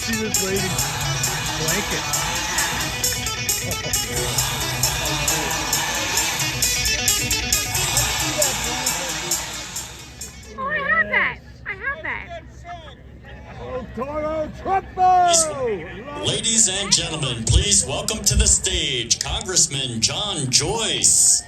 see this lady's blanket. Oh, I have that. I have that. Oh, Donald Trump! Ladies and gentlemen, please welcome to the stage Congressman John Joyce.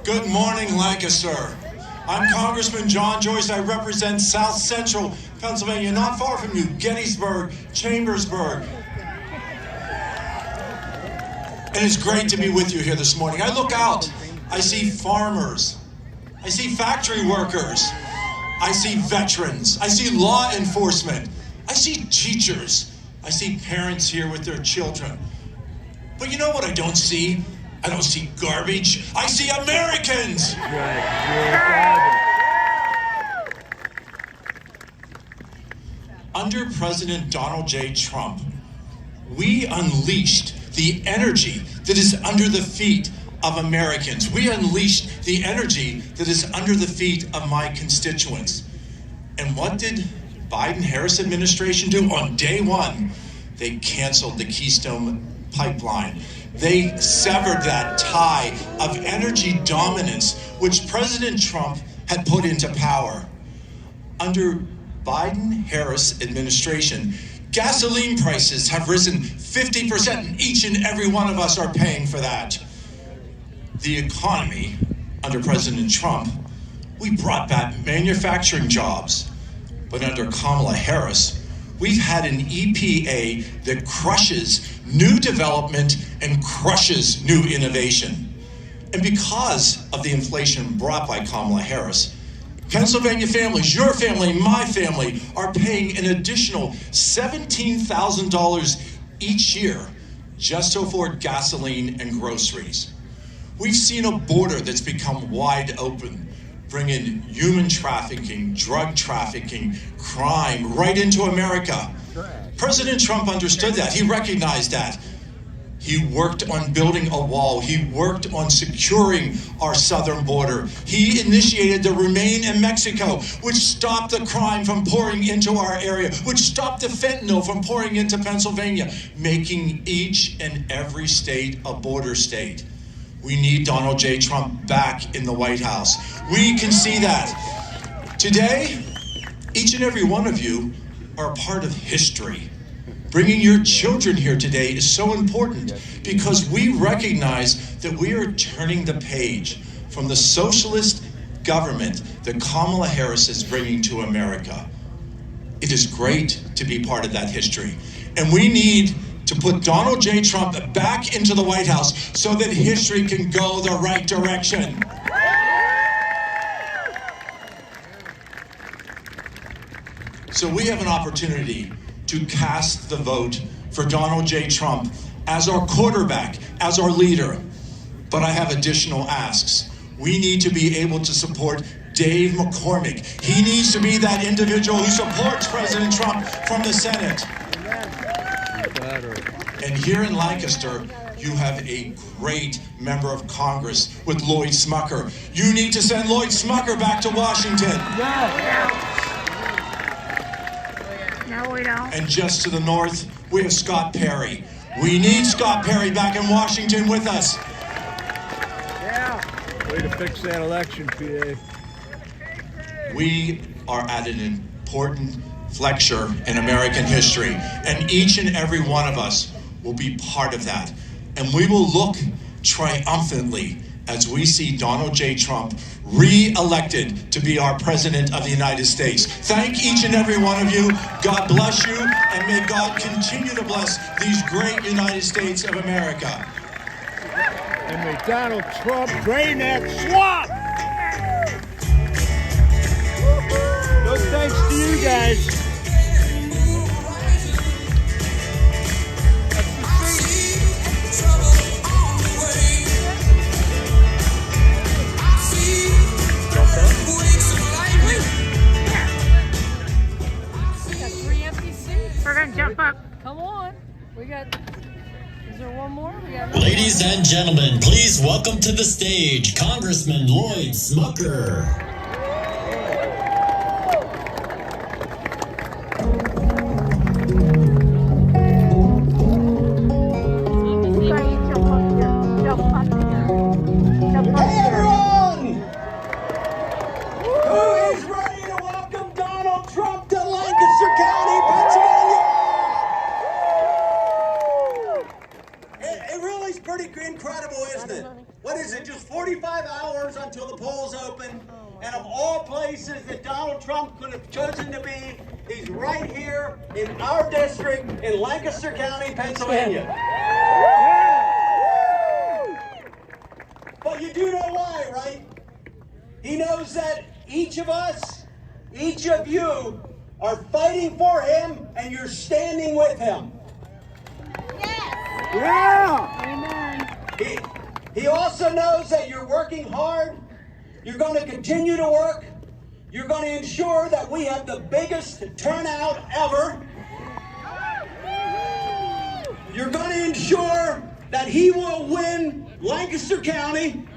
Good morning, Lancaster. I'm Congressman John Joyce. I represent South Central Pennsylvania, not far from you, Gettysburg, Chambersburg. And it's great to be with you here this morning. I look out, I see farmers, I see factory workers, I see veterans, I see law enforcement, I see teachers, I see parents here with their children. But you know what I don't see? I don't see garbage. I see Americans. Under President Donald J. Trump, we unleashed the energy that is under the feet of Americans. We unleashed the energy that is under the feet of my constituents. And what did Biden-Harris administration do? On day one, they canceled the Keystone Pipeline. They severed that tie of energy dominance which President Trump had put into power. Under Biden-Harris administration, gasoline prices have risen 50%, and each and every one of us are paying for that. The economy, under President Trump, we brought back manufacturing jobs. But under Kamala Harris, we've had an EPA that crushes new development and crushes new innovation. And because of the inflation brought by Kamala Harris, Pennsylvania families, your family, my family, are paying an additional $17,000 each year just to afford gasoline and groceries. We've seen a border that's become wide open, bringing human trafficking, drug trafficking, crime right into America. President Trump understood that. He recognized that. He worked on building a wall. He worked on securing our southern border. He initiated the Remain in Mexico, which stopped the crime from pouring into our area, which stopped the fentanyl from pouring into Pennsylvania, making each and every state a border state. We need Donald J. Trump back in the White House. We can see that. Today, each and every one of you are a part of history. Bringing your children here today is so important because we recognize that we are turning the page from the socialist government that Kamala Harris is bringing to America. It is great to be part of that history. And we need to put Donald J. Trump back into the White House so that history can go the right direction. So we have an opportunity to cast the vote for Donald J. Trump as our quarterback, as our leader. But I have additional asks. We need to be able to support Dave McCormick. He needs to be that individual who supports President Trump from the Senate. And here in Lancaster, you have a great member of Congress with Lloyd Smucker. You need to send Lloyd Smucker back to Washington. No, we don't. And just to the north, we have Scott Perry. We need Scott Perry back in Washington with us. Yeah. Way to fix that election, PA. We are at an important flexure in American history, and each and every one of us will be part of that. And we will look triumphantly as we see Donald J. Trump re-elected to be our President of the United States. Thank each and every one of you. God bless you, and may God continue to bless these great United States of America. And may Donald Trump drain that swamp! No thanks to you guys. Jump up. Ladies and gentlemen, please welcome to the stage Congressman Lloyd Smucker. Hey everyone! Who is ready to welcome Donald Trump to Lancaster County, Pennsylvania? It really is pretty incredible, isn't it? What is it, just 45 hours until the polls open? And of all places that Donald Trump could have chosen to be, he's right here in our district in Lancaster County, Pennsylvania. But you do know why, right? He knows that each of us, each of you, are fighting for him and you're standing with him. He also knows that you're working hard, you're going to continue to work, you're going to ensure that we have the biggest turnout ever. You're going to ensure that he will win Lancaster County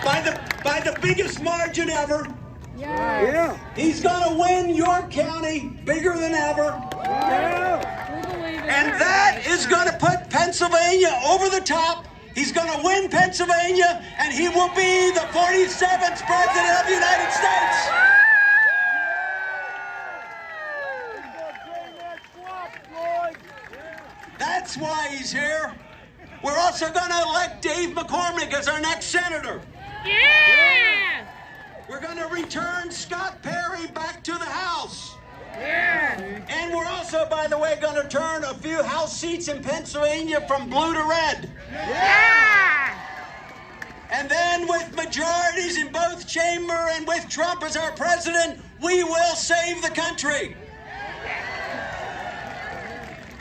by the biggest margin ever. He's going to win York County bigger than ever. And that is going to put Pennsylvania over the top. He's going to win Pennsylvania, and he will be the 47th President of the United States. That's why he's here. We're also going to elect Dave McCormick as our next senator. Yeah! We're going to return Scott Perry back to the House. Yeah! And we're also, by the way, going to turn a few House seats in Pennsylvania from blue to red. Yeah! And then with majorities in both chambers and with Trump as our president, we will save the country.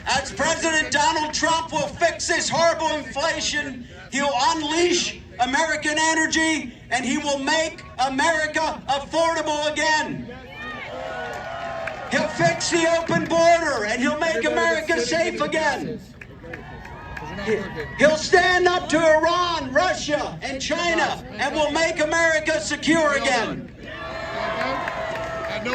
As President Donald Trump will fix this horrible inflation, he'll unleash American energy, and he will make America affordable again. He'll fix the open border, and he'll make America safe again. He'll stand up to Iran, Russia, and China, and will make America secure again.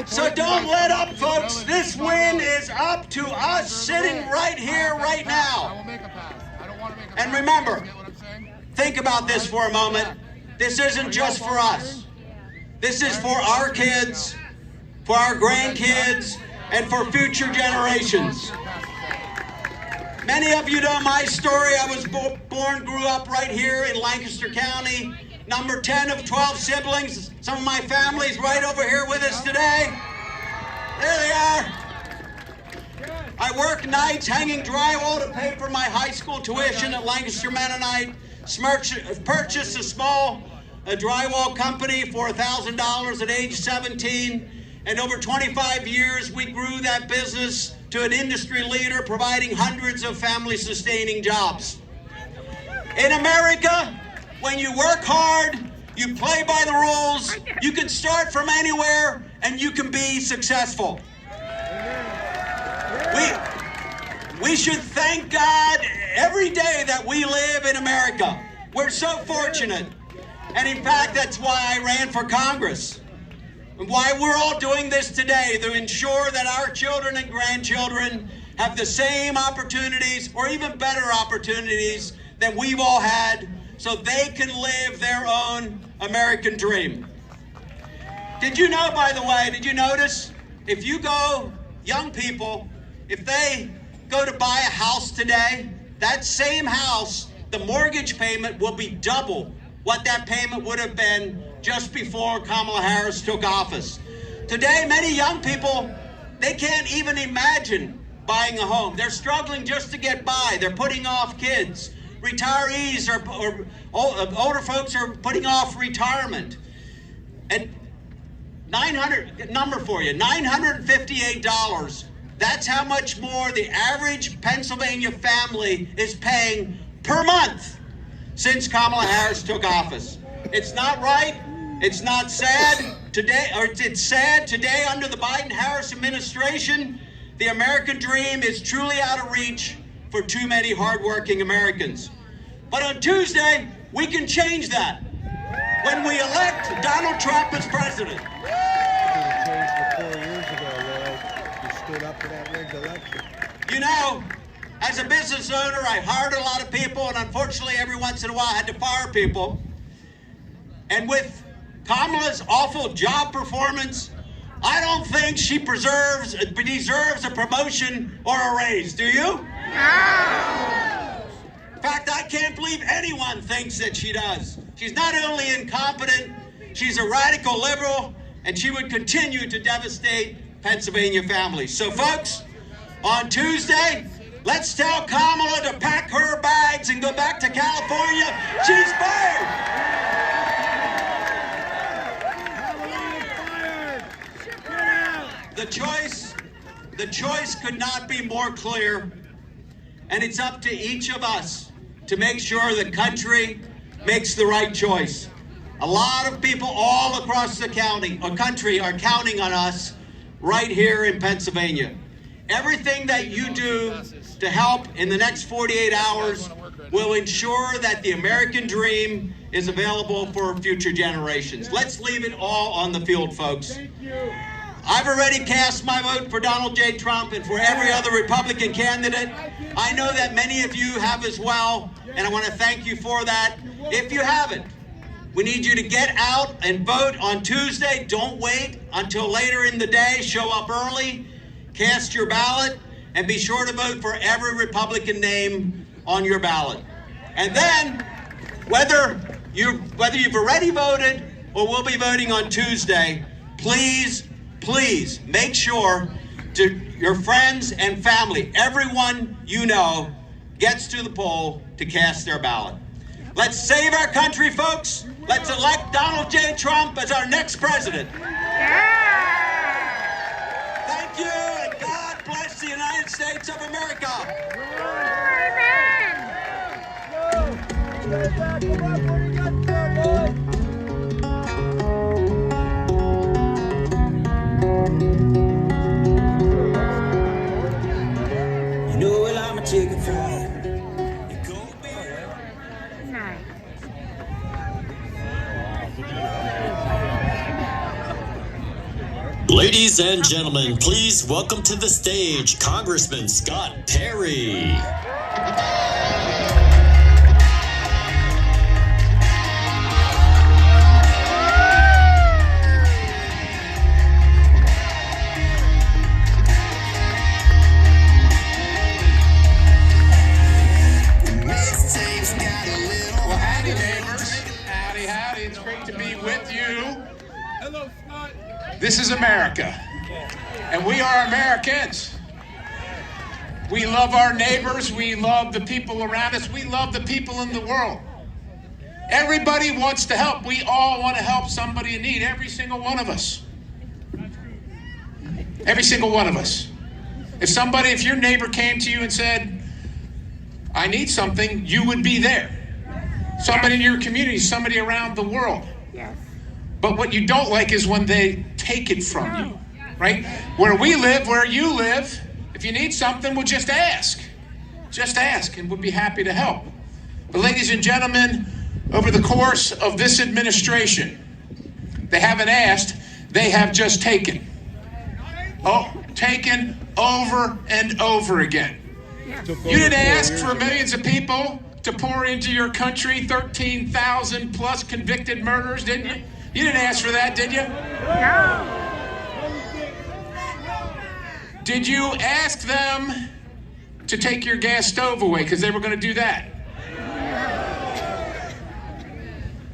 So don't let up, folks. This win is up to us sitting right here, right now. And remember, think about this for a moment. This isn't just for us. This is for our kids, for our grandkids, and for future generations. Many of you know my story. I was born, grew up right here in Lancaster County. Number 10 of 12 siblings. Some of my family's right over here with us today. There they are. I work nights hanging drywall to pay for my high school tuition at Lancaster Mennonite. Purchased a small drywall company for $1,000 at age 17. And over 25 years, we grew that business to an industry leader, providing hundreds of family-sustaining jobs. In America, when you work hard, you play by the rules, you can start from anywhere, and you can be successful. We should thank God every day that we live in America. We're so fortunate. And in fact, that's why I ran for Congress. And why we're all doing this today, to ensure that our children and grandchildren have the same opportunities, or even better opportunities, that we've all had, so they can live their own American dream. Did you know, by the way, did you notice, if you go, young people, if they go to buy a house today, that same house, the mortgage payment will be double what that payment would have been just before Kamala Harris took office. Today, many young people, they can't even imagine buying a home. They're struggling just to get by. They're putting off kids. Retirees or older folks are putting off retirement. And number for you, $958. That's how much more the average Pennsylvania family is paying per month since Kamala Harris took office. It's not right. It's not sad today, or it's sad today under the Biden-Harris administration. The American dream is truly out of reach for too many hardworking Americans. But on Tuesday, we can change that when we elect Donald Trump as president. Changed 4 years ago, Lloyd. You stood up for that rigged election. You know, as a business owner, I hired a lot of people, and unfortunately, every once in a while, I had to fire people. And with Kamala's awful job performance, I don't think she deserves a promotion or a raise. Do you? In fact, I can't believe anyone thinks that she does. She's not only incompetent, she's a radical liberal, and she would continue to devastate Pennsylvania families. So, folks, on Tuesday, let's tell Kamala to pack her bags and go back to California. She's fired! The choice could not be more clear, and it's up to each of us to make sure the country makes the right choice. A lot of people all across the country are counting on us right here in Pennsylvania. Everything that you do to help in the next 48 hours will ensure that the American dream is available for future generations. Let's leave it all on the field, folks. I've already cast my vote for Donald J. Trump and for every other Republican candidate. I know that many of you have as well, and I want to thank you for that. If you haven't, we need you to get out and vote on Tuesday. Don't wait until later in the day. Show up early, cast your ballot, and be sure to vote for every Republican name on your ballot. And then, whether you've already voted or will be voting on Tuesday, please make sure to your friends and family, everyone you know, gets to the poll to cast their ballot. Let's save our country, folks. Let's elect Donald J. Trump as our next president. Thank you, and God bless the United States of America. You know, well, I'm a chicken fried. Ladies and gentlemen, please welcome to the stage Congressman Scott Perry. Well, howdy, neighbors. Howdy, howdy. It's great to be with you. Hello, Scott. This is America, and we are Americans. We love our neighbors. We love the people around us. We love the people in the world. Everybody wants to help. We all want to help somebody in need, every single one of us. Every single one of us. If your neighbor came to you and said, I need something, you would be there. Somebody in your community, somebody around the world. Yes. But what you don't like is when they take it from you, right? Where we live, where you live, if you need something, we'll just ask. Just ask, and we'll be happy to help. But ladies and gentlemen, over the course of this administration, they haven't asked, they have just taken. Oh, taken over and over again. You didn't ask for millions of people to pour into your country, 13,000 plus convicted murders, didn't you? You didn't ask for that, did you? No. Did you ask them to take your gas stove away because they were going to do that?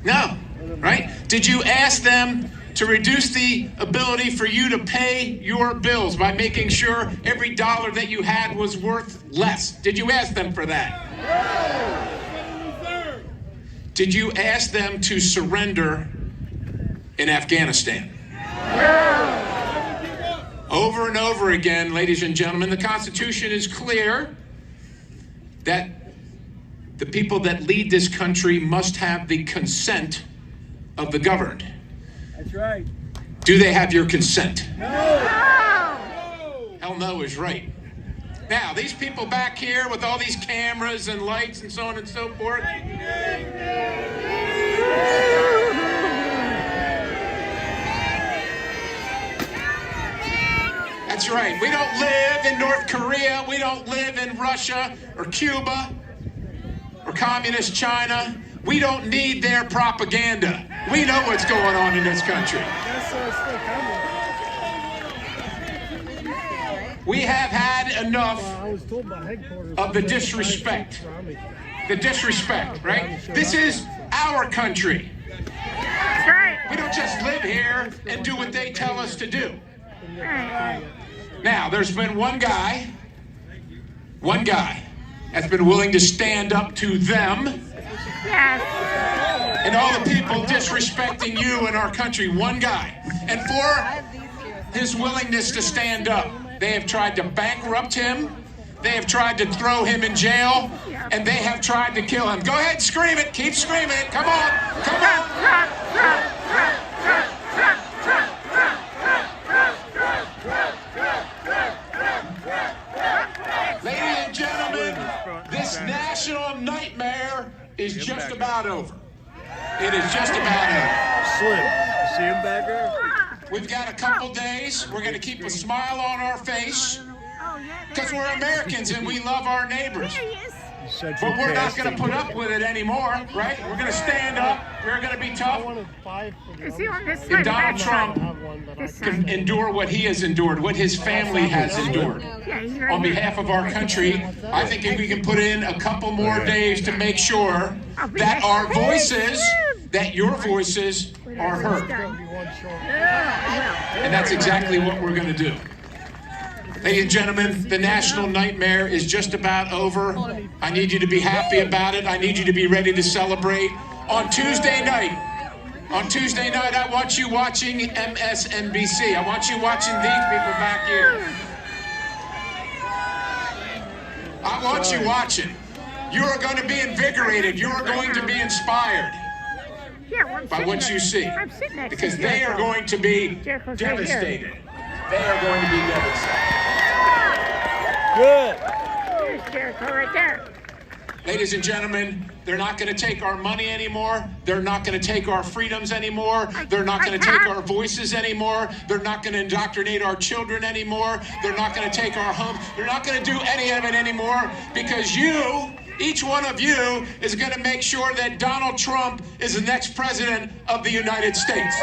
No, right? Did you ask them to reduce the ability for you to pay your bills by making sure every dollar that you had was worth less? Did you ask them for that? Did you ask them to surrender in Afghanistan? Over and over again, ladies and gentlemen, the Constitution is clear that the people that lead this country must have the consent of the governed. That's right. Do they have your consent? No. Hell no is right. Now, these people back here with all these cameras and lights and so on and so forth. That's right. We don't live in North Korea. We don't live in Russia or Cuba or communist China. We don't need their propaganda. We know what's going on in this country. We have had enough of the disrespect. The disrespect, right? This is our country. We don't just live here and do what they tell us to do. Now, there's been one guy that's been willing to stand up to them and all the people disrespecting you and our country. One guy. And for his willingness to stand up, they have tried to bankrupt him, they have tried to throw him in jail, and they have tried to kill him. Go ahead, scream it, keep screaming it, come on, come on. Ladies and gentlemen, this national nightmare is just about over. It is just about over. Slim, see him back there? We've got a couple days. We're going to keep a smile on our face because we're Americans and we love our neighbors. But we're not going to put up with it anymore, right? We're going to stand up. We're going to be tough. If Donald Trump can endure what he has endured, what his family has endured, on behalf of our country, I think if we can put in a couple more days to make sure that our voices, that your voices are heard. And that's exactly what we're going to do. Ladies and gentlemen, the national nightmare is just about over. I need you to be happy about it. I need you to be ready to celebrate. On Tuesday night, I want you watching MSNBC. I want you watching these people back here. I want you watching. You are going to be invigorated. You are going to be inspired by what you see. Because they are going to be devastated. They are going to be devastated. Good. There's Jericho right there. Ladies and gentlemen, they're not going to take our money anymore. They're not going to take our freedoms anymore. They're not going to take our voices anymore. They're not going to indoctrinate our children anymore. They're not going to take our homes. They're not going to do any of it anymore because you, each one of you, is going to make sure that Donald Trump is the next president of the United States.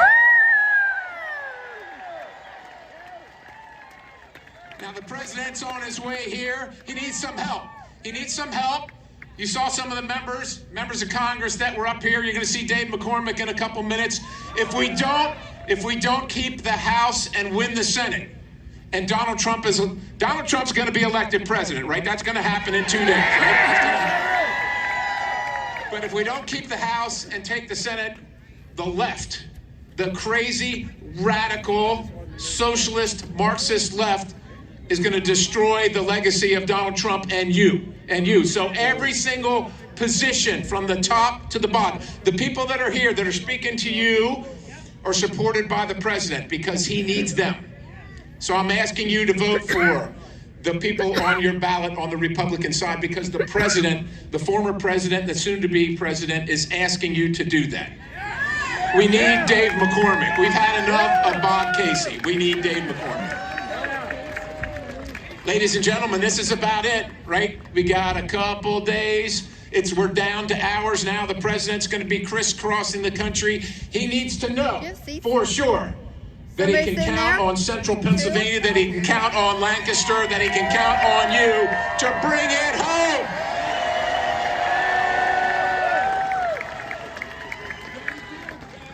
Now, the president's on his way here. He needs some help. He needs some help. You saw some of the members of Congress that were up here. You're going to see Dave McCormick in a couple minutes. If we don't keep the House and win the Senate, and Donald Trump's going to be elected president, right? That's going to happen in 2 days, right? That's going to happen. But if we don't keep the House and take the Senate, the left, the crazy, radical, socialist, Marxist left, is going to destroy the legacy of Donald Trump and you. So every single position from the top to the bottom, the people that are here that are speaking to you are supported by the president because he needs them. So I'm asking you to vote for the people on your ballot on the Republican side because the president, the former president, the soon-to-be president is asking you to do that. We need Dave McCormick. We've had enough of Bob Casey. We need Dave McCormick. Ladies and gentlemen, this is about it, right? We got a couple days. We're down to hours now. The president's going to be crisscrossing the country. He needs to know for sure that he can count on central Pennsylvania, that he can count on Lancaster, that he can count on you to bring it home.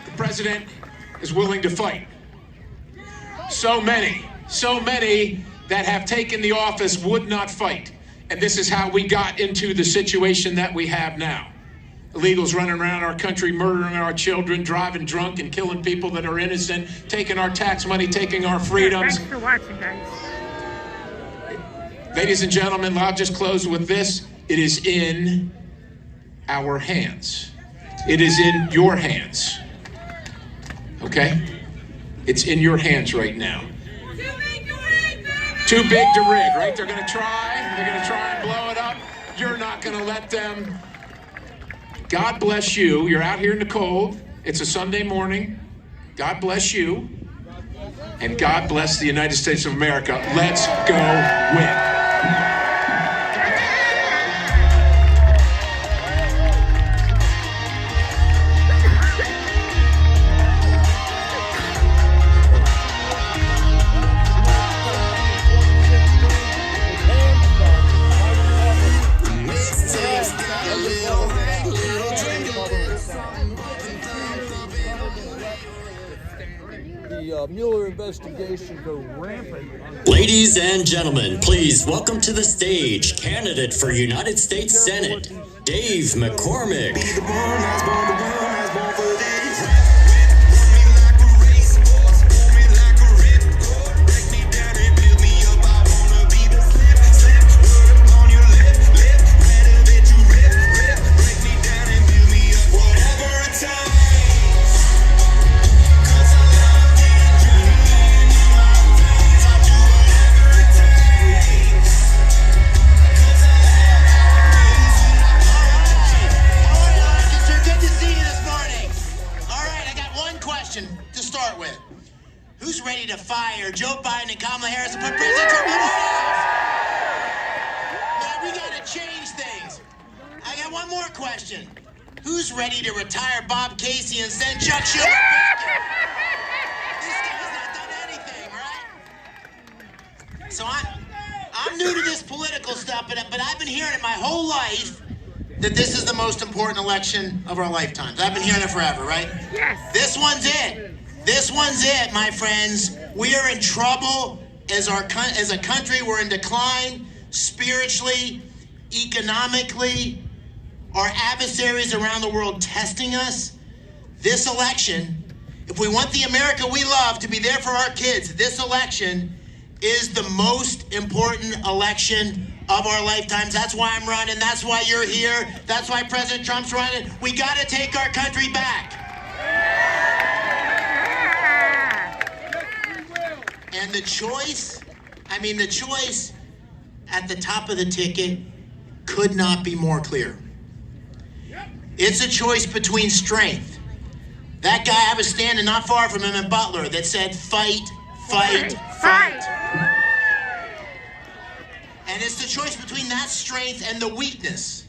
The president is willing to fight. So many that have taken the office would not fight. And this is how we got into the situation that we have now. Illegals running around our country, murdering our children, driving drunk and killing people that are innocent, taking our tax money, taking our freedoms. Thanks for watching, guys. Ladies and gentlemen, I'll just close with this. It is in our hands. It is in your hands. Okay? It's in your hands right now. too big to rig, right? They're gonna try and blow it up. You're not gonna let them. God bless you. You're out here in the cold. It's a Sunday morning. God bless you. And God bless the United States of America. Let's go win. The Mueller investigation go rampant. Ladies and gentlemen, please welcome to the stage candidate for United States Senate, Dave McCormick. To start with, who's ready to fire Joe Biden and Kamala Harris and put President Trump in the White House? Man, we gotta change things. I got one more question. Who's ready to retire Bob Casey and send Chuck Schumer back? This guy's not done anything, right? So I'm new to this political stuff, but I've been hearing it my whole life that this is the most important election of our lifetimes. I've been hearing it forever, right? Yes. This one's it. This one's it, my friends. We are in trouble as a country. We're in decline spiritually, economically. Our adversaries around the world testing us. This election, if we want the America we love to be there for our kids, this election is the most important election of our lifetimes. That's why I'm running. That's why you're here. That's why President Trump's running. We got to take our country back. And the choice at the top of the ticket could not be more clear. It's a choice between strength. That guy, I was standing not far from him in Butler, that said, fight, fight, fight. And it's the choice between that strength and the weakness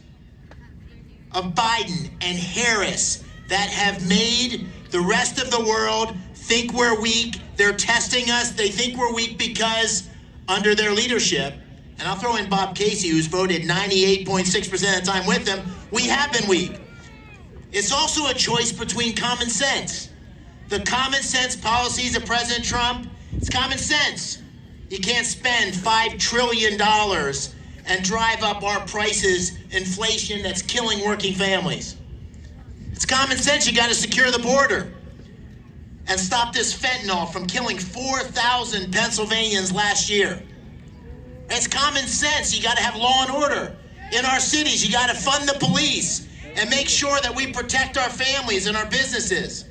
of Biden and Harris that have made the rest of the world think we're weak. They're testing us. They think we're weak because under their leadership, and I'll throw in Bob Casey, who's voted 98.6% of the time with them, we have been weak. It's also a choice between common sense. The common sense policies of President Trump, it's common sense. You can't spend $5 trillion and drive up our prices, inflation that's killing working families. It's common sense. You got to secure the border and stop this fentanyl from killing 4,000 Pennsylvanians last year. It's common sense. You got to have law and order in our cities. You got to fund the police and make sure that we protect our families and our businesses.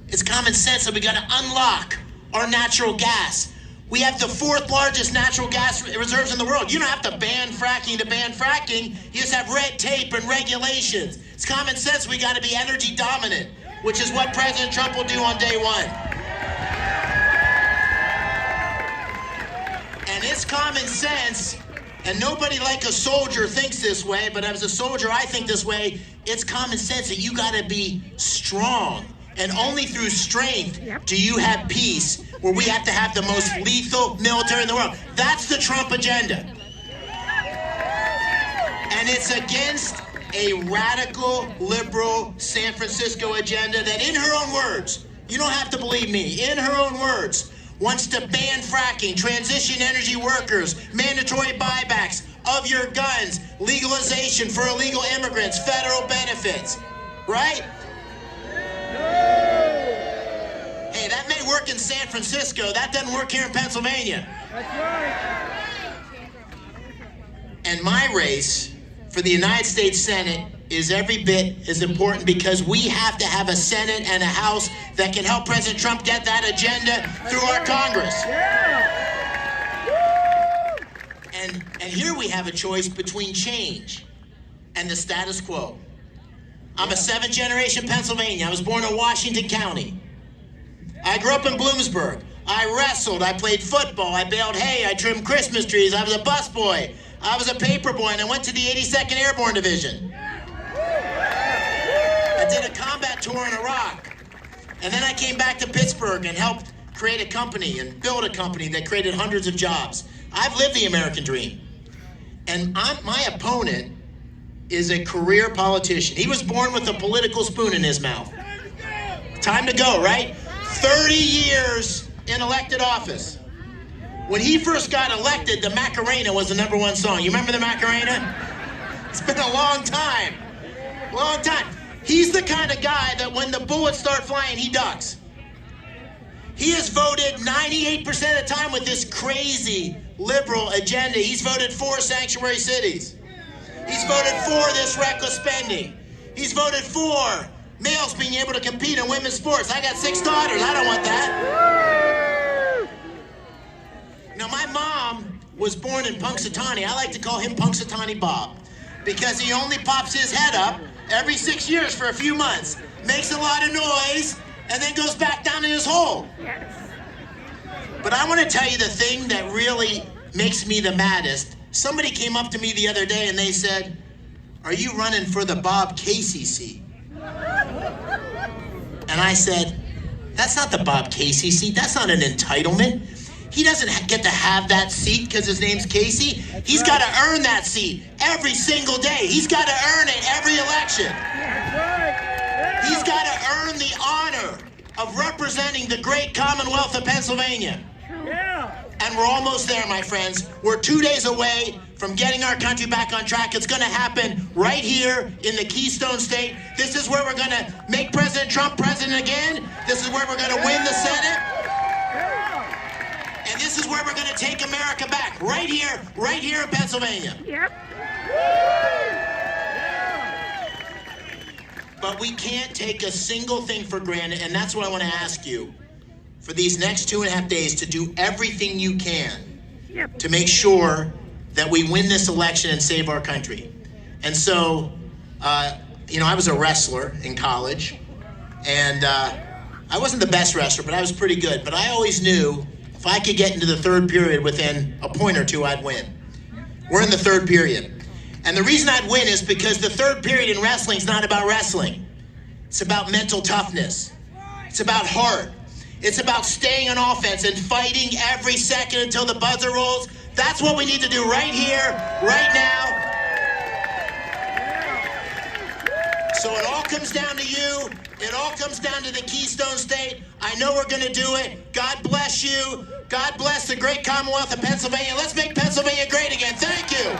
It's common sense that we got to unlock our natural gas. We have the 4th largest natural gas reserves in the world. You don't have to ban fracking to ban fracking. You just have red tape and regulations. It's common sense we got to be energy dominant, which is what President Trump will do on day one. And it's common sense, and nobody like a soldier thinks this way, but as a soldier I think this way. It's common sense that you got to be strong. And only through strength do you have peace, where we have to have the most lethal military in the world. That's the Trump agenda. And it's against a radical, liberal San Francisco agenda that, in her own words, you don't have to believe me, in her own words, wants to ban fracking, transition energy workers, mandatory buybacks of your guns, legalization for illegal immigrants, federal benefits, right? Hey, that may work in San Francisco. That doesn't work here in Pennsylvania. That's right. And my race for the United States Senate is every bit as important, because we have to have a Senate and a House that can help President Trump get that agenda through our Congress. And here we have a choice between change and the status quo. I'm a 7th generation Pennsylvania. I was born in Washington County. I grew up in Bloomsburg. I wrestled, I played football, I baled hay, I trimmed Christmas trees, I was a busboy, I was a paper boy, and I went to the 82nd Airborne Division. I did a combat tour in Iraq. And then I came back to Pittsburgh and helped create a company and build a company that created hundreds of jobs. I've lived the American dream. And my opponent is a career politician. He was born with a political spoon in his mouth. Time to go, right? 30 years in elected office. When he first got elected, the Macarena was the #1 song. You remember the Macarena? It's been a long time. Long time. He's the kind of guy that when the bullets start flying, he ducks. He has voted 98% of the time with this crazy liberal agenda. He's voted for sanctuary cities. He's voted for this reckless spending. He's voted for males being able to compete in women's sports. I got 6 daughters. I don't want that. Now, my mom was born in Punxsutawney. I like to call him Punxsutawney Bob because he only pops his head up every 6 years for a few months, makes a lot of noise, and then goes back down in his hole. Yes. But I want to tell you the thing that really makes me the maddest. Somebody came up to me the other day and they said, "Are you running for the Bob Casey seat?" And I said, "That's not the Bob Casey seat. That's not an entitlement. He doesn't get to have that seat because his name's Casey. He's got to earn that seat every single day. He's got to earn it every election. He's got to earn the honor of representing the great Commonwealth of Pennsylvania." And we're almost there, my friends. We're 2 days away from getting our country back on track. It's going to happen right here in the Keystone State. This is where we're going to make President Trump president again. This is where we're going to win the Senate. And this is where we're going to take America back. Right here in Pennsylvania. Yep. But we can't take a single thing for granted, and that's what I want to ask you for these next 2.5 days, to do everything you can to make sure that we win this election and save our country. And so, I was a wrestler in college, and I wasn't the best wrestler, but I was pretty good. But I always knew if I could get into the 3rd period within a point or two, I'd win. We're in the 3rd period. And the reason I'd win is because the 3rd period in wrestling is not about wrestling. It's about mental toughness. It's about heart. It's about staying on offense and fighting every second until the buzzer rolls. That's what we need to do right here, right now. So it all comes down to you. It all comes down to the Keystone State. I know we're going to do it. God bless you. God bless the great Commonwealth of Pennsylvania. Let's make Pennsylvania great again. Thank you.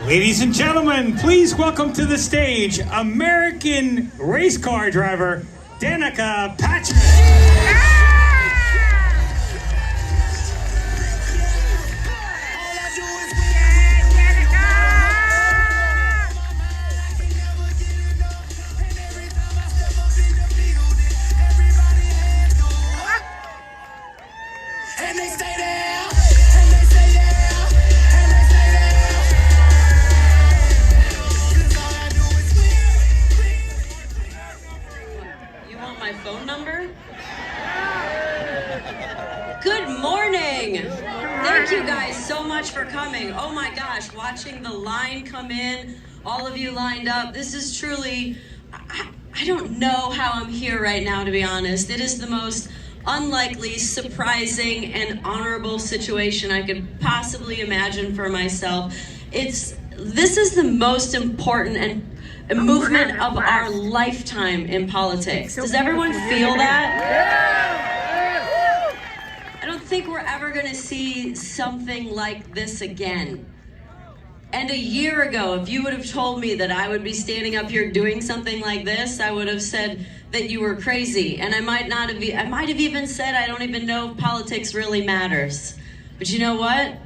Ladies and gentlemen, please welcome to the stage American race car driver Danica Patrick. Phone number? Good morning. Thank you guys so much for coming. Oh my gosh, watching the line come in, all of you lined up. This is truly, I don't know how I'm here right now, to be honest. It is the most unlikely, surprising, and honorable situation I could possibly imagine for myself. It's this is the most important and a movement of our lifetime in politics. Does everyone feel that? I don't think we're ever going to see something like this again. And a year ago, if you would have told me that I would be standing up here doing something like this, I would have said that you were crazy. And I might have even said I don't even know if politics really matters. But you know what?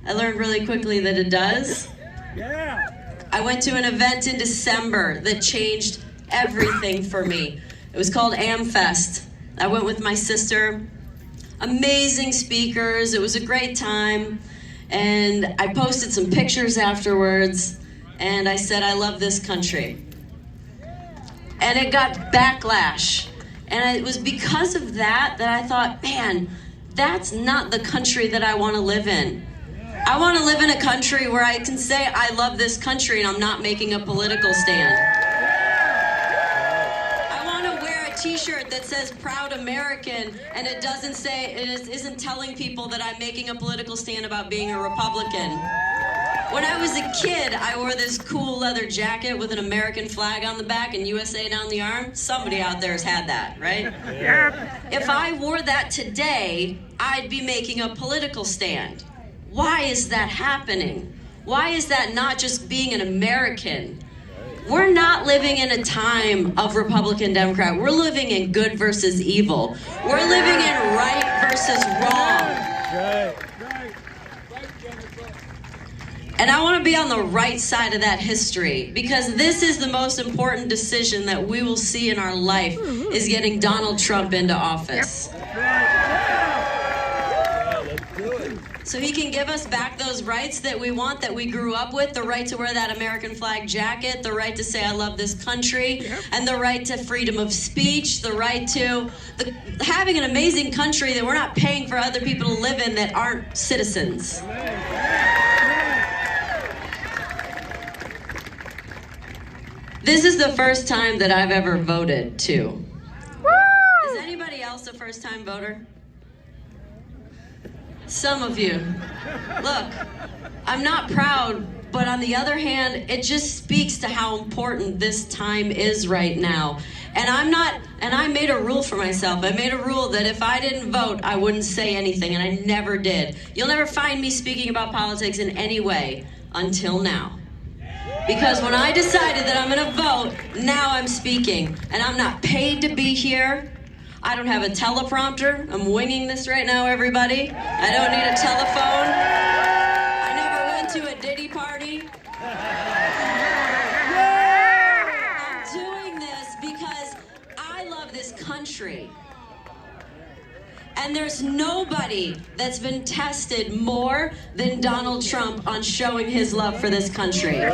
I learned really quickly that it does. Yeah. I went to an event in December that changed everything for me. It was called AmFest. I went with my sister. Amazing speakers. It was a great time. And I posted some pictures afterwards. And I said, I love this country. And it got backlash. And it was because of that that I thought, man, that's not the country that I want to live in. I want to live in a country where I can say I love this country and I'm not making a political stand. I want to wear a t-shirt that says Proud American and it doesn't say, it isn't telling people that I'm making a political stand about being a Republican. When I was a kid, I wore this cool leather jacket with an American flag on the back and USA down the arm. Somebody out there has had that, right? Yeah. If I wore that today, I'd be making a political stand. Why is that happening? Why is that not just being an American? We're not living in a time of Republican, Democrat. We're living in good versus evil. We're living in right versus wrong. And I want to be on the right side of that history because this is the most important decision that we will see in our life is getting Donald Trump into office. So he can give us back those rights that we want, that we grew up with, the right to wear that American flag jacket, the right to say I love this country, and the right to freedom of speech, the right to having an amazing country that we're not paying for other people to live in that aren't citizens. This is the first time that I've ever voted, too. Is anybody else a first-time voter? Some of you. Look, I'm not proud, but on the other hand, it just speaks to how important this time is right now. And I made a rule for myself. I made a rule that if I didn't vote, I wouldn't say anything, and I never did. You'll never find me speaking about politics in any way until now. Because when I decided that I'm gonna vote, now I'm speaking. And I'm not paid to be here. I don't have a teleprompter. I'm winging this right now, everybody. I don't need a telephone. I never went to a Diddy party. I'm doing this because I love this country. And there's nobody that's been tested more than Donald Trump on showing his love for this country. Through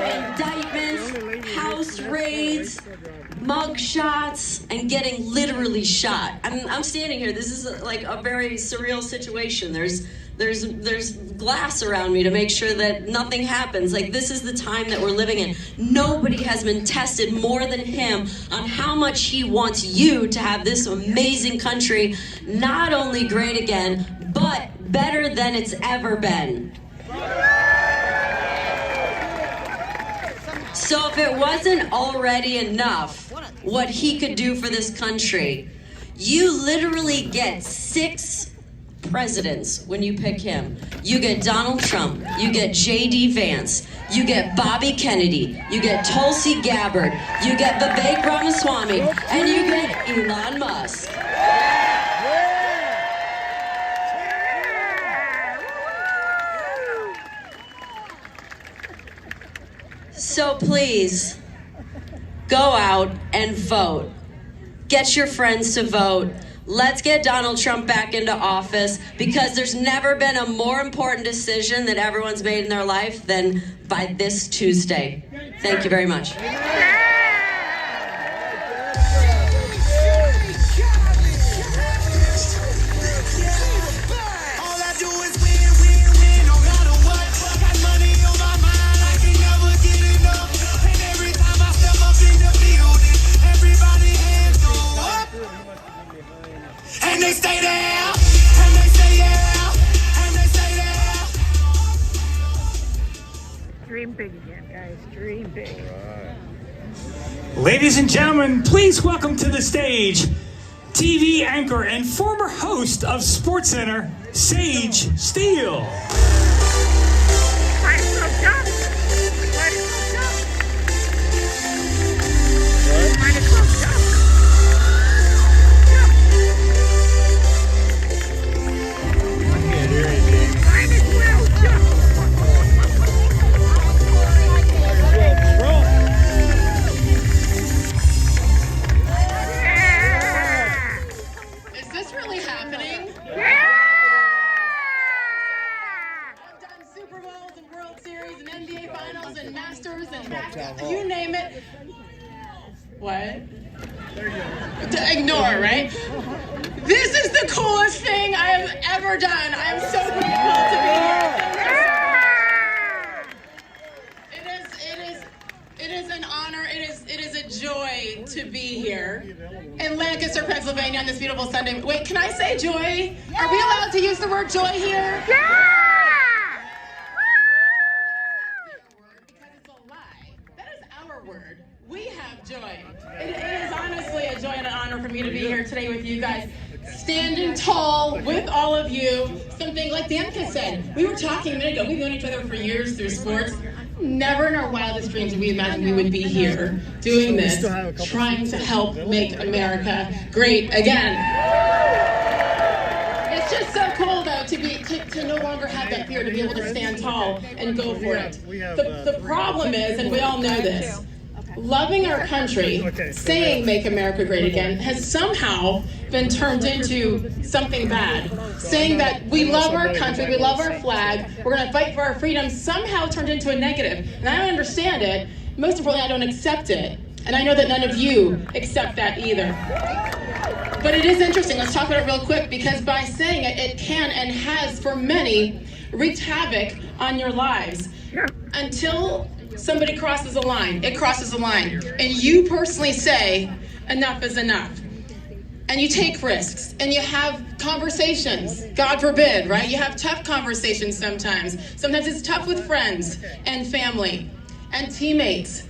indictments, house raids, mug shots, and getting literally shot. I'm standing here. This is like a very surreal situation. There's glass around me to make sure that nothing happens. Like, this is the time that we're living in. Nobody has been tested more than him on how much he wants you to have this amazing country, not only great again, but better than it's ever been. So if it wasn't already enough what he could do for this country, you literally get 6 presidents when you pick him. You get Donald Trump, you get J.D. Vance, you get Bobby Kennedy, you get Tulsi Gabbard, you get Vivek Ramaswamy, and you get Elon Musk. So please, go out and vote. Get your friends to vote. Let's get Donald Trump back into office, because there's never been a more important decision that everyone's made in their life than by this Tuesday. Thank you very much. And they stay there, and they say yeah, and they say there. big again, guys. Dream big. Ladies and gentlemen, please welcome to the stage TV anchor and former host of SportsCenter, Sage Steele. Might as well jump. Might as well jump. Might as well jump. Can't hear anything. Might as well jump. Is this really happening? Yeah! I've done Super Bowls and World Series and NBA Finals and Masters and you name it. What? Ignore, right? This is the coolest thing I have ever done. I am so grateful to be here. It is an honor. It is a joy to be here in Lancaster, Pennsylvania on this beautiful Sunday. Wait, can I say joy? Are we allowed to use the word joy here? Yeah! Because it's a lie. That is our word. We have joy. It is honestly a joy and an honor for me to be here today with you guys, standing tall with all of you. Something like Danica said, we were talking a minute ago, we've known each other for years through sports. Never in our wildest dreams did we imagine we would be here doing this, trying to help make America great again. It's just so cool though to no longer have that fear, to be able to stand tall and go for it. The problem is, and we all know this, loving our country, saying make America great again, has somehow been turned into something bad. Saying that we love our country, we love our flag, we're going to fight for our freedom, somehow turned into a negative. And I don't understand it. Most importantly, I don't accept it. And I know that none of you accept that either. But it is interesting. Let's talk about it real quick, because by saying it, it can and has for many wreaked havoc on your lives. Until somebody crosses a line, it crosses a line, and you personally say, enough is enough. And you take risks, and you have conversations, God forbid, right? You have tough conversations sometimes. Sometimes it's tough with friends and family and teammates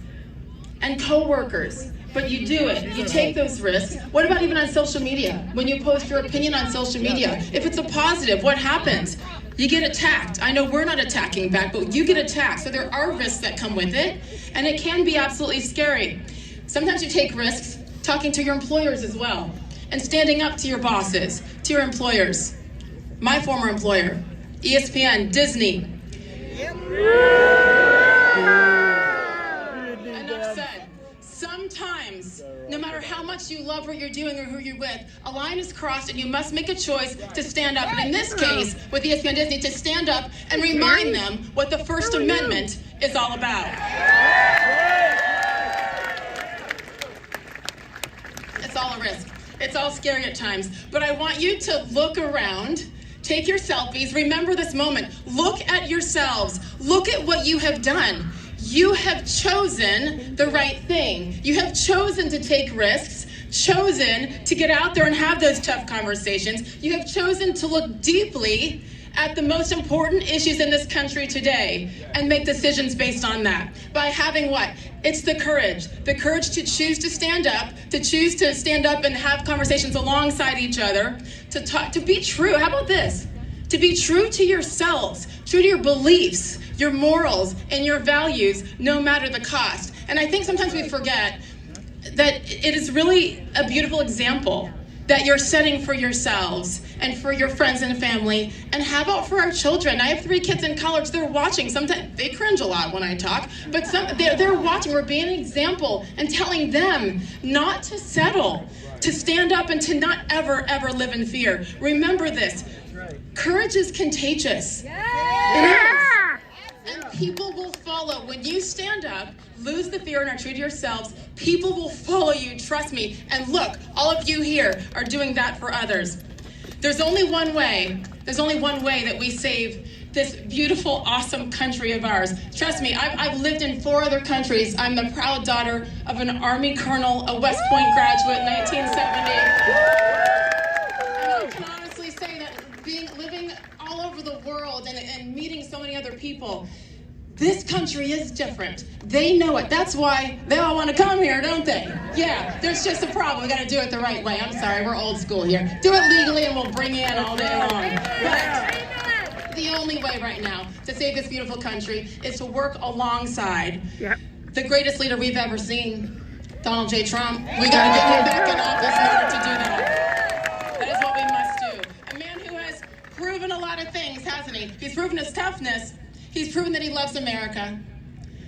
and co-workers, but you do it. You take those risks. What about even on social media? When you post your opinion on social media, if it's a positive, what happens? You get attacked. I know we're not attacking back, but you get attacked. So there are risks that come with it, and it can be absolutely scary. Sometimes you take risks talking to your employers as well, and standing up to your bosses, to your employers. My former employer, ESPN, Disney. Enough said. Sometimes, no matter how much you love what you're doing or who you're with, a line is crossed and you must make a choice to stand up. And in this case, with ESPN Disney, to stand up and remind them what the First Amendment is all about. It's all a risk. It's all scary at times. But I want you to look around, take your selfies, remember this moment. Look at yourselves. Look at what you have done. You have chosen the right thing. You have chosen to take risks, chosen to get out there and have those tough conversations. You have chosen to look deeply at the most important issues in this country today and make decisions based on that. By having what? It's the courage to choose to stand up and have conversations alongside each other, to talk, to be true. How about this? To be true to yourselves, true to your beliefs, your morals, and your values, no matter the cost. And I think sometimes we forget that it is really a beautiful example that you're setting for yourselves and for your friends and family. And how about for our children? I have 3 kids in college. They're watching. Sometimes they cringe a lot when I talk, but they're watching. We're being an example and telling them not to settle, to stand up and to not ever, ever live in fear. Remember this. Courage is contagious. It is. And people will follow. When you stand up, lose the fear and are true to yourselves, people will follow you, trust me. And look, all of you here are doing that for others. There's only one way that we save this beautiful, awesome country of ours. Trust me, I've lived in 4 other countries. I'm the proud daughter of an Army colonel, a West Point graduate, 1970. And I can honestly say that living all over the world and meeting so many other people, This country is different. They know it. That's why they all want to come here, don't they? Yeah, there's just a problem. We got to do it the right way. I'm sorry, we're old school here. Do it legally and we'll bring you in all day long. But the only way right now to save this beautiful country is to work alongside the greatest leader we've ever seen, Donald J. Trump. We got to get him back in office in order to do that. That is what we must do. A man who has proven a lot of things, hasn't he? He's proven his toughness. He's proven that he loves America.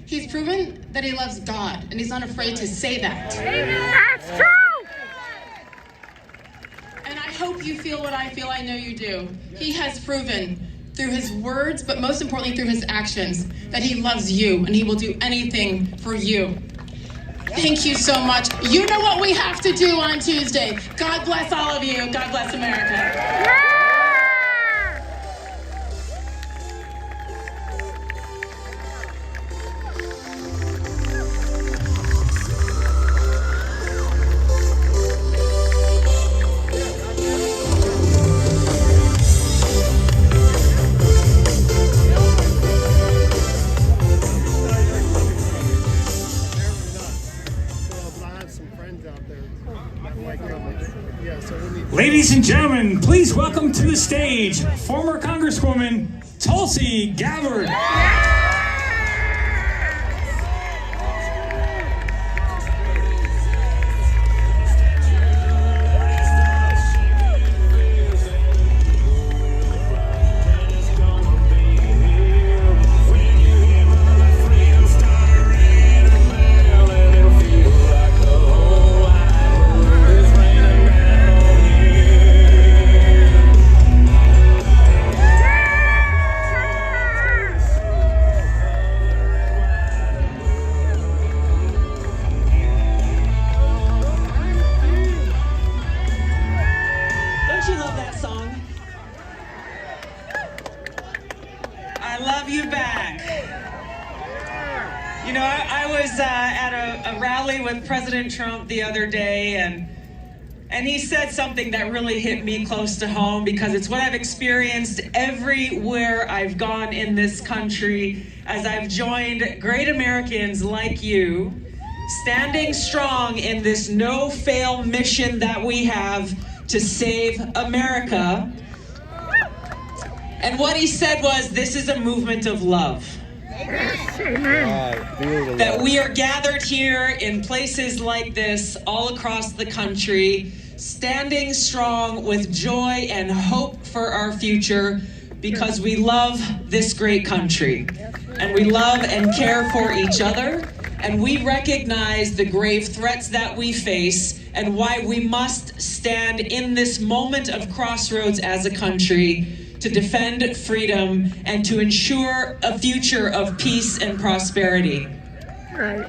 He's proven that he loves God, and he's not afraid to say that. That's true! And I hope you feel what I feel. I know you do. He has proven through his words, but most importantly through his actions, that he loves you, and he will do anything for you. Thank you so much. You know what we have to do on Tuesday. God bless all of you. God bless America. Ladies and gentlemen, please welcome to the stage former Congresswoman Tulsi Gabbard. With President Trump the other day, and he said something that really hit me close to home, because it's what I've experienced everywhere I've gone in this country as I've joined great Americans like you, standing strong in this no-fail mission that we have to save America. And what he said was, this is a movement of love. That we are gathered here in places like this all across the country, standing strong with joy and hope for our future, because we love this great country and we love and care for each other, and we recognize the grave threats that we face and why we must stand in this moment of crossroads as a country to defend freedom and to ensure a future of peace and prosperity. Right.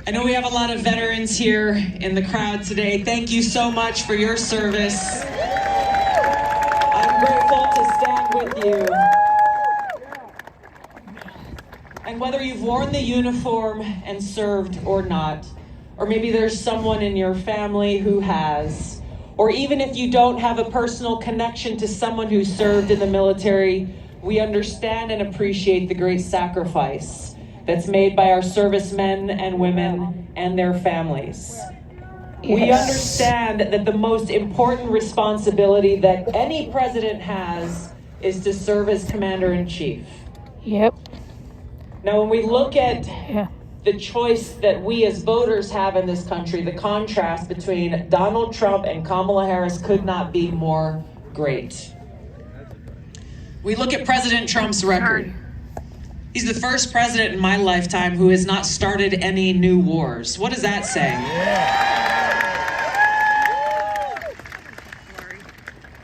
I know we have a lot of veterans here in the crowd today. Thank you so much for your service. I'm grateful to stand with you. And whether you've worn the uniform and served or not, or maybe there's someone in your family who has, or even if you don't have a personal connection to someone who served in the military, we understand and appreciate the great sacrifice that's made by our servicemen and women and their families. Yes. We understand that the most important responsibility that any president has is to serve as commander-in-chief. Yep. Now, when we look at the choice that we as voters have in this country, the contrast between Donald Trump and Kamala Harris could not be more great. We look at President Trump's record. He's the first president in my lifetime who has not started any new wars. What does that say?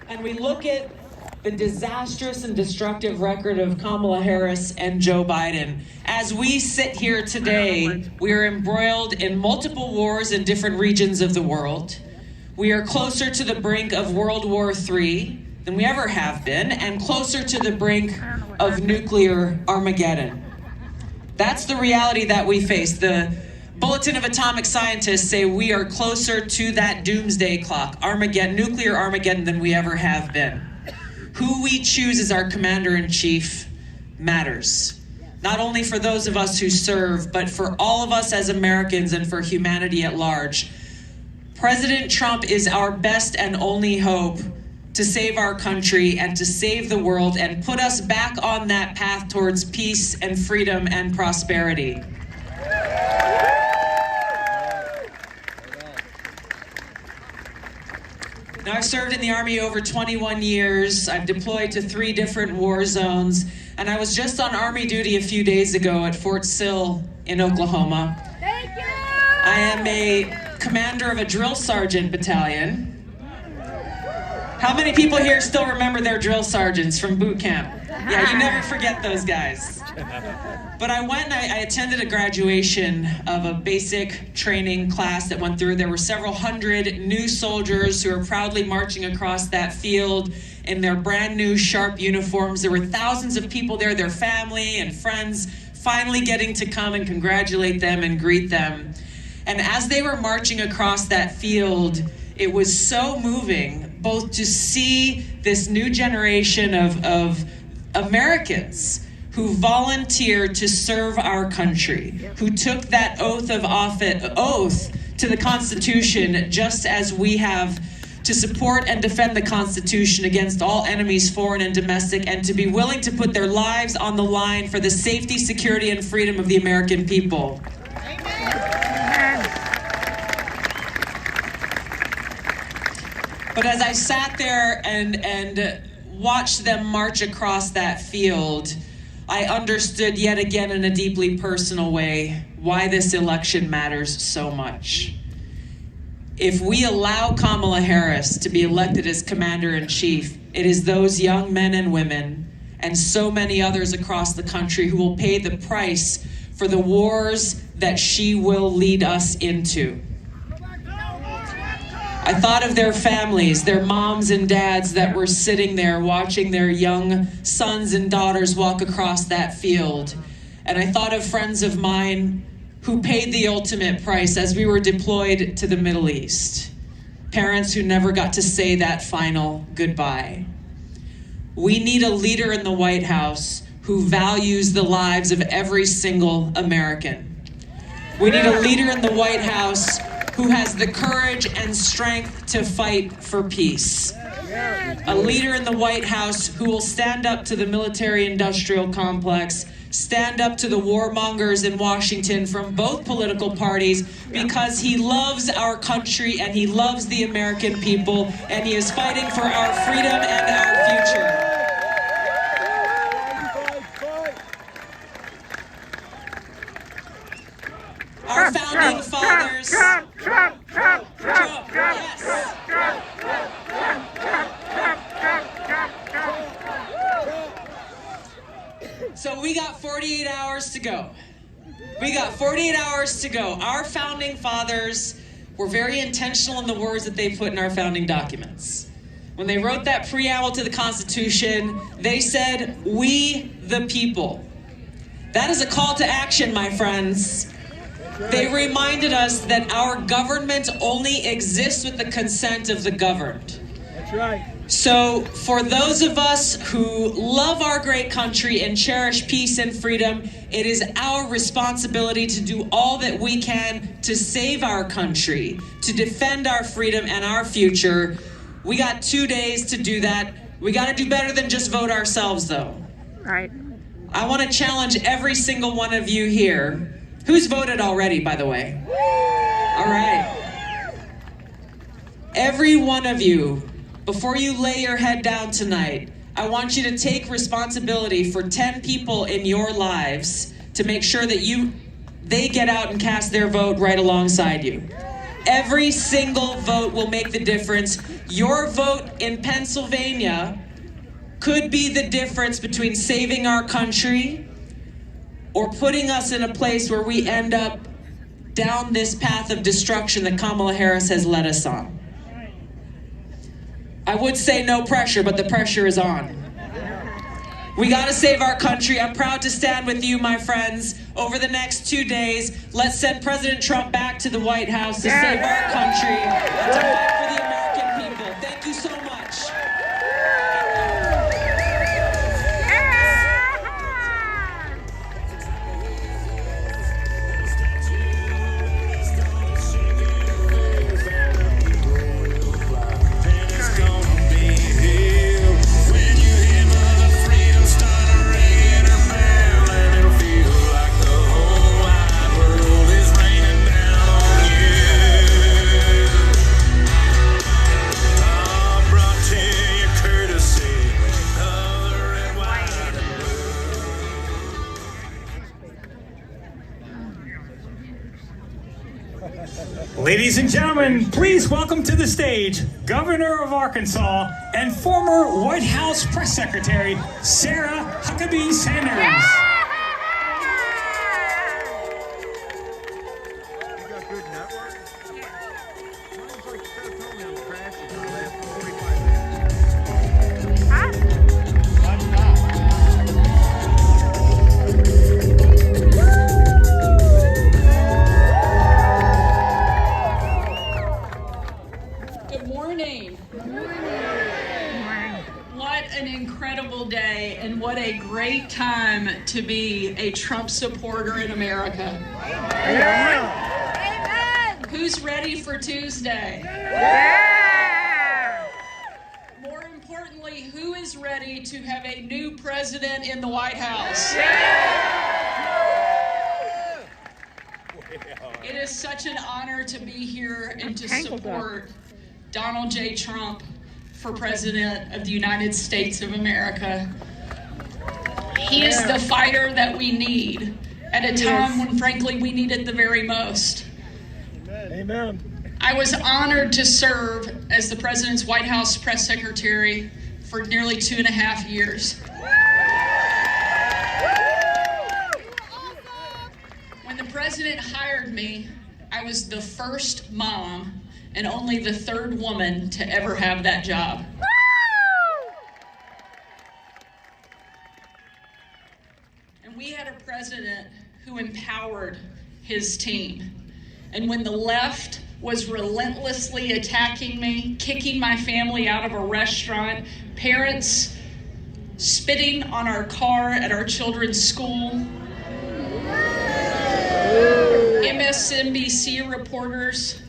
And we look at the disastrous and destructive record of Kamala Harris and Joe Biden. As we sit here today, we are embroiled in multiple wars in different regions of the world. We are closer to the brink of World War III than we ever have been, and closer to the brink of nuclear Armageddon. That's the reality that we face. The Bulletin of Atomic Scientists say we are closer to that doomsday clock, Armageddon, nuclear Armageddon, than we ever have been. Who we choose as our commander-in-chief matters. Not only for those of us who serve, but for all of us as Americans and for humanity at large. President Trump is our best and only hope to save our country and to save the world and put us back on that path towards peace and freedom and prosperity. Now, I've served in the Army over 21 years. I've deployed to 3 different war zones, and I was just on Army duty a few days ago at Fort Sill in Oklahoma. Thank you. I am a commander of a drill sergeant battalion. How many people here still remember their drill sergeants from boot camp? Yeah, you never forget those guys. But I went and I attended a graduation of a basic training class that went through. There were several hundred new soldiers who are proudly marching across that field in their brand new sharp uniforms. There were thousands of people there, their family and friends, finally getting to come and congratulate them and greet them. And as they were marching across that field, it was so moving, both to see this new generation of Americans who volunteered to serve our country, who took that oath to the Constitution, just as we have, to support and defend the Constitution against all enemies, foreign and domestic, and to be willing to put their lives on the line for the safety, security, and freedom of the American people. But as I sat there and watched them march across that field, I understood yet again in a deeply personal way why this election matters so much. If we allow Kamala Harris to be elected as commander-in-chief, it is those young men and women and so many others across the country who will pay the price for the wars that she will lead us into. I thought of their families, their moms and dads that were sitting there watching their young sons and daughters walk across that field. And I thought of friends of mine who paid the ultimate price as we were deployed to the Middle East. Parents who never got to say that final goodbye. We need a leader in the White House who values the lives of every single American. We need a leader in the White House who has the courage and strength to fight for peace. A leader in the White House who will stand up to the military-industrial complex, stand up to the warmongers in Washington from both political parties, because he loves our country and he loves the American people, and he is fighting for our freedom and our future. Our founding fathers. So we got 48 hours to go. We got 48 hours to go. Our founding fathers were very intentional in the words that they put in our founding documents. When they wrote that preamble to the Constitution, they said, "We the people." That is a call to action, my friends. They reminded us that our government only exists with the consent of the governed. That's right. So for those of us who love our great country and cherish peace and freedom, it is our responsibility to do all that we can to save our country, to defend our freedom and our future. We got 2 days to do that. We got to do better than just vote ourselves, though. Right. I want to challenge every single one of you here. Who's voted already, by the way? All right. Every one of you, before you lay your head down tonight, I want you to take responsibility for 10 people in your lives to make sure that they get out and cast their vote right alongside you. Every single vote will make the difference. Your vote in Pennsylvania could be the difference between saving our country or putting us in a place where we end up down this path of destruction that Kamala Harris has led us on. I would say no pressure, but the pressure is on. We gotta save our country. I'm proud to stand with you, my friends. Over the next 2 days, let's send President Trump back to the White House to save our country and to fight for the American people. Thank you so much. Ladies and gentlemen, please welcome to the stage Governor of Arkansas and former White House Press Secretary, Sarah Huckabee Sanders. Day, and what a great time to be a Trump supporter in America. Amen. Who's ready for Tuesday? Yeah. More importantly, who is ready to have a new president in the White House? Yeah. It is such an honor to be here and to support Donald J. Trump for President of the United States of America. He is the fighter that we need at a time when, frankly, we need it the very most. Amen. I was honored to serve as the President's White House Press Secretary for nearly 2.5 years. When the President hired me, I was the first mom and only the third woman to ever have that job. And we had a president who empowered his team. And when the left was relentlessly attacking me, kicking my family out of a restaurant, parents spitting on our car at our children's school, MSNBC reporters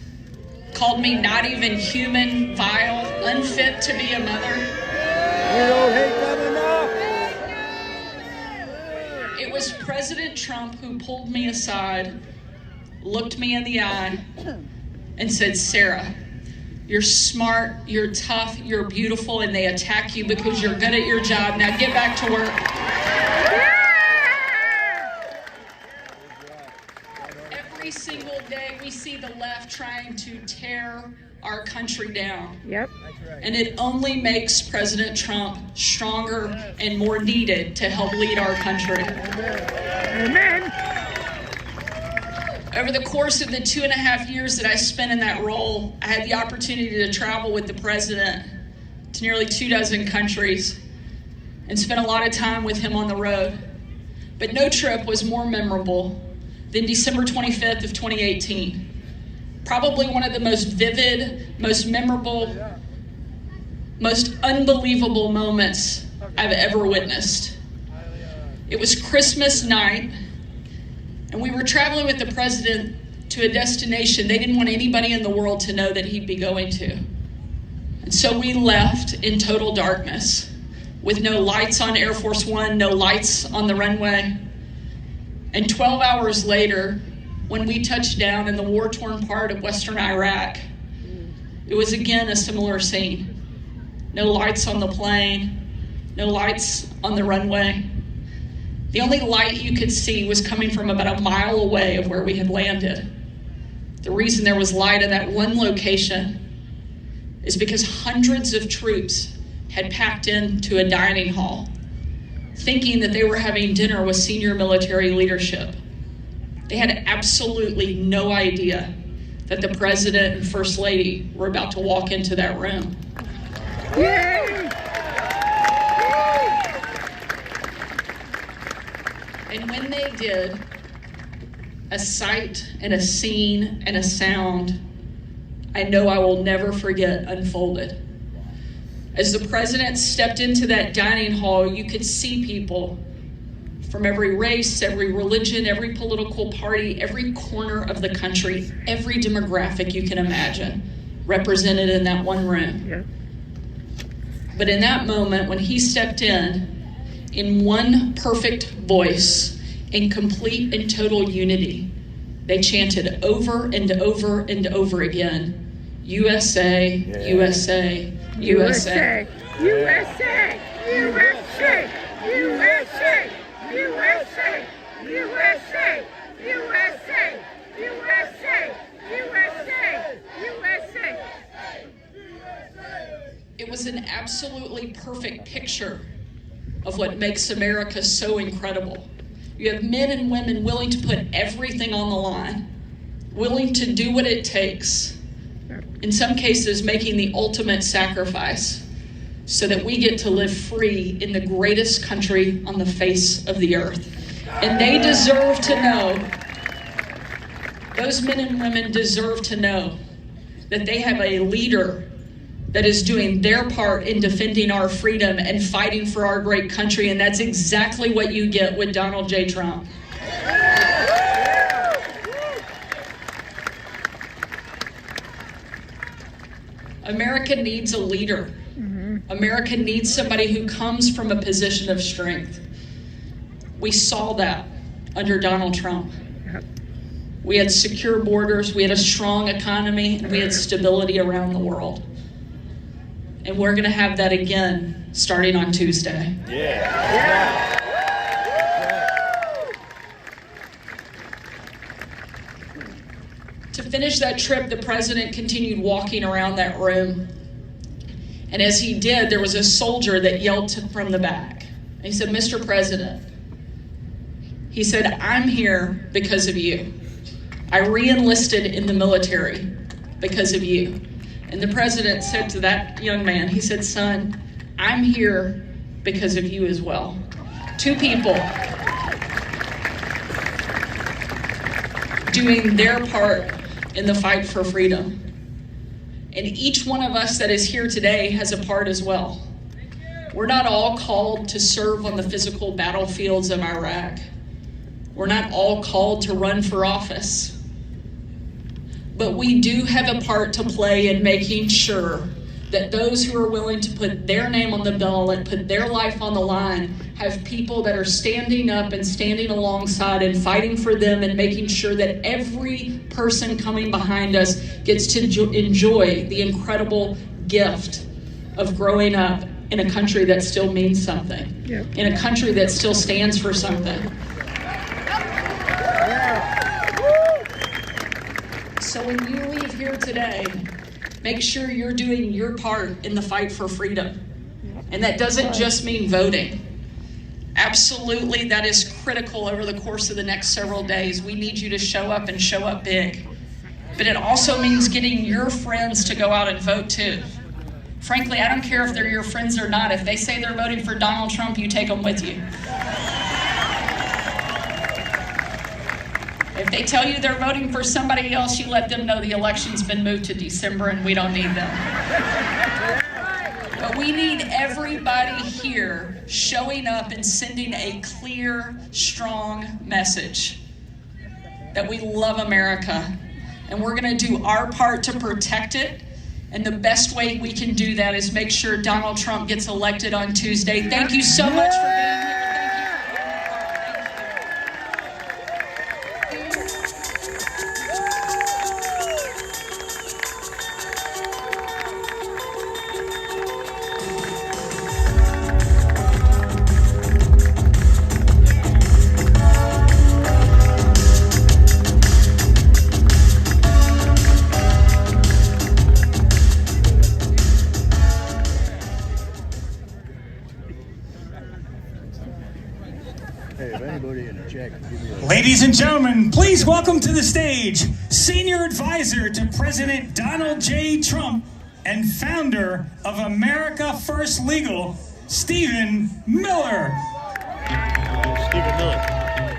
called me not even human, vile, unfit to be a mother. You don't hate them enough. It was President Trump who pulled me aside, looked me in the eye, and said, Sarah, you're smart, you're tough, you're beautiful, and they attack you because you're good at your job. Now get back to work. Every single day we see the left trying to tear our country down. Yep. And it only makes President Trump stronger and more needed to help lead our country. Amen. Over the course of the 2.5 years that I spent in that role, I had the opportunity to travel with the president to nearly 24 countries and spent a lot of time with him on the road. But no trip was more memorable than December 25th of 2018. Probably one of the most vivid, most memorable, most unbelievable moments I've ever witnessed. It was Christmas night, and we were traveling with the president to a destination they didn't want anybody in the world to know that he'd be going to. And so we left in total darkness, with no lights on Air Force One, no lights on the runway. And 12 hours later, when we touched down in the war-torn part of Western Iraq, it was again a similar scene. No lights on the plane, no lights on the runway. The only light you could see was coming from about a mile away of where we had landed. The reason there was light at that one location is because hundreds of troops had packed into a dining hall, thinking that they were having dinner with senior military leadership. They had absolutely no idea that the president and first lady were about to walk into that room. Yay! And when they did, a sight and a scene and a sound I know I will never forget unfolded. As the president stepped into that dining hall, you could see people from every race, every religion, every political party, every corner of the country, every demographic you can imagine represented in that one room. Yeah. But in that moment, when he stepped in one perfect voice, in complete and total unity, they chanted over and over and over again, USA, USA, USA. USA, USA, USA, USA, USA, USA, USA, USA, USA, USA. It was an absolutely perfect picture of what makes America so incredible. You have men and women willing to put everything on the line, willing to do what it takes, in some cases making the ultimate sacrifice so that we get to live free in the greatest country on the face of the earth. And they deserve to know, those men and women deserve to know that they have a leader that is doing their part in defending our freedom and fighting for our great country, and that's exactly what you get with Donald J. Trump. America needs a leader. America needs somebody who comes from a position of strength. We saw that under Donald Trump. We had secure borders, we had a strong economy, and we had stability around the world. And we're going to have that again starting on Tuesday. To finish that trip, the president continued walking around that room. And as he did, there was a soldier that yelled from the back. And he said, "Mr. President," he said, "I'm here because of you. I re-enlisted in the military because of you." And the president said to that young man, he said, "Son, I'm here because of you as well." Two people doing their part in the fight for freedom. And each one of us that is here today has a part as well. We're not all called to serve on the physical battlefields of Iraq. We're not all called to run for office. But we do have a part to play in making sure that those who are willing to put their name on the ballot, put their life on the line, have people that are standing up and standing alongside and fighting for them and making sure that every person coming behind us gets to enjoy the incredible gift of growing up in a country that still means something, in a country that still stands for something. So when you leave here today, make sure you're doing your part in the fight for freedom. And that doesn't just mean voting. Absolutely, that is critical over the course of the next several days. We need you to show up and show up big. But it also means getting your friends to go out and vote too. Frankly, I don't care if they're your friends or not. If they say they're voting for Donald Trump, you take them with you. If they tell you they're voting for somebody else, you let them know the election's been moved to December and we don't need them. But we need everybody here showing up and sending a clear, strong message that we love America and we're going to do our part to protect it. And the best way we can do that is make sure Donald Trump gets elected on Tuesday. Thank you so much for being here. Ladies and gentlemen, please welcome to the stage Senior Advisor to President Donald J. Trump and founder of America First Legal, Stephen Miller. Stephen Miller.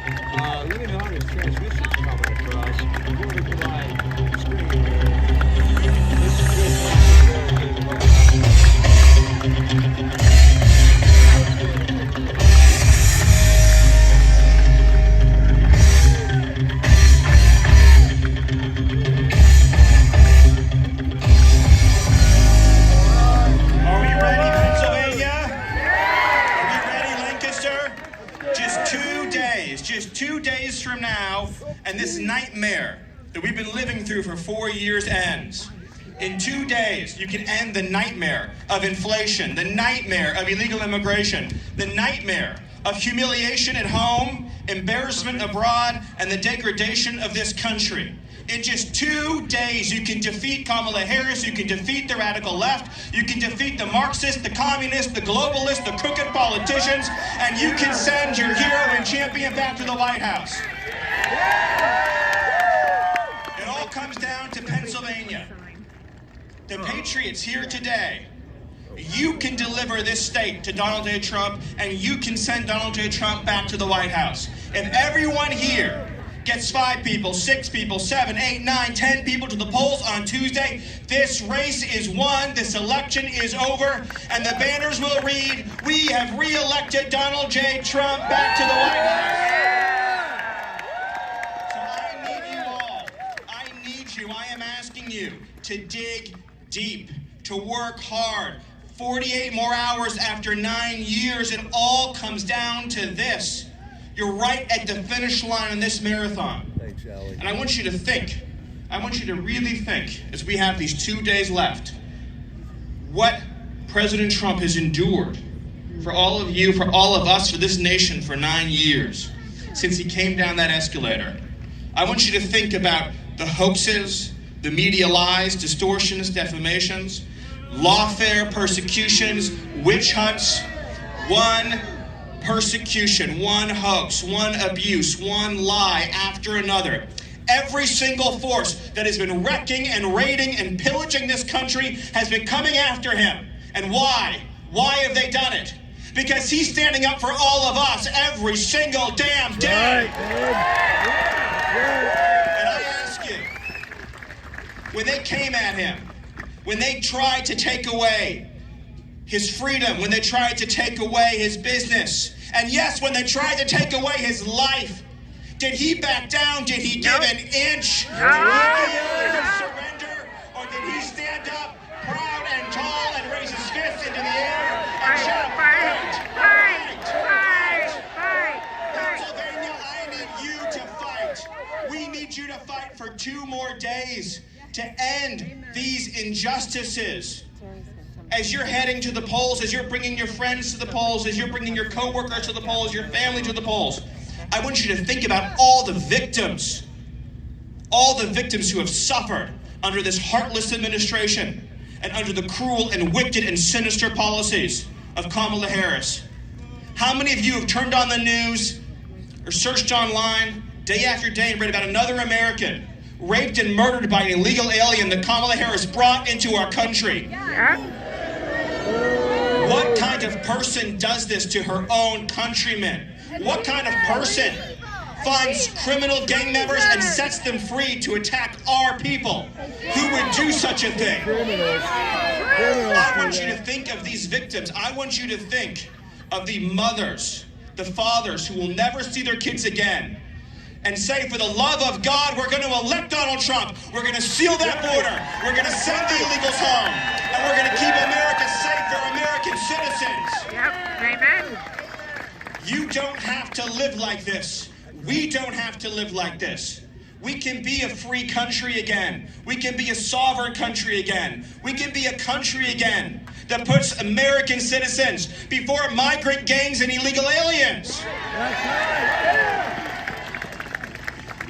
just 2 days from now, and this nightmare that we've been living through for 4 years ends. In 2 days, you can end the nightmare of inflation, the nightmare of illegal immigration, the nightmare of humiliation at home, embarrassment abroad, and the degradation of this country. In just 2 days, you can defeat Kamala Harris, you can defeat the radical left, you can defeat the Marxists, the communists, the globalists, the crooked politicians, and you can send your hero and champion back to the White House. It all comes down to Pennsylvania. The Patriots here today. You can deliver this state to Donald J. Trump, and you can send Donald J. Trump back to the White House. If everyone here gets 5 people, 6 people, 7, 8, 9, 10 people to the polls on Tuesday, this race is won, this election is over, and the banners will read, "We have re-elected Donald J. Trump back to the White House." So I need you all, I am asking you to dig deep, to work hard. 48 more hours after 9 years, it all comes down to this. You're right at the finish line in this marathon. Thanks, Allie. And I want you to think, I want you to really think, as we have these 2 days left, what President Trump has endured for all of you, for all of us, for this nation for 9 years, since he came down that escalator. I want you to think about the hoaxes, the media lies, distortions, defamations, lawfare, persecutions, witch hunts, one persecution, one hoax, one abuse, one lie after another. Every single force that has been wrecking and raiding and pillaging this country has been coming after him. And why? Why have they done it? Because he's standing up for all of us every single damn day. And I ask you, when they came at him, when they tried to take away his freedom, when they tried to take away his business, and yes, when they tried to take away his life, did he back down? Did he give an inch? Did he surrender? Or did he stand up proud and tall and raise his fist into the air and shout, fight, fight, fight, Pennsylvania, I need you to fight. We need you to fight for 2 more days to end these injustices. As you're heading to the polls, as you're bringing your friends to the polls, as you're bringing your coworkers to the polls, your family to the polls, I want you to think about all the victims who have suffered under this heartless administration and under the cruel and wicked and sinister policies of Kamala Harris. How many of you have turned on the news or searched online day after day and read about another American raped and murdered by an illegal alien that Kamala Harris brought into our country? What kind of person does this to her own countrymen? What kind of person finds criminal gang members and sets them free to attack our people? Who would do such a thing? I want you to think of these victims. I want you to think of the mothers, the fathers who will never see their kids again, and say, for the love of God, we're going to elect Donald Trump. We're going to seal that border. We're going to send the illegals home. And we're going to keep America safe for American citizens. Amen. You don't have to live like this. We don't have to live like this. We can be a free country again. We can be a sovereign country again. We can be a country again that puts American citizens before migrant gangs and illegal aliens.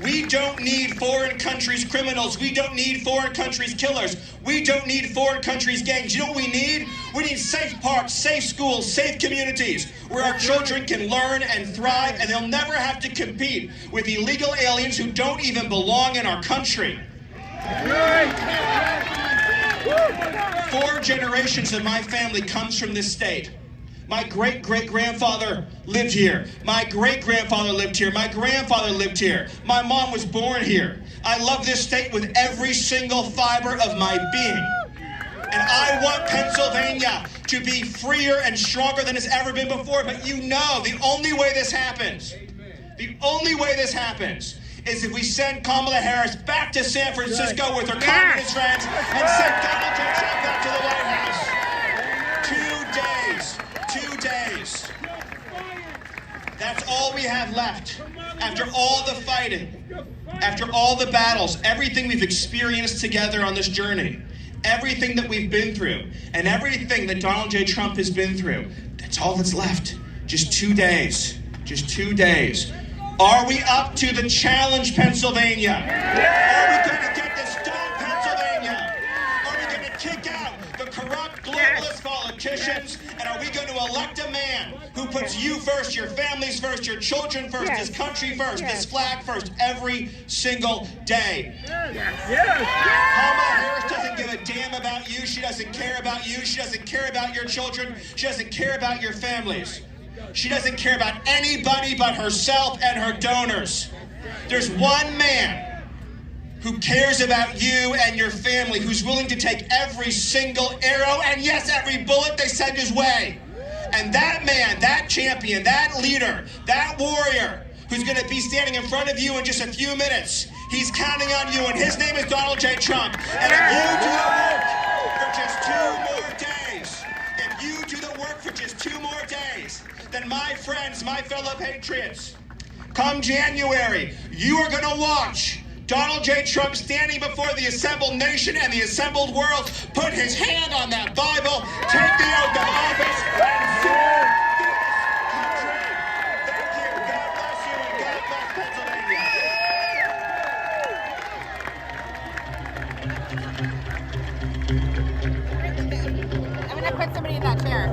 We don't need foreign countries' criminals. We don't need foreign countries' killers. We don't need foreign countries' gangs. You know what we need? We need safe parks, safe schools, safe communities where our children can learn and thrive, and they'll never have to compete with illegal aliens who don't even belong in our country. 4 generations of my family comes from this state. My great-great-grandfather lived here. My great-grandfather lived here. My grandfather lived here. My mom was born here. I love this state with every single fiber of my being. And I want Pennsylvania to be freer and stronger than it's ever been before. But you know, the only way this happens, is if we send Kamala Harris back to San Francisco with her communist friends and send Donald J. Trump back to the White House. 2 days. That's all we have left. after all the fighting, after all the battles, everything we've experienced together on this journey, everything that we've been through, and everything that Donald J. Trump has been through, that's all that's left. Just 2 days. Just 2 days. Are we up to the challenge, Pennsylvania? Are we going to get this done, Pennsylvania? Are we going to kick out the corrupt globalist politicians? And are we going to elect a man who puts you first, your families first, your children first, this country first, this flag first, every single day? Kamala Harris doesn't give a damn about you. She doesn't care about you. She doesn't care about your children. She doesn't care about your families. She doesn't care about anybody but herself and her donors. There's one man who cares about you and your family, who's willing to take every single arrow and yes, every bullet they send his way. And that man, that champion, that leader, that warrior, who's going to be standing in front of you in just a few minutes, he's counting on you, and his name is Donald J. Trump. And if you do the work for just 2 more days, if you do the work for just 2 more days, then my friends, my fellow patriots, come January, you are going to watch Donald J. Trump standing before the assembled nation and the assembled world, put his hand on that Bible, take the oath of office, and serve this country. Thank you. God bless you, and God bless Pennsylvania. I'm going to put somebody in that chair.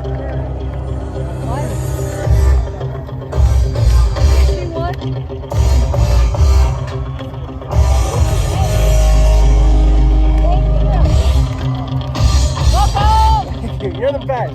You're the best.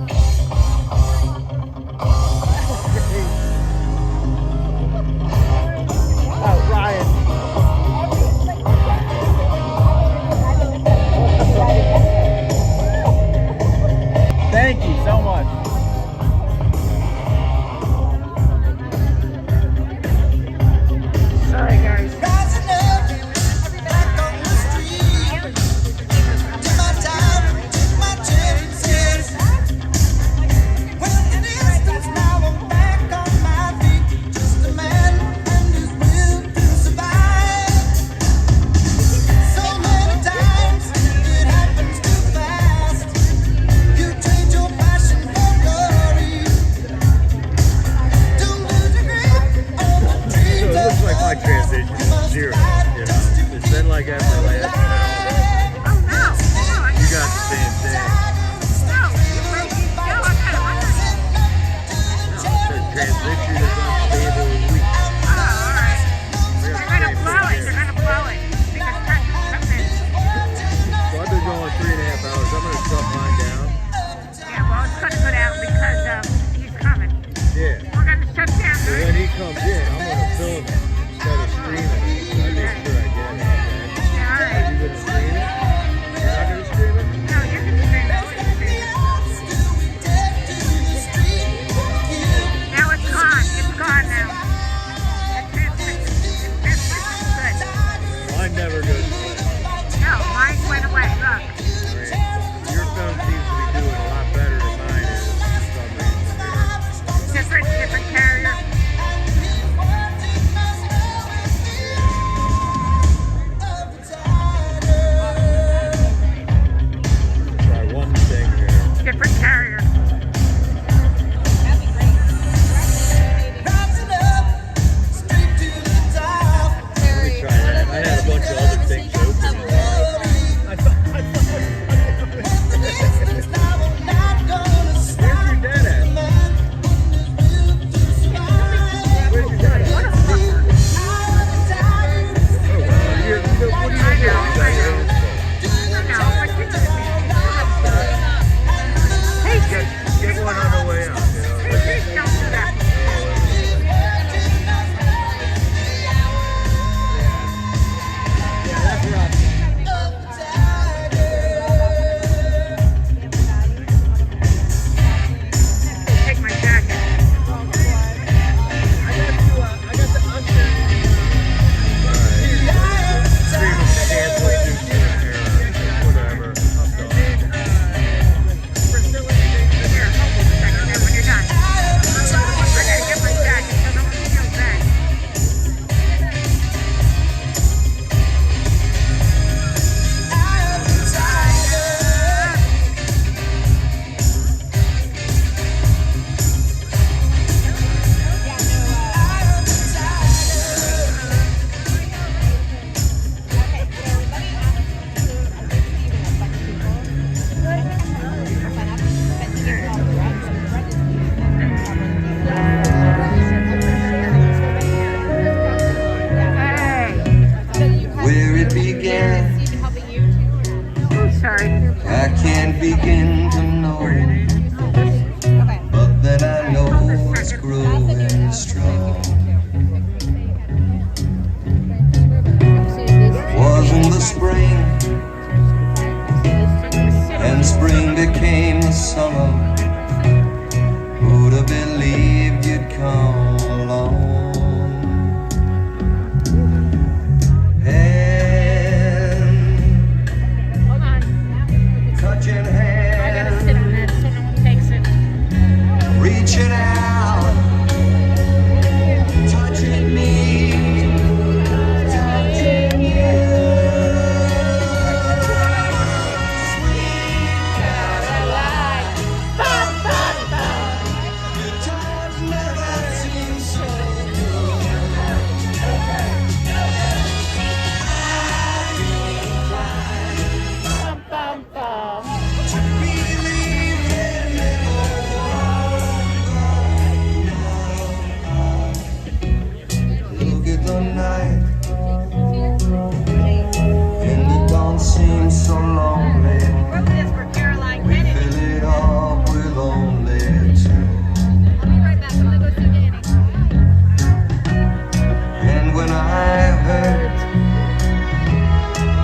And when I hurt,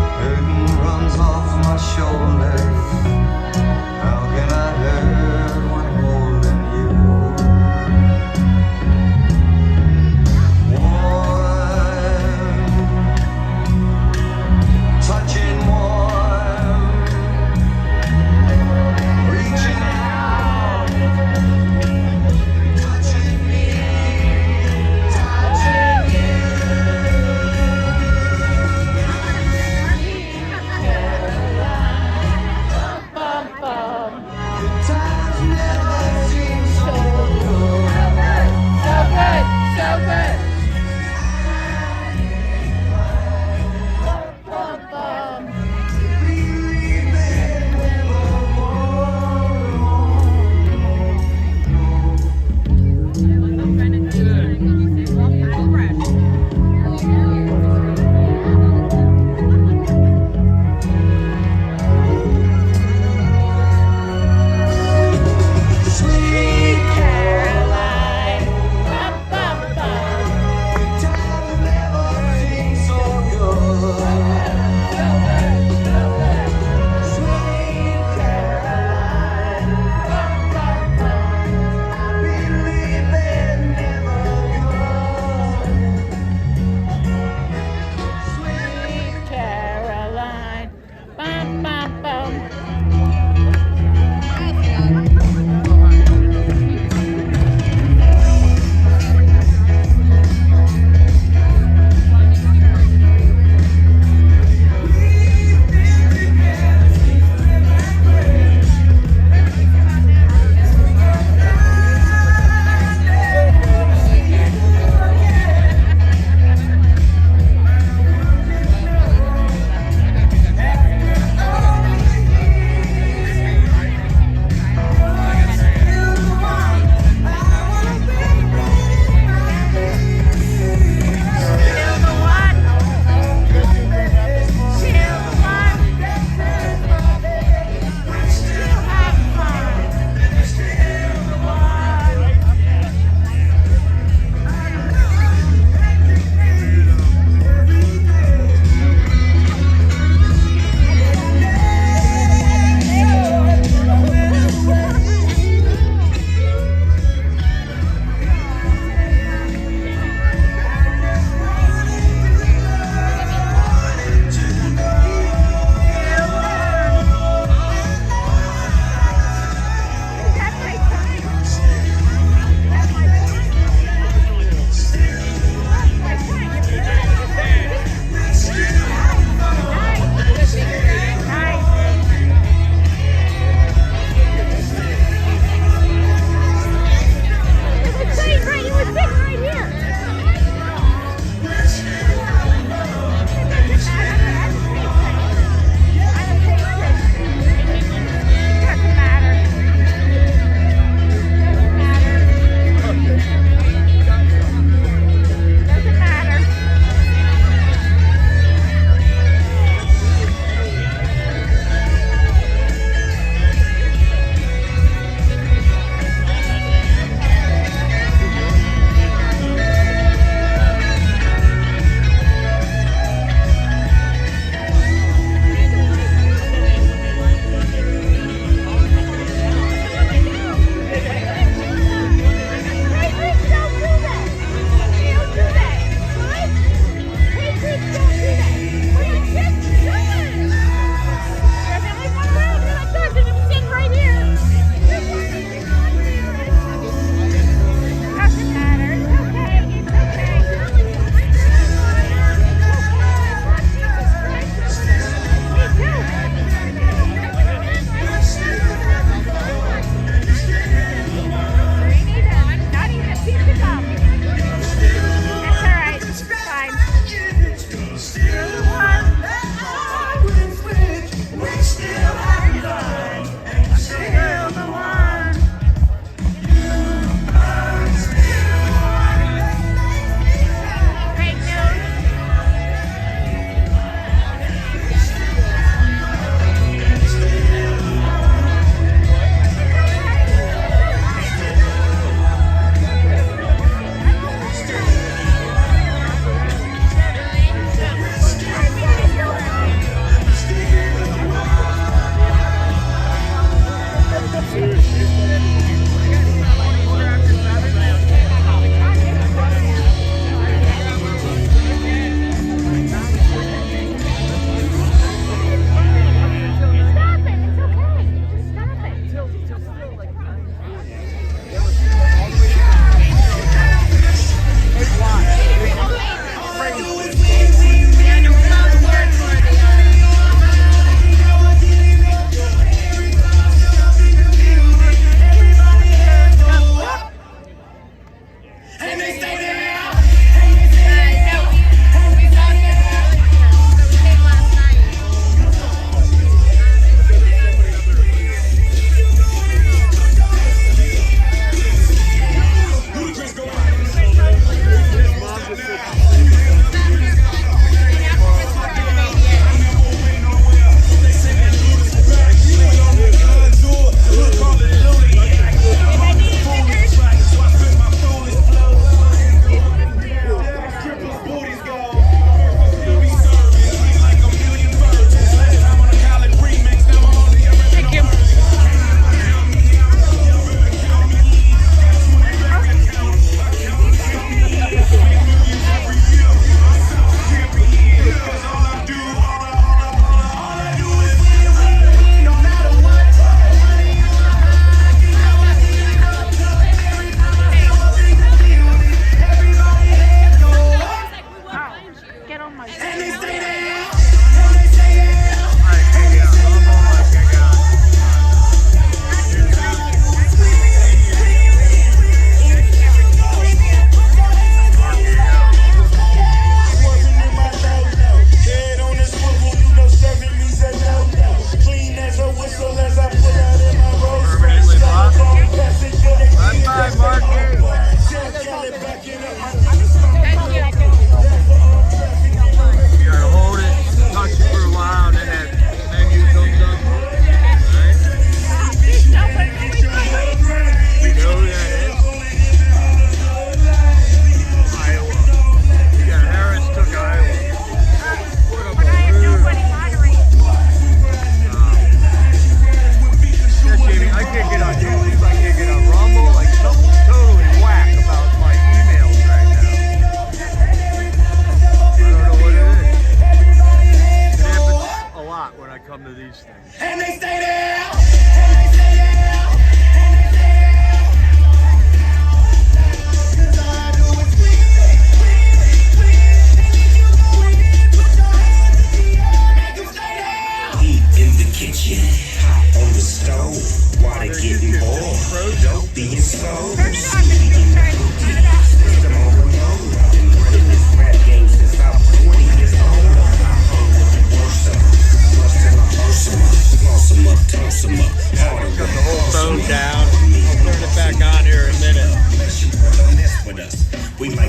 burden runs off my shoulders. How can I hurt when holding you? Warm, touching warm, reaching out, touching me.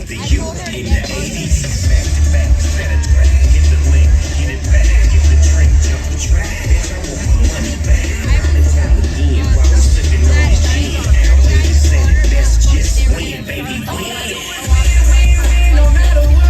the youth in the 80s. Back to back, set a track, hit the link, get it back, get the drink, jump the track. Bitch, I want my money back. It's time again while I'm sipping on this gin. Already said it, let's just win, baby, win. No matter what.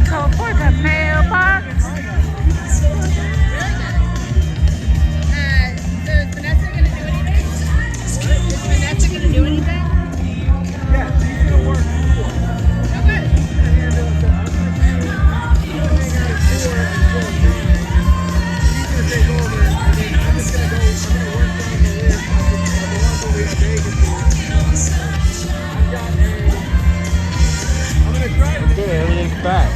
gotta go for the mailbox. So is Vanessa gonna do anything? Is Vanessa gonna do anything? Yeah, she's gonna work for. Oh, good. Take over, and then I'm just gonna work on the list of the ones that we have vacancies. I'm gonna try to get everything's back.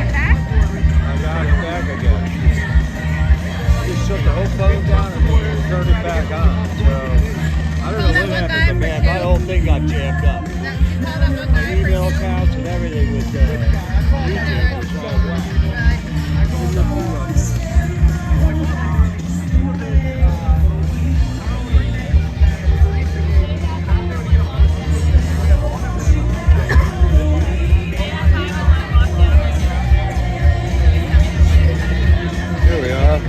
I got it back again. Just shut the whole phone down and then turned it back on. So I don't know what happened, but man, my whole thing got jammed up. My email accounts and everything was YouTube was all whack. Here we are.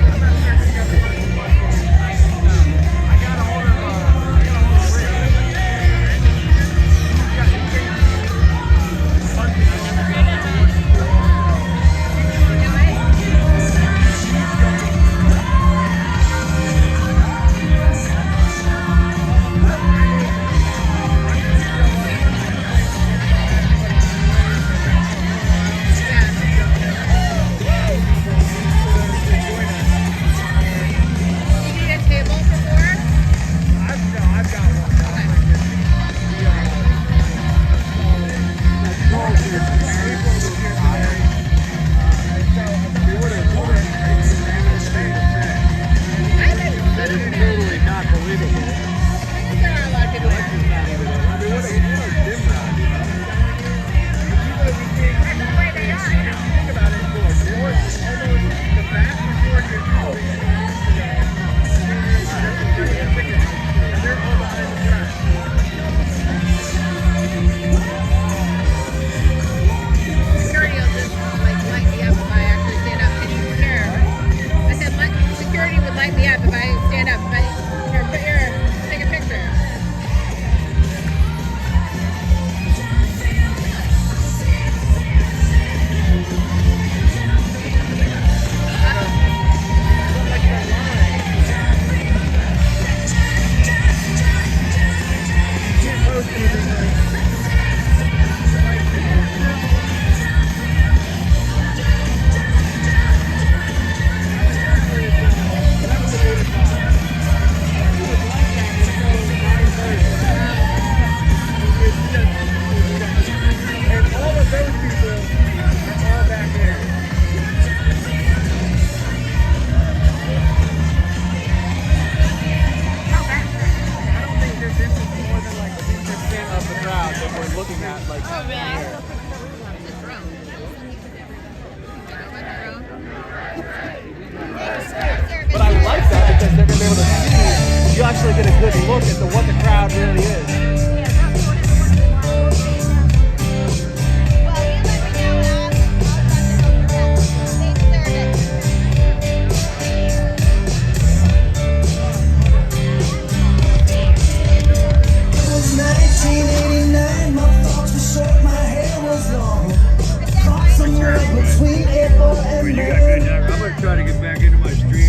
But I like that because they're going to be able to see, you actually get a good look at what the crowd really is. Try to get back into my stream here.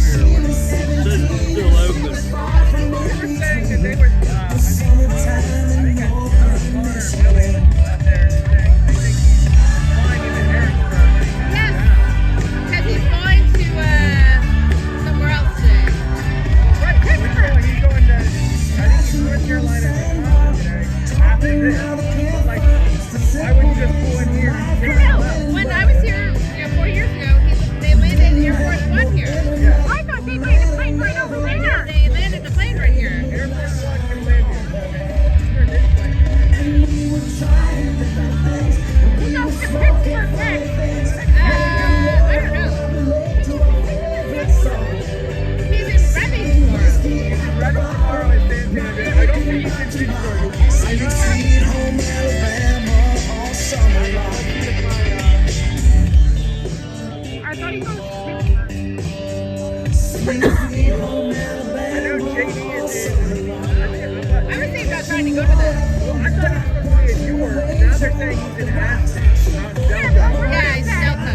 It says it's still open. They were saying that they were, I think it's corner Billy up there saying they think he's flying into Harrisburg. Yes, because he's going to somewhere else today. Right, he's going to, I think he's North Carolina today. After this, like, why wouldn't you just pull in here? I don't know. When I was here 4 years ago, they landed in Air Force One here. Yeah. I thought they landed the plane right over there. They landed the plane right here. Air Force One can land here. This plane. Who knows the Pittsburgh next? I don't know. He's in Reading tomorrow. He's in Reading tomorrow at Santana. I don't think he's in Pittsburgh. I know I thought he goes to I know JD is in. I was thinking about trying to go to the. I thought he was supposed to be in Newark. Now they're saying he's in Aspen. Yeah, he's Delta.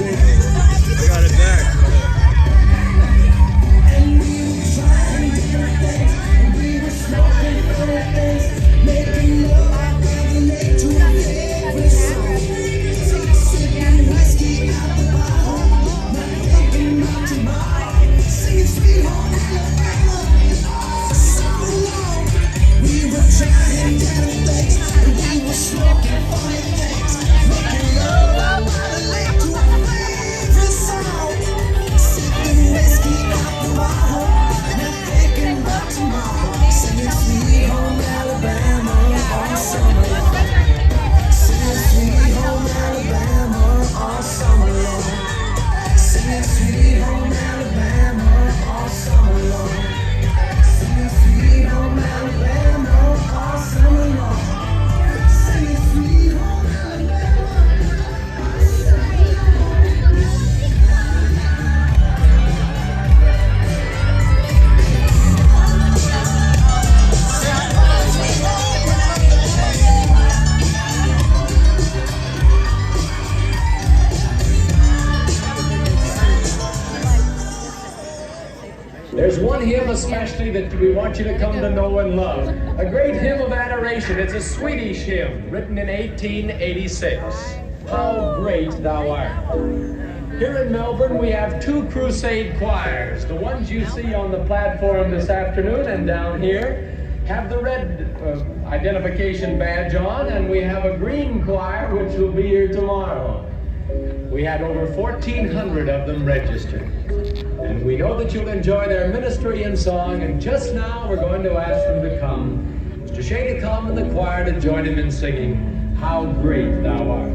I got it back. There's one hymn especially that we want you to come to know and love. A great hymn of adoration. It's a Swedish hymn written in 1886. How Great Thou Art. Here in Melbourne we have two crusade choirs. The ones you see on the platform this afternoon and down here have the red identification badge on, and we have a green choir which will be here tomorrow. We had over 1,400 of them registered. And we know that you'll enjoy their ministry and song, and just now we're going to ask them to come. Mr. Shea to come and the choir to join him in singing, How Great Thou Art.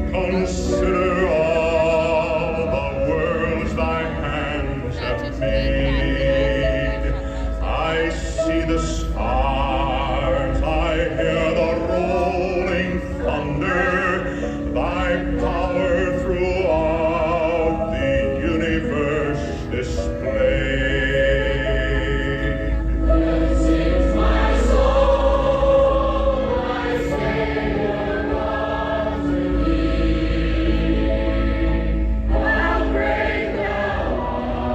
Consider all the worlds thy hands have made. I see the stars, I hear the rolling thunder, thy power throughout the universe displayed. Sings my soul, my Savior God to thee. How great thou art,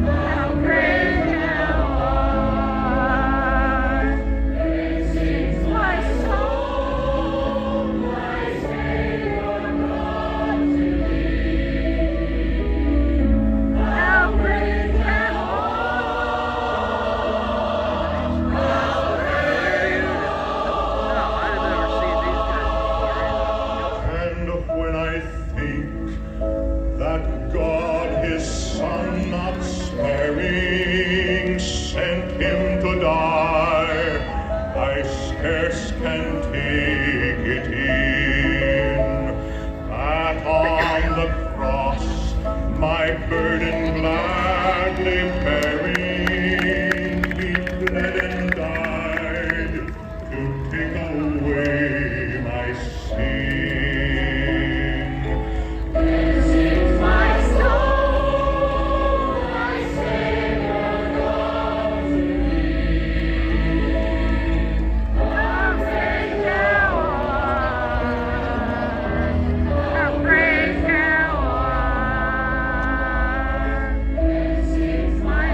how great thou art. It sings my soul, my Savior God to thee. How great thou art, how great And when I think that God his Son not sparing sent him to die, I scarce can take it in. That on the cross my burden gladly bearing, he bled and died to take away my sin. This is my soul, my Savior God to thee. How great thou art, how great thou art. This is my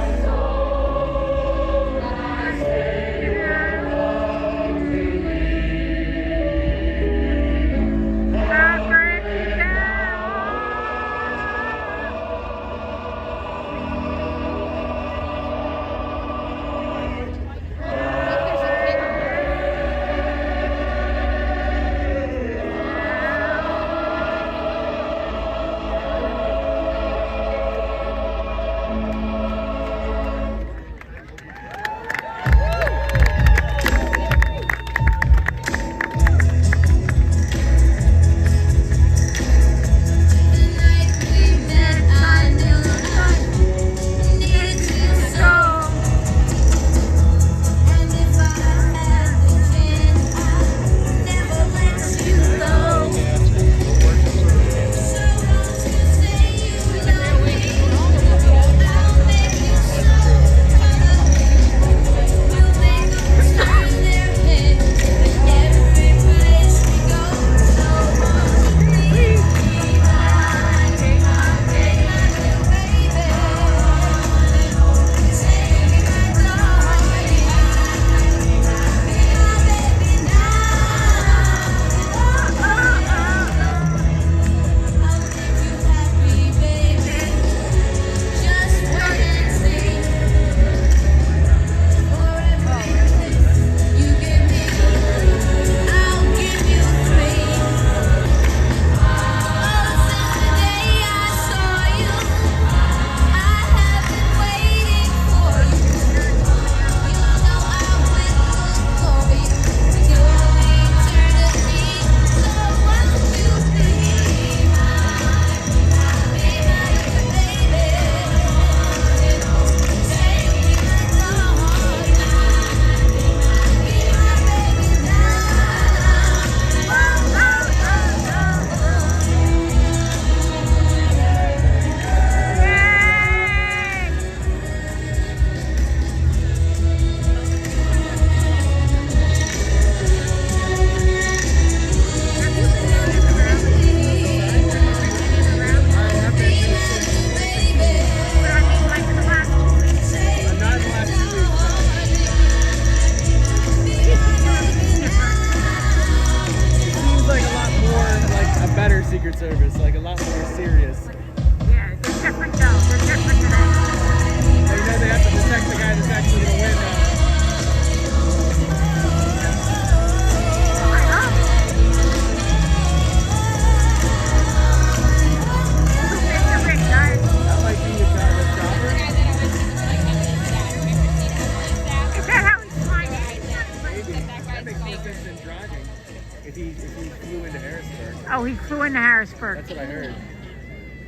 Harrisburg. That's what I heard.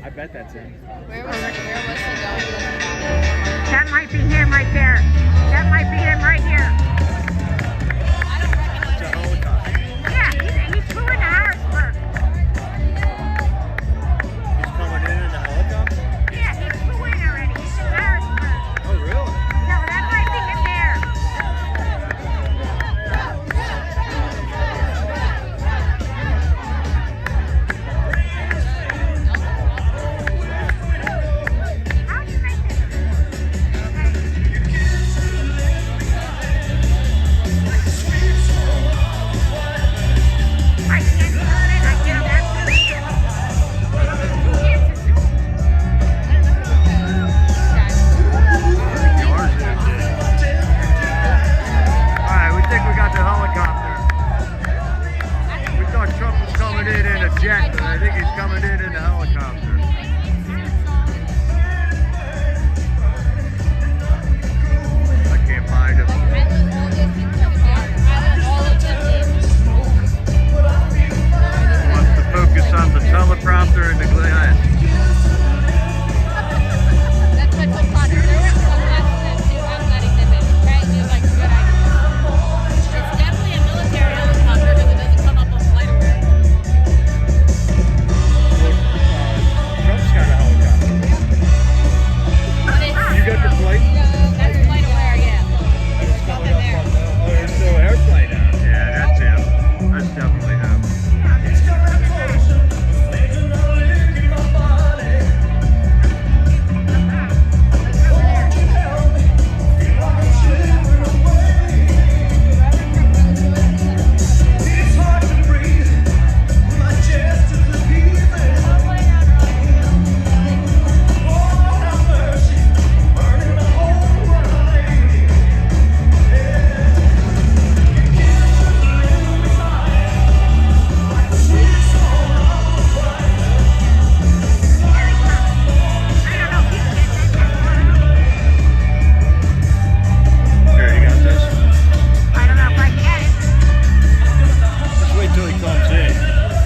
I bet that's it. Where was he going? That might be him right there. That might be him right here. It's a helicopter. Yeah, he flew into Harrisburg. He's coming in the helicopter? Yeah, he flew in already. He's in Harrisburg. Oh, really? No, that might be him there. Alright, we think we got the helicopter. We thought Trump was coming in a jet, but I think he's coming in a helicopter. I can't find him. Wants to focus on the teleprompter and the glass. That's what took Potter. There were some lessons too. I'm letting them in. Okay, it's like a good idea. It's definitely a military helicopter because it doesn't come up on FlightAware. Trump's got a helicopter. You got the plate? That's FlightAware, yeah. It's coming up on the, oh, there's no airplane out. Yeah, that's him. That's definitely him. Here, you got this? I don't know if I can get it. Just wait till he comes in.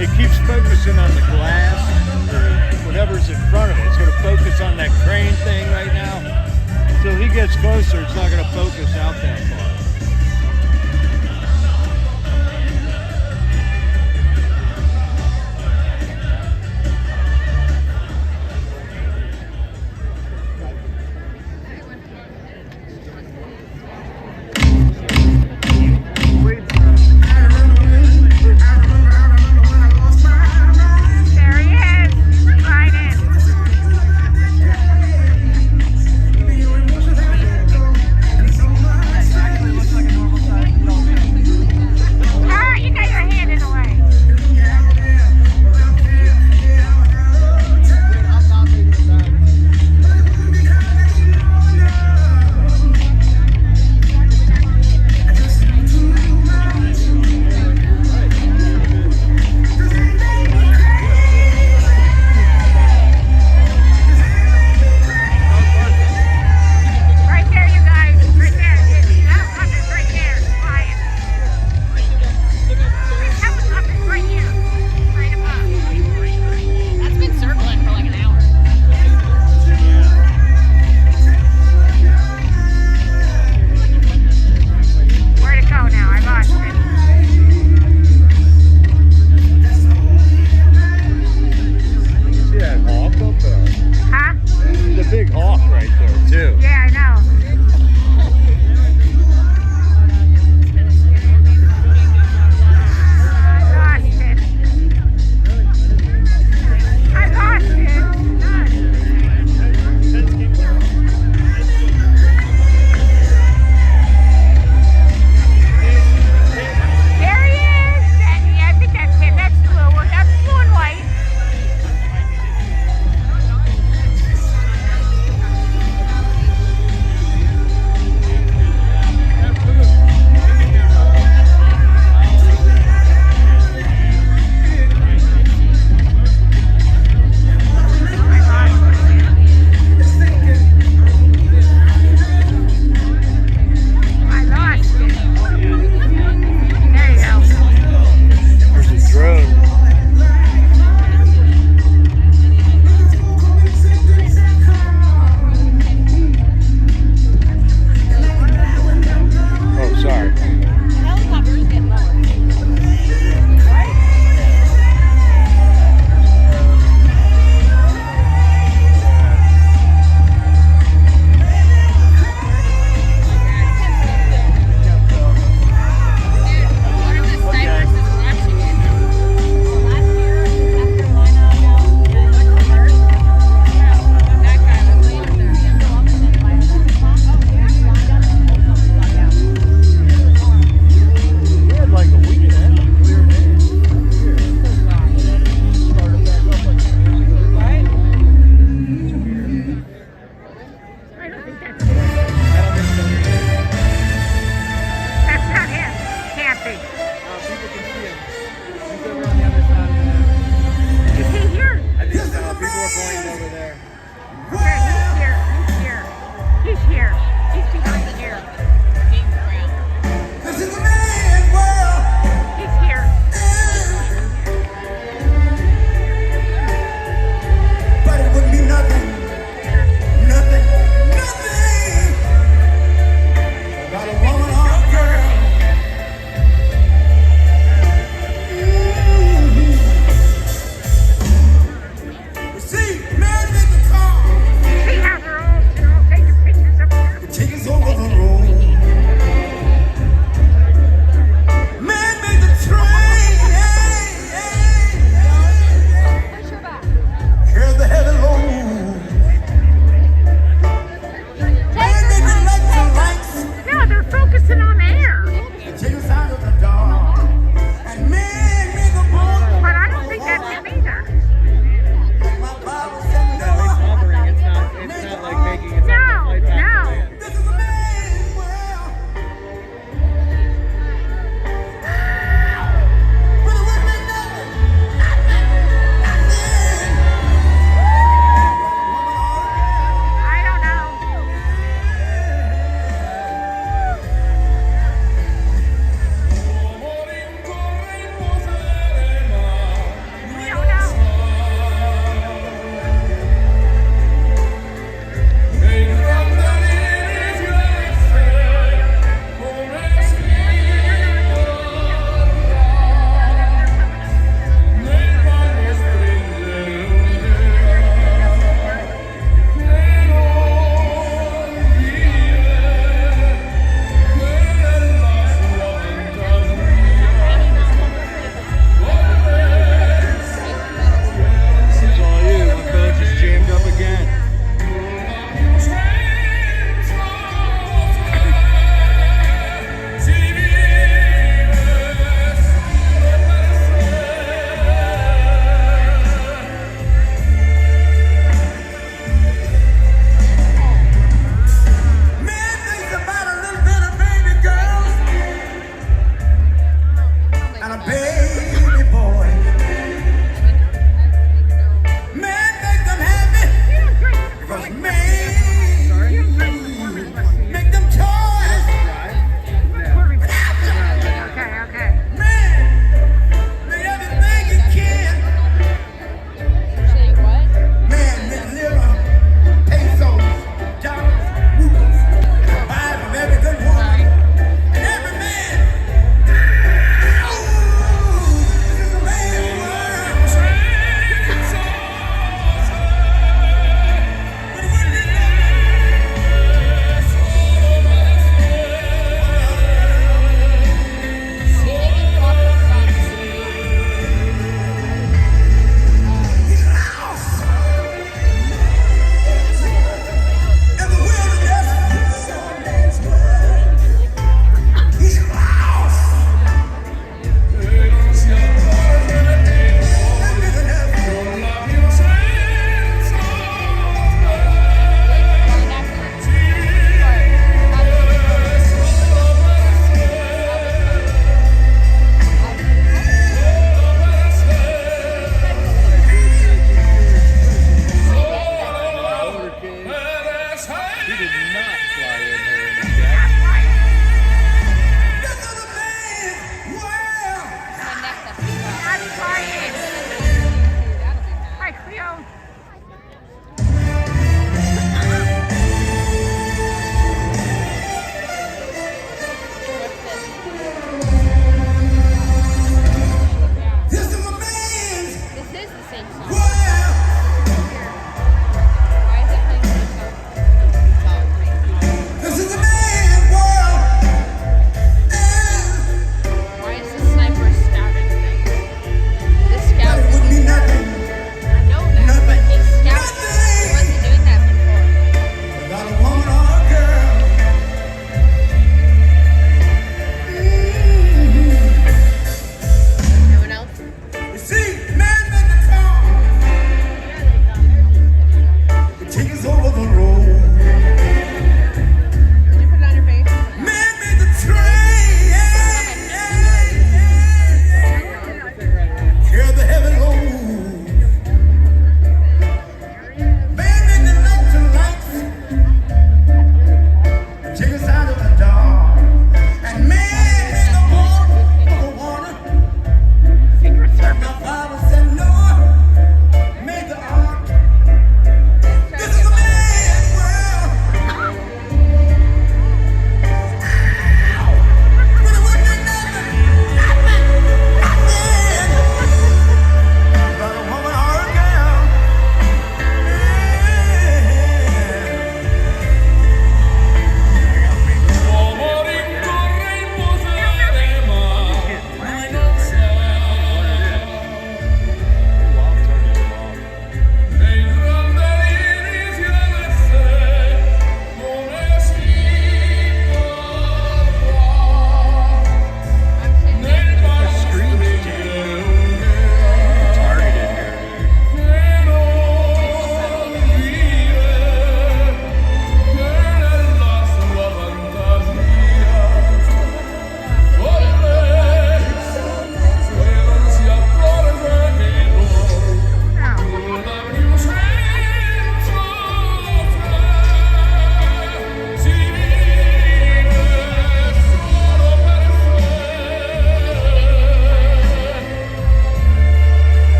It keeps focusing on the glass or whatever's in front of it. It's going to focus on that crane thing right now. Till he gets closer, it's not going to focus out that far. There he is. Right in.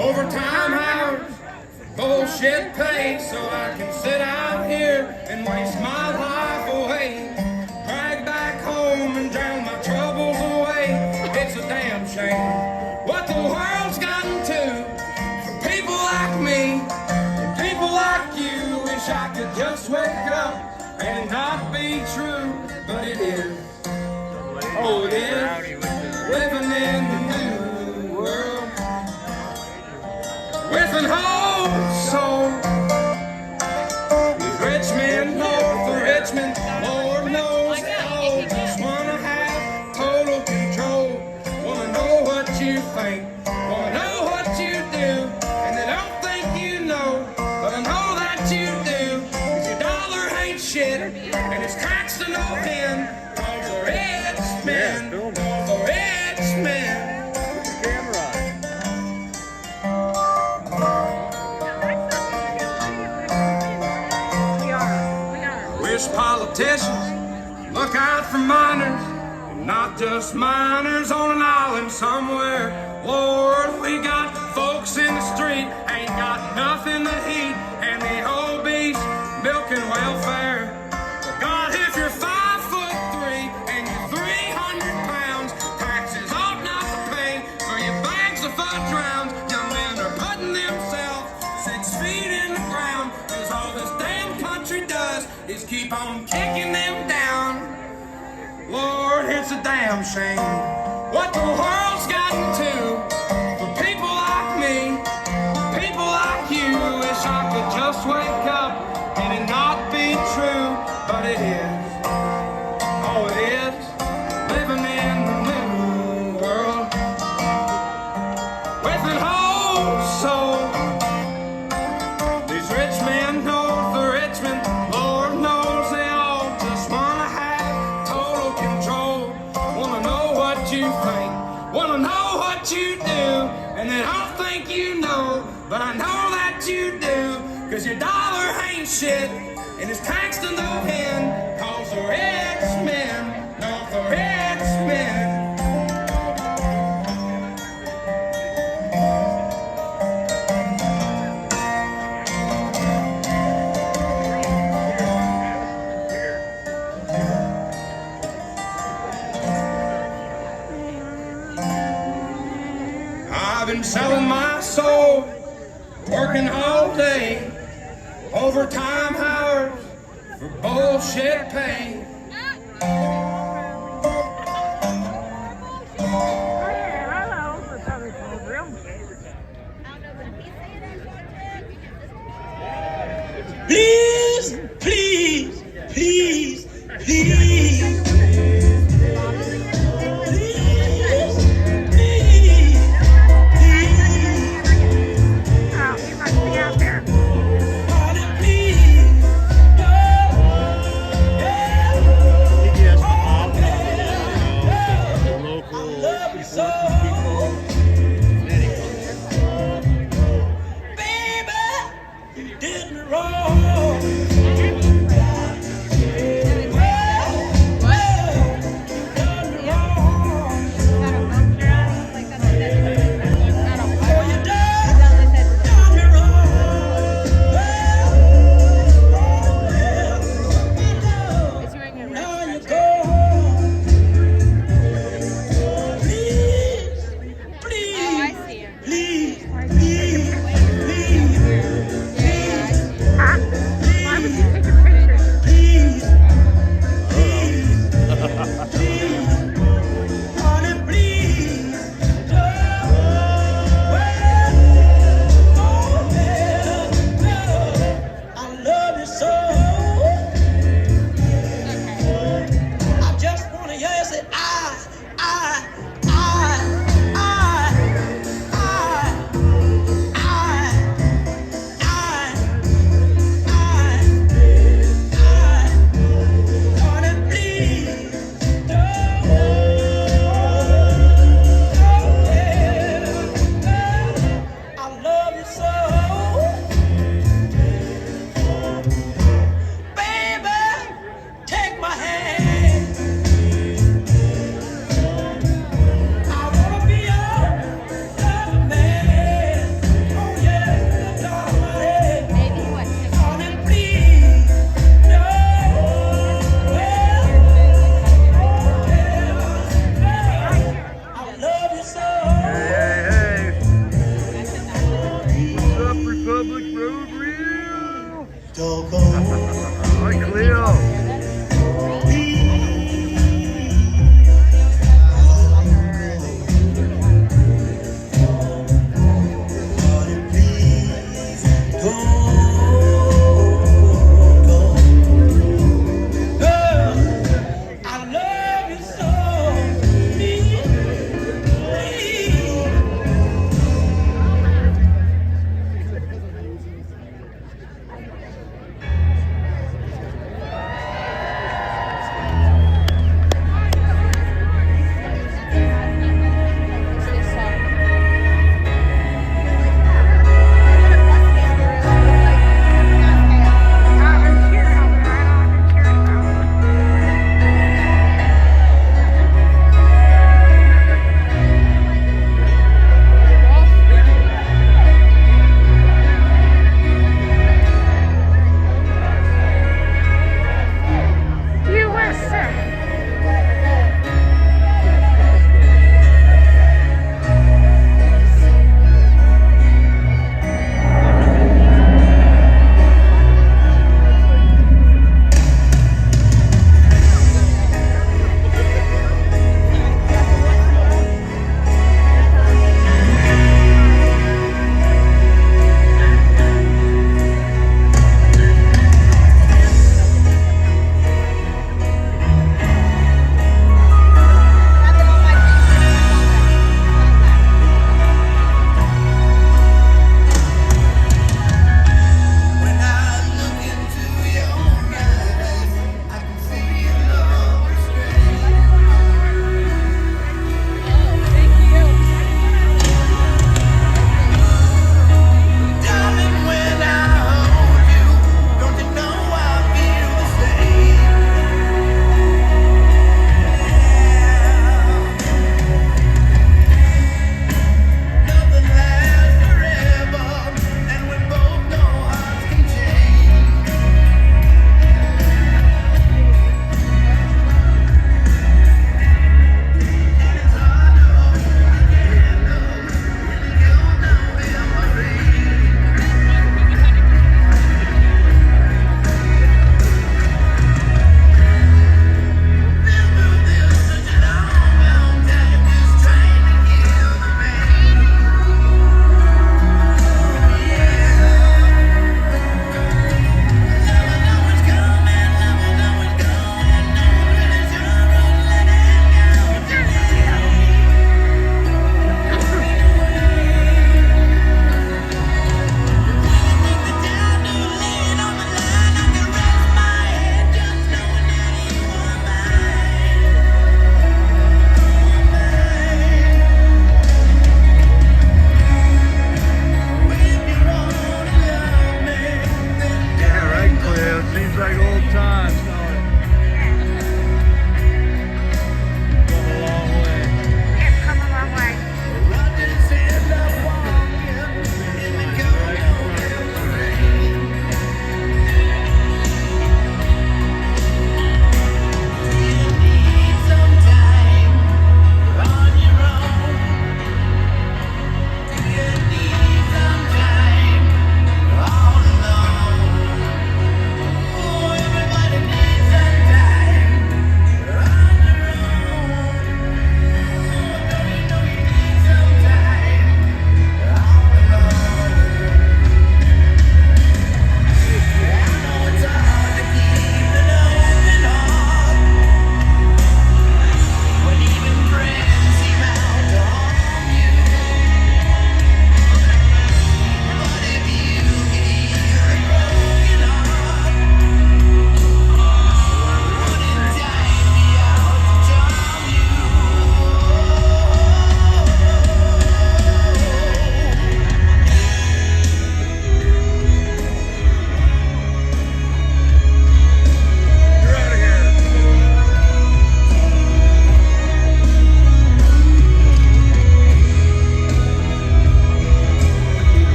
overtime hours, bullshit pay, so I can sit out here and waste my life away, drag back home and drown my troubles away. It's a damn shame what the world's gotten to for people like me, and people like you. Wish I could just wake up and it not be true, but it is. Oh, it is living in the new world with an whole soul. These rich men north of Richmond, Lord knows they all just wanna have total control. Wanna know what you think, wanna know what you do, and they don't think you know, but I know that you do. 'Cause your dollar ain't shit, and it's taxed to no end. Cause the rich men, the rich men. Wish politicians look out for miners, not just miners on an island somewhere. Lord, we got folks in the street, ain't got nothing to eat, and the obese milking welfare. Well, God, if you're 5'3" and you're 300 pounds, taxes ought not to pay for your bags of fudge rounds. Young men are putting themselves 6 feet in the ground, 'cause all this damn country does is keep on kicking them down. Lord, it's a damn shame what the world's gotten to for people like me, people like you. Wish I could just wake up and it not be true, but it is. Oh, it is living in the new world with an whole soul. These rich men north of Richmond, Lord knows they all just wanna have total control. Wanna know what you think, wanna know what you do, and they don't think you know, but I know that you do. 'Cause your dollar ain't shit, and it's taxed to no end. 'Cause the rich men, north of Richmond. I've been selling my soul, working all day, overtime hours for bullshit pay. Please, please, please, please. Oh, he must be out there. public road real. Hi, Cleo.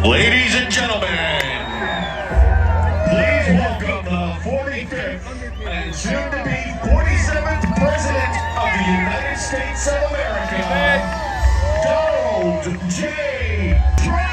Ladies and gentlemen, please welcome the 45th and soon to be 47th President of the United States of America, Donald J. Trump!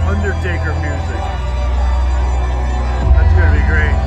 Undertaker music. That's gonna be great.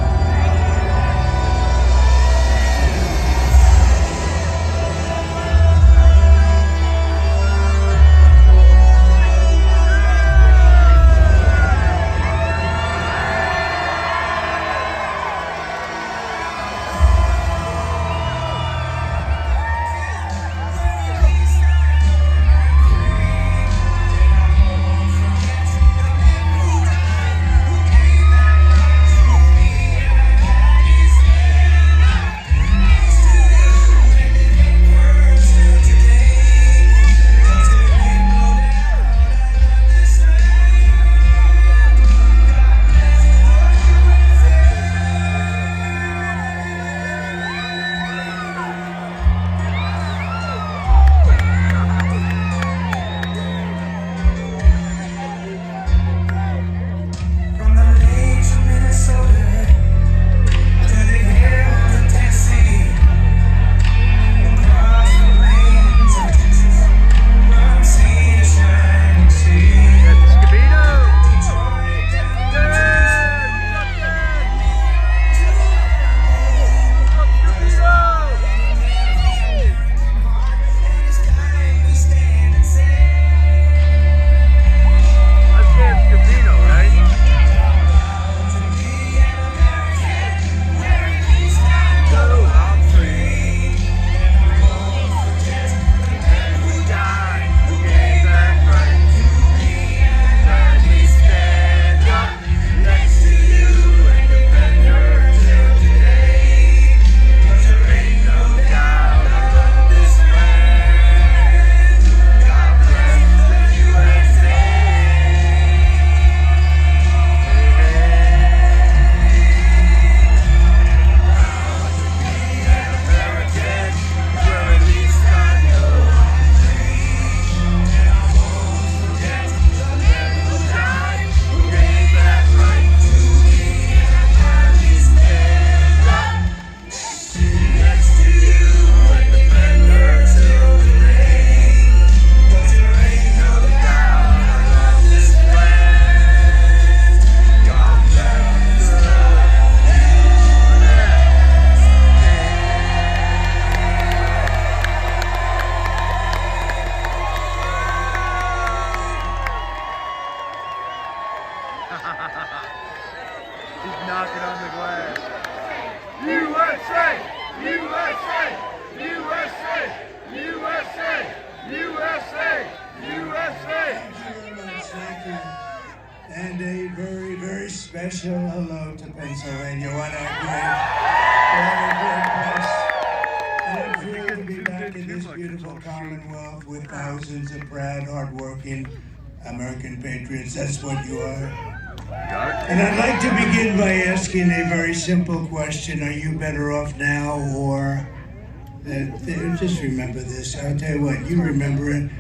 He's knocking on the glass. USA! USA! USA! USA! USA! USA! And a very, very special hello to Pennsylvania. What a great place. And I'm thrilled to be back in this beautiful Commonwealth with thousands of proud, hardworking American patriots. That's what you are. And I'd like to begin by asking a very simple question. Are you better off now or... just remember this. I'll tell you what, you remember it.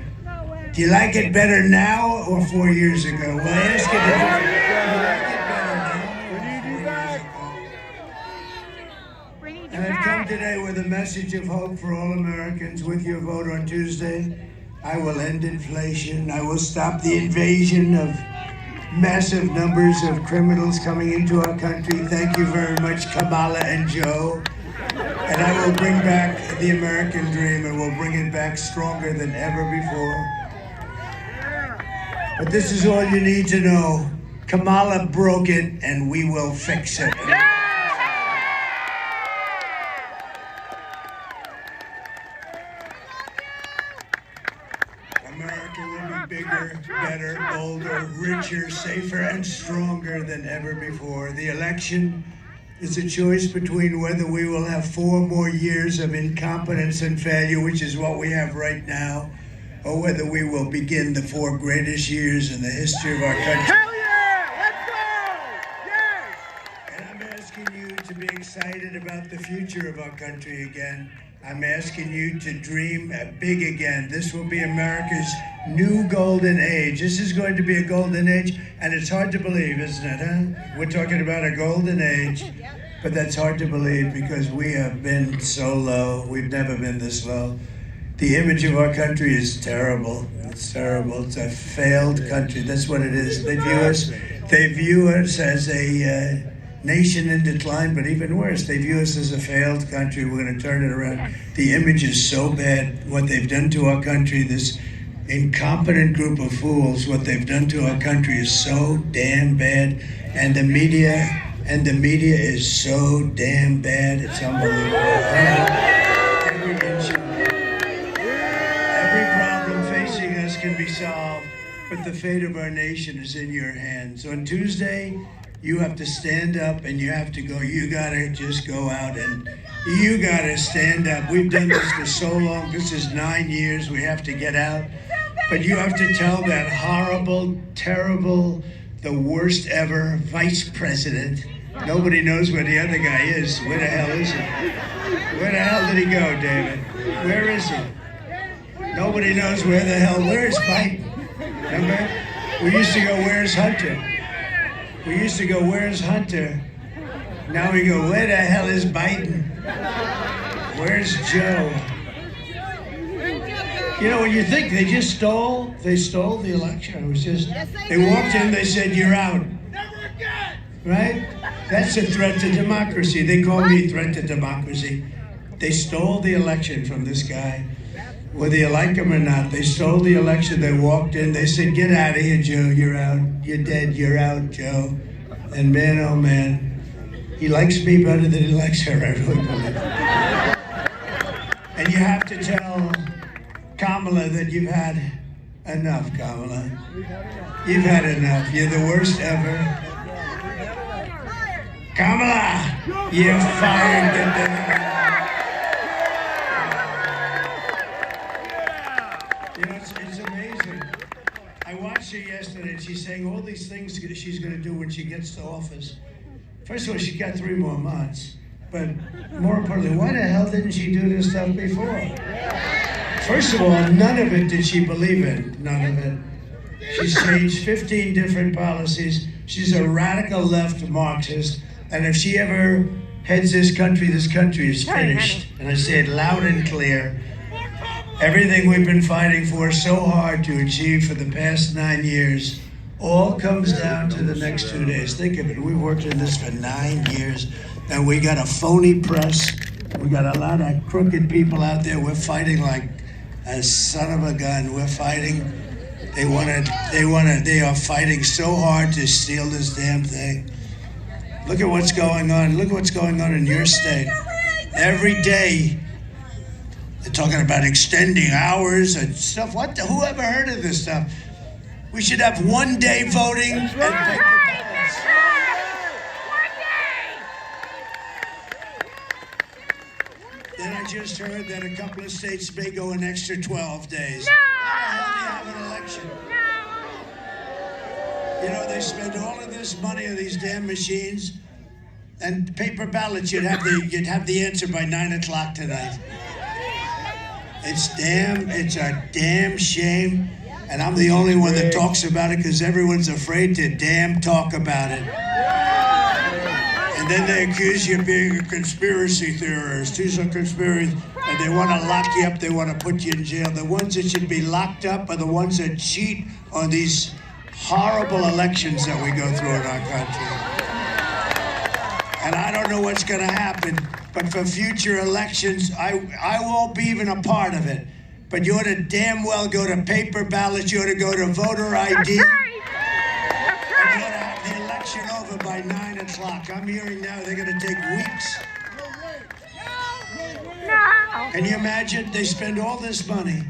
Do you like it better now or 4 years ago? Well, I ask you, do you like it better now? And I've come today with a message of hope for all Americans. With your vote on Tuesday, I will end inflation. I will stop the invasion of massive numbers of criminals coming into our country. Thank you very much, Kamala and Joe. And I will bring back the American dream, and we'll bring it back stronger than ever before. But this is all you need to know. Kamala broke it, and we will fix it. America will be bigger, better, bolder, richer, safer, and stronger than ever before. The election is a choice between whether we will have 4 more years of incompetence and failure, which is what we have right now, or whether we will begin the 4 greatest years in the history of our country. Hell yeah! Let's go! Yes! And I'm asking you to be excited about the future of our country again. I'm asking you to dream big again. This will be America's new golden age. This is going to be a golden age, and it's hard to believe, isn't it, huh? We're talking about a golden age, but that's hard to believe because we have been so low. We've never been this low. The image of our country is terrible. It's terrible. It's a failed country. That's what it is. They view us as a nation in decline, but even worse, they view us as a failed country. We're going to turn it around. The image is so bad. What they've done to our country, this incompetent group of fools, what they've done to our country is so damn bad. And the media is so damn bad. It's unbelievable. Every problem facing us can be solved, but the fate of our nation is in your hands. On Tuesday, you have to stand up and you have to go. You gotta just go out and you gotta stand up. We've done this for so long. This is 9 years. We have to get out. But you have to tell that horrible, terrible, the worst ever vice president. Nobody knows where the other guy is. Where the hell is he? Where the hell did he go, David? Where is he? Nobody knows where the hell. Where's Biden? Remember? We used to go, where's Hunter? We used to go, where's Hunter? Now we go, where the hell is Biden? Where's Joe? You know, when you think they stole the election. It was just, they walked in, they said, you're out. Right? That's a threat to democracy. They call me a threat to democracy. They stole the election from this guy. Whether you like him or not, they stole the election. They walked in, they said, get out of here, Joe, you're out. You're dead, you're out, Joe. And man, oh man, he likes me better than he likes her, I really believe. And you have to tell Kamala that you've had enough, Kamala. You've had enough. You're the worst ever. Kamala, you're fired. Get the hell out. You know, it's amazing. I watched her yesterday, and she's saying all these things she's going to do when she gets to office. First of all, she's got 3 more months. But more importantly, why the hell didn't she do this stuff before? First of all, none of it did she believe in. None of it. She's changed 15 different policies. She's a radical left Marxist. And if she ever heads this country is finished. And I say it loud and clear. Everything we've been fighting for so hard to achieve for the past 9 years all comes down to the next 2 days. Think of it. We've worked in this for 9 years, and we got a phony press. We got a lot of crooked people out there. We're fighting like a son of a gun. We're fighting. They are fighting so hard to steal this damn thing. Look at what's going on. Look at what's going on in your state. Every day, they're talking about extending hours and stuff. Who ever heard of this stuff? We should have 1 day voting and take the ballots. Then I just heard that a couple of states may go an extra 12 days. Why the hell do you have an election? You know, they spend all of this money on these damn machines, and paper ballots, you'd have the answer by 9 o'clock tonight. It's a damn shame. And I'm the only one that talks about it because everyone's afraid to damn talk about it. And then they accuse you of being a conspiracy theorist. These are conspiracy, and they want to lock you up. They want to put you in jail. The ones that should be locked up are the ones that cheat on these horrible elections that we go through in our country. And I don't know what's going to happen, but for future elections, I won't be even a part of it. But you ought to damn well go to paper ballots. You ought to go to voter ID. That's right. And you ought to have the election over by 9 o'clock. I'm hearing now they're going to take weeks. No. Can you imagine? They spend all this money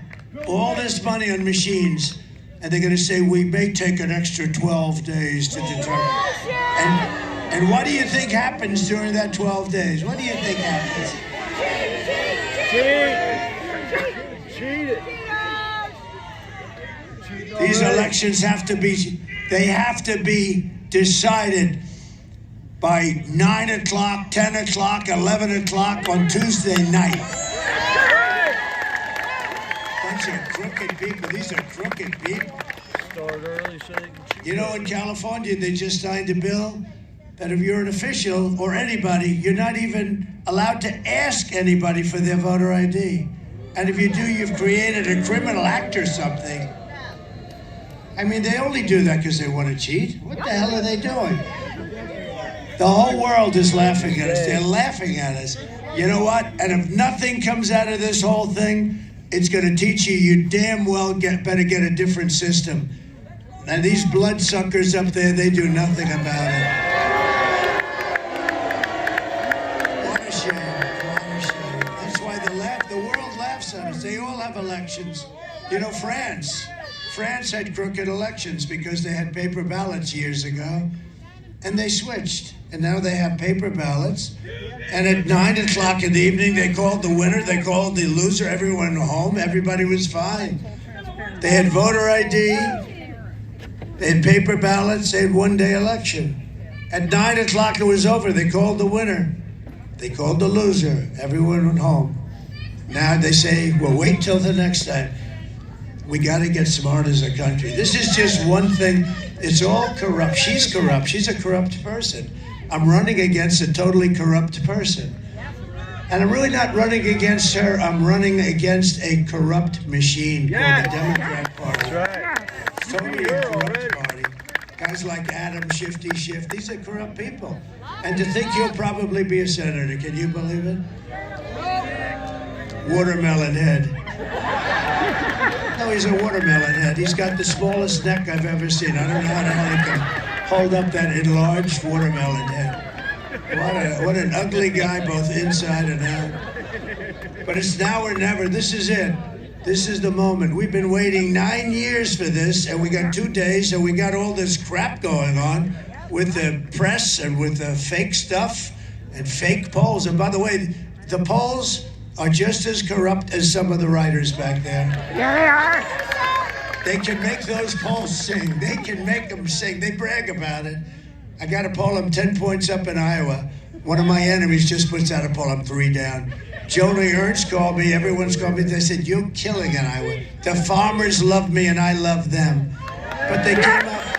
on machines, and they're going to say, we may take an extra 12 days to determine. And what do you think happens during that 12 days? What do you think happens? Cheated. These elections have to be decided by 9 o'clock, 10 o'clock, 11 o'clock on Tuesday night. Bunch of crooked people. These are crooked people. Start early so they can cheat. You know, in California, they just signed a bill that if you're an official or anybody, you're not even allowed to ask anybody for their voter ID. And if you do, you've created a criminal act or something. I mean, they only do that because they want to cheat. What the hell are they doing? The whole world is laughing at us. They're laughing at us. You know what? And if nothing comes out of this whole thing, it's going to teach you damn well better get a different system. And these bloodsuckers up there, they do nothing about it. What a shame. What a shame. That's why the world laughs at us. They all have elections. You know, France had crooked elections because they had paper ballots years ago, and they switched. And now they have paper ballots. And at 9 o'clock in the evening, they called the winner, they called the loser, everyone home, everybody was fine. They had voter ID, they had paper ballots, they had one-day election. At 9 o'clock, it was over. They called the winner, they called the loser, everyone went home. Now they say, well, wait till the next time. We got to get smart as a country. This is just one thing. It's all corrupt. She's corrupt. She's a corrupt person. I'm running against a totally corrupt person. And I'm really not running against her. I'm running against a corrupt machine called the Democrat Party. That's right. It's totally a corrupt party. Guys like Adam Shifty Schiff, these are corrupt people. And to think he'll probably be a senator, can you believe it? Watermelon head. No, he's a watermelon head. He's got the smallest neck I've ever seen. I don't know how the hell he can hold up that enlarged watermelon head. What an ugly guy, both inside and out. But it's now or never. This is it. This is the moment. We've been waiting 9 years for this, and we got 2 days, and we got all this crap going on with the press and with the fake stuff and fake polls. And by the way, the polls are just as corrupt as some of the writers back there. Yeah, they are. They can make those polls sing. They can make them sing. They brag about it. I got a poll, I'm 10 points up in Iowa. One of my enemies just puts out a poll, I'm 3 down. Joni Ernst called me, everyone's called me. They said, you're killing in Iowa. The farmers love me and I love them. But they came up.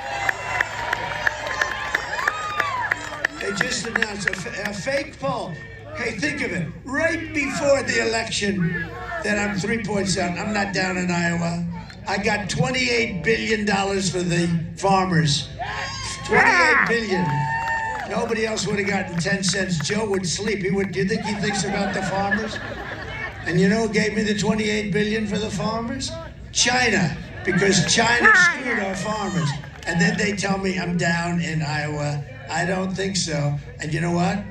They just announced a fake poll. Hey, think of it. Right before the election, that I'm 3 points down. I'm not down in Iowa. I got $28 billion for the farmers. $28 billion. Nobody else would have gotten 10 cents. Joe would sleep. Do you think he thinks about the farmers? And you know who gave me the $28 billion for the farmers? China. Because China screwed our farmers. And then they tell me I'm down in Iowa. I don't think so. And you know what?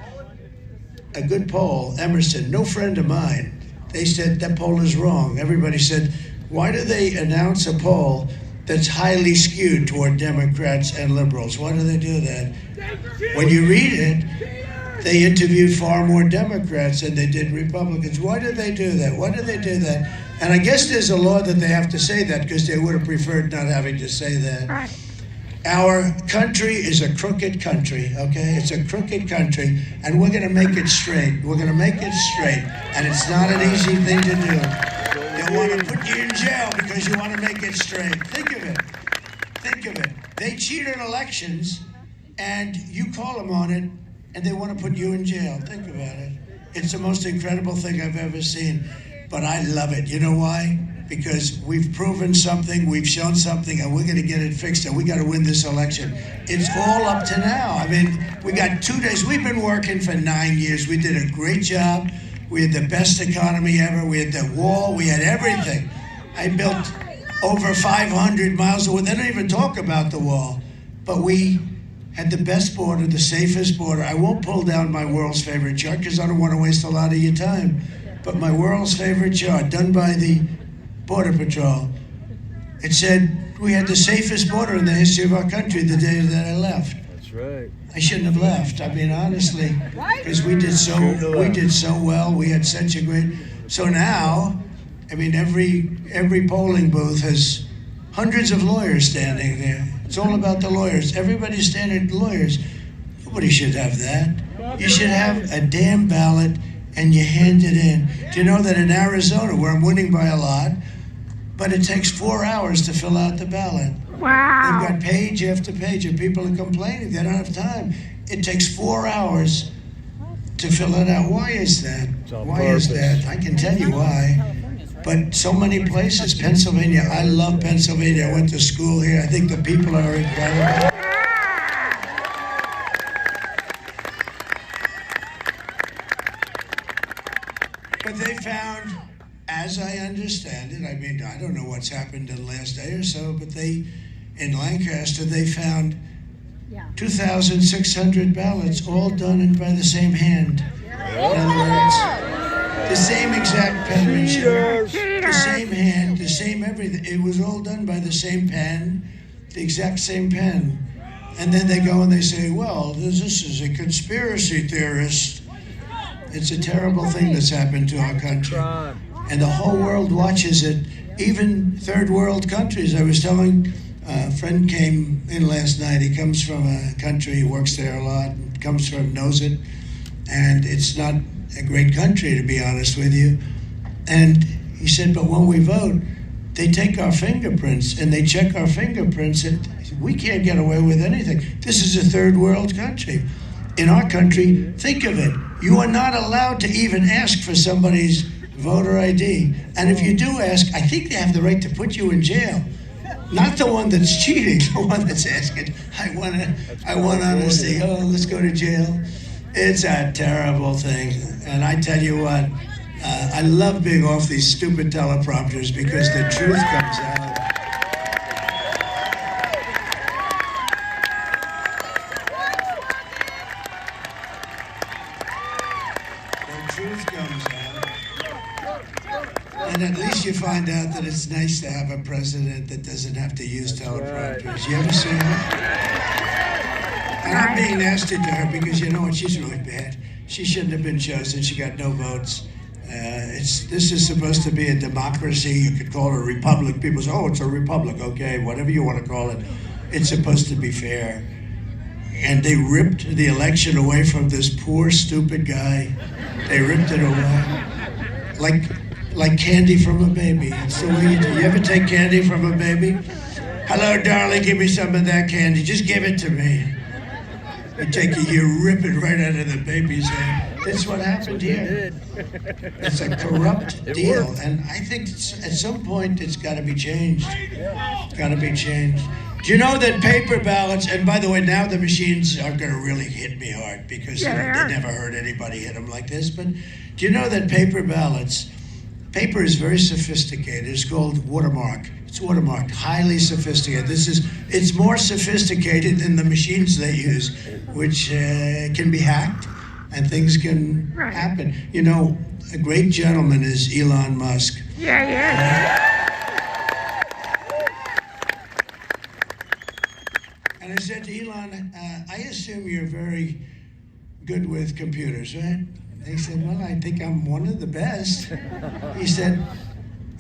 A good poll, Emerson, no friend of mine, they said that poll is wrong. Everybody said, why do they announce a poll that's highly skewed toward Democrats and liberals? Why do they do that? When you read it, they interviewed far more Democrats than they did Republicans. Why do they do that? Why do they do that? And I guess there's a law that they have to say that because they would have preferred not having to say that. Our country is a crooked country, okay? It's a crooked country, and we're going to make it straight. We're going to make it straight, and it's not an easy thing to do. The They'll want to put you in jail because you want to make it straight. Think of it. Think of it. They cheated elections, and you call them on it, and they want to put you in jail. Think about it. It's the most incredible thing I've ever seen. But I love it. You know why? Because we've proven something, we've shown something, and we're going to get it fixed, and we got to win this election. It's all up to now. I mean, we got 2 days. We've been working for 9 years. We did a great job. We had the best economy ever. We had the wall. We had everything. I built over 500 miles of wall. They don't even talk about the wall. But we had the best border, the safest border. I won't pull down my world's favorite chart because I don't want to waste a lot of your time. But my world's favorite chart, done by the Border Patrol, it said we had the safest border in the history of our country the day that I left. That's right. I shouldn't have left. I mean, honestly, because we did so well. We had such a great. So now, I mean, every polling booth has hundreds of lawyers standing there. It's all about the lawyers. Everybody's standing lawyers. Nobody should have that. You should have a damn ballot and you hand it in. Do you know that in Arizona, where I'm winning by a lot, but it takes 4 hours to fill out the ballot. Wow. They've got page after page, and people are complaining they don't have time. It takes 4 hours to fill it out. Why is that? Why is that? I can tell you why. But so many places, Pennsylvania, I love Pennsylvania. I went to school here. I think the people are incredible. But they found, as I understand it, I mean, I don't know what's happened in the last day or so, but in Lancaster, they found 2,600 ballots, all done by the same hand. In other words, the same exact penmanship, the same hand, the same everything. It was all done by the same pen, the exact same pen. And then they go and they say, well, this is a conspiracy theorist. It's a terrible thing that's happened to our country. And the whole world watches it, even third world countries. I was telling a friend came in last night. He comes from a country, he works there a lot, knows it. And it's not a great country, to be honest with you. And he said, but when we vote, they take our fingerprints and they check our fingerprints. And we can't get away with anything. This is a third world country. In our country, think of it. You are not allowed to even ask for somebody's voter ID. And if you do ask, I think they have the right to put you in jail. Not the one that's cheating, the one that's asking, I want honesty. Oh, let's go to jail. It's a terrible thing. And I tell you what, I love being off these stupid teleprompters because the truth comes out. And at least you find out that it's nice to have a president that doesn't have to use teleprompters. You ever see her? And I'm being nasty to her because you know what? She's really bad. She shouldn't have been chosen. She got no votes. This is supposed to be a democracy. You could call it a republic. People say, oh, it's a republic. Okay, whatever you want to call it. It's supposed to be fair. And they ripped the election away from this poor, stupid guy. They ripped it away. Like candy from a baby. It's the way you do. You ever take candy from a baby? Hello, darling, give me some of that candy. Just give it to me. You rip it right out of the baby's hand. That's what happened here. It's a corrupt deal. And I think at some point it's got to be changed. It's got to be changed. Do you know that paper ballots, and by the way, now the machines are going to really hit me hard because they never heard anybody hit them like this. But do you know that paper is very sophisticated. It's called watermark. It's watermarked, highly sophisticated. It's more sophisticated than the machines they use, which can be hacked and things can happen. You know, a great gentleman is Elon Musk. And I said to Elon, I assume you're very good with computers, right? He said, well, I think I'm one of the best. He said,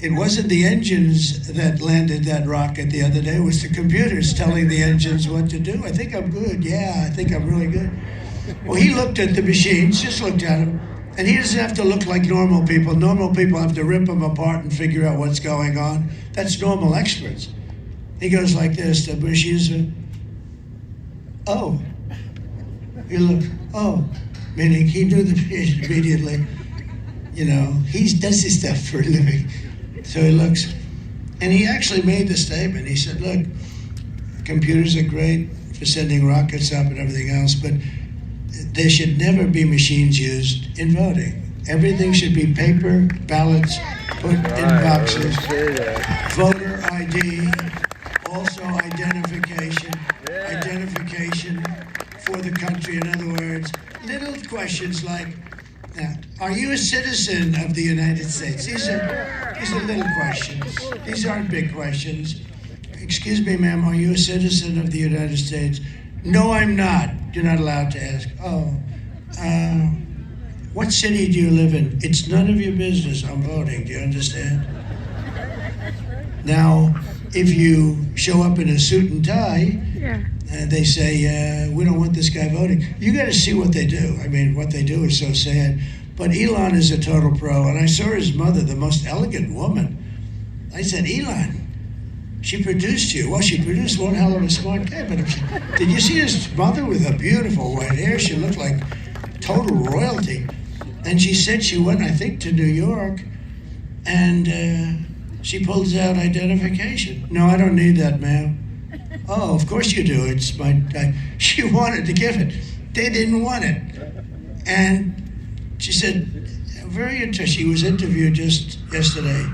it wasn't the engines that landed that rocket the other day, it was the computers telling the engines what to do. I think I'm good. Yeah, I think I'm really good. Well, he looked at the machines, just looked at them, And he doesn't have to look like normal people. Normal people have to rip them apart and figure out what's going on. That's normal experts. He goes like this, the Bush user. Oh. He looked, oh. Meaning he knew the patient immediately. You know, he does this stuff for a living. So he looks, and he actually made the statement. He said, look, computers are great for sending rockets up and everything else, but there should never be machines used in voting. Everything should be paper ballots put in boxes. Voter ID, also identification for the country. In other words, little questions like, are you a citizen of the United States? These are little questions. These aren't big questions. Excuse me, ma'am, are you a citizen of the United States? No, I'm not. You're not allowed to ask. Oh, what city do you live in? It's none of your business. I'm voting. Do you understand? Now, if you show up in a suit and tie, they say, we don't want this guy voting. You got to see what they do. I mean, what they do is so sad. But Elon is a total pro, and I saw his mother, the most elegant woman. I said, Elon, she produced you. Well, she produced one hell of a smart guy, but did you see his mother with her beautiful white hair? She looked like total royalty. And she said she went, I think, to New York, and she pulls out identification. No, I don't need that, ma'am. Oh, of course you do. It's my. She wanted to give it. They didn't want it. And she said, very interesting. She was interviewed just yesterday.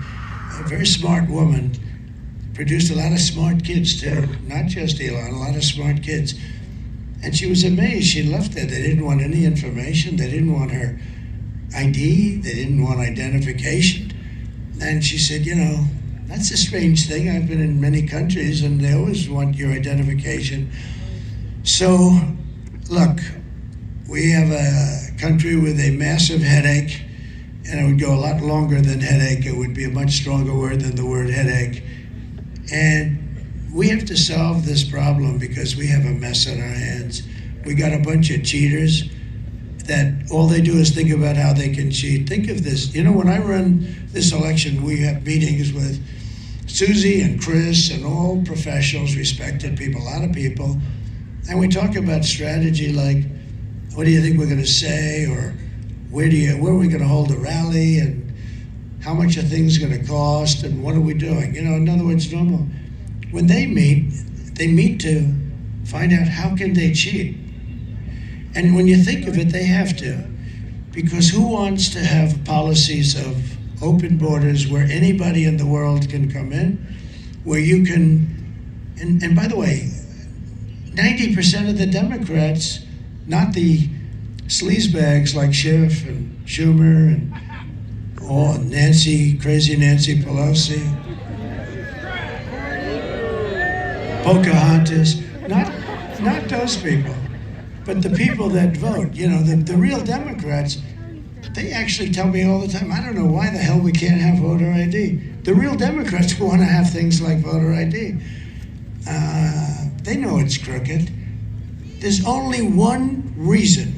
A very smart woman. Produced a lot of smart kids, too. Not just Elon, a lot of smart kids. And she was amazed. She left there. They didn't want any information. They didn't want her ID. They didn't want identification. And she said, you know, that's a strange thing. I've been in many countries, and they always want your identification. So, look, we have a country with a massive headache, and it would go a lot longer than headache. It would be a much stronger word than the word headache. And we have to solve this problem because we have a mess on our hands. We got a bunch of cheaters that all they do is think about how they can cheat. Think of this. You know, when I run this election, we have meetings with Susie and Chris and all professionals, respected people, a lot of people, and we talk about strategy like, what do you think we're going to say, or where are we going to hold a rally, and how much are things going to cost, and what are we doing? You know, in other words, normal. When they meet to find out how can they cheat. And when you think of it, they have to, because who wants to have policies of open borders where anybody in the world can come in, where you can, and by the way, 90% of the Democrats, not the sleazebags like Schiff and Schumer and crazy Nancy Pelosi, Pocahontas, not those people, but the people that vote. You know, the real Democrats, they actually tell me all the time, I don't know why the hell we can't have voter ID. The real Democrats want to have things like voter ID. They know it's crooked. There's only one reason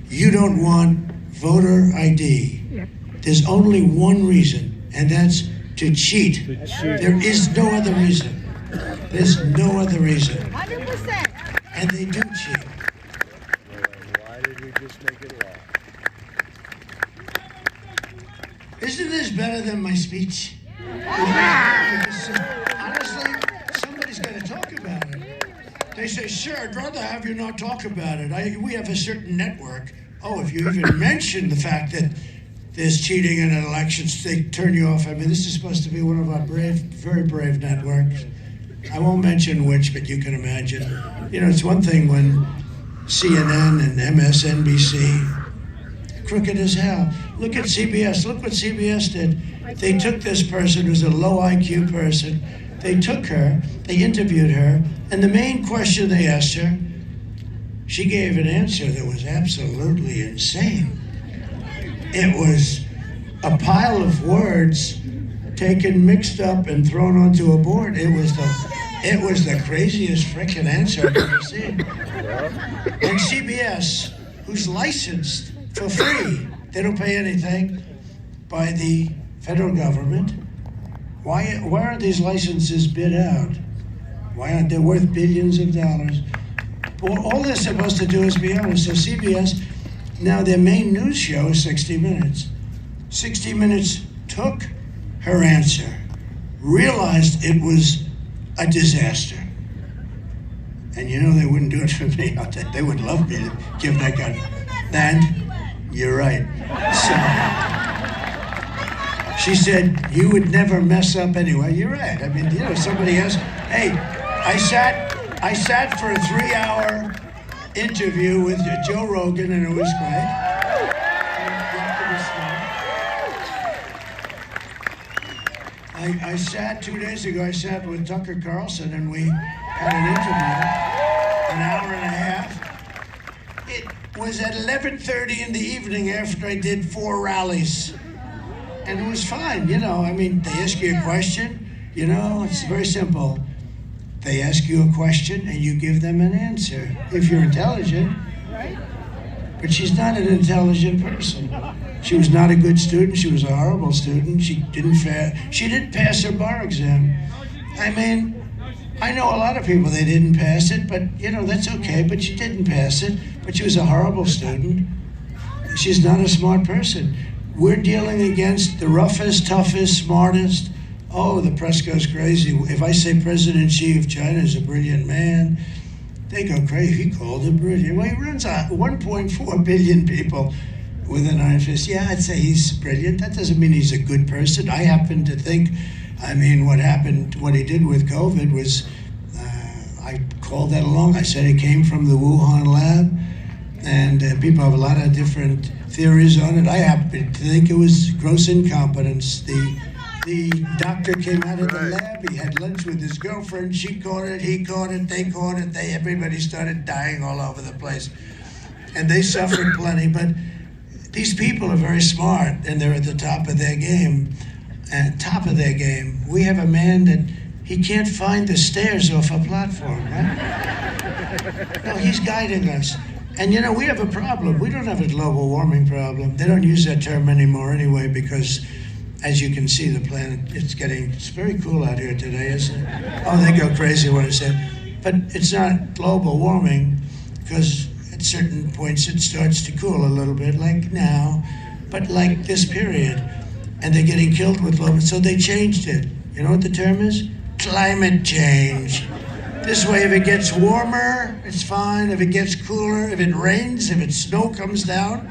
you don't want voter ID. There's only one reason, and that's to cheat. There is no other reason. There's no other reason. 100%. And they do cheat. Why did we just make it law? Isn't this better than my speech? Because, honestly, somebody's got to talk about it. They say, sir, I'd rather have you not talk about it. We have a certain network. Oh, if you even mention the fact that there's cheating in elections, they turn you off. I mean, this is supposed to be one of our very brave networks. I won't mention which, but you can imagine. You know, it's one thing when CNN and MSNBC, crooked as hell. Look at CBS. Look what CBS did. They took this person who's a low IQ person. They took her, they interviewed her, and the main question they asked her, she gave an answer that was absolutely insane. It was a pile of words taken, mixed up, and thrown onto a board. It was the craziest frickin' answer I've ever seen. And CBS, who's licensed for free, They don't pay anything by the federal government. Why aren't these licenses bid out? Why aren't they worth billions of dollars? Well, all they're supposed to do is be honest. So CBS, now their main news show is 60 Minutes. 60 Minutes took her answer, realized it was a disaster. And you know they wouldn't do it for me. They would love me to give that guy. And you're right. So she said, you would never mess up anyway. You're right. I mean, you know, somebody else. Hey, I sat for a 3-hour interview with Joe Rogan, and it was great. I sat 2 days ago, I sat with Tucker Carlson, and we had an interview, an hour and a half. It was at 11:30 in the evening after I did 4 rallies. And it was fine, you know, I mean, they ask you a question, you know, it's very simple. They ask you a question and you give them an answer, if you're intelligent. But she's not an intelligent person. She was not a good student. She was a horrible student. She didn't pass her bar exam. I mean, I know a lot of people, they didn't pass it, but you know, that's okay, but she didn't pass it. But she was a horrible student. She's not a smart person. We're dealing against the roughest, toughest, smartest. Oh, the press goes crazy. If I say President Xi of China is a brilliant man, they go crazy. He called him brilliant. Well, he runs 1.4 billion people with an iron fist. Yeah, I'd say he's brilliant. That doesn't mean he's a good person. I happen to think, I mean, what he did with COVID was, I called that along. I said it came from the Wuhan lab, and people have a lot of different theories on it. I happen to think it was gross incompetence. The doctor came out of the lab, he had lunch with his girlfriend, she caught it, he caught it, they caught it, everybody started dying all over the place. And they suffered plenty, but these people are very smart and they're at the top of their game. We have a man that he can't find the stairs off a platform, right? No, he's guiding us. And you know, we have a problem. We don't have a global warming problem. They don't use that term anymore anyway because, as you can see, the planet, it's very cool out here today, isn't it? Oh, they go crazy when I say it. But it's not global warming because at certain points it starts to cool a little bit, like now, but like this period. And they're getting killed with global, so they changed it. You know what the term is? Climate change. This way, if it gets warmer, it's fine. If it gets cooler, if it rains, if snow comes down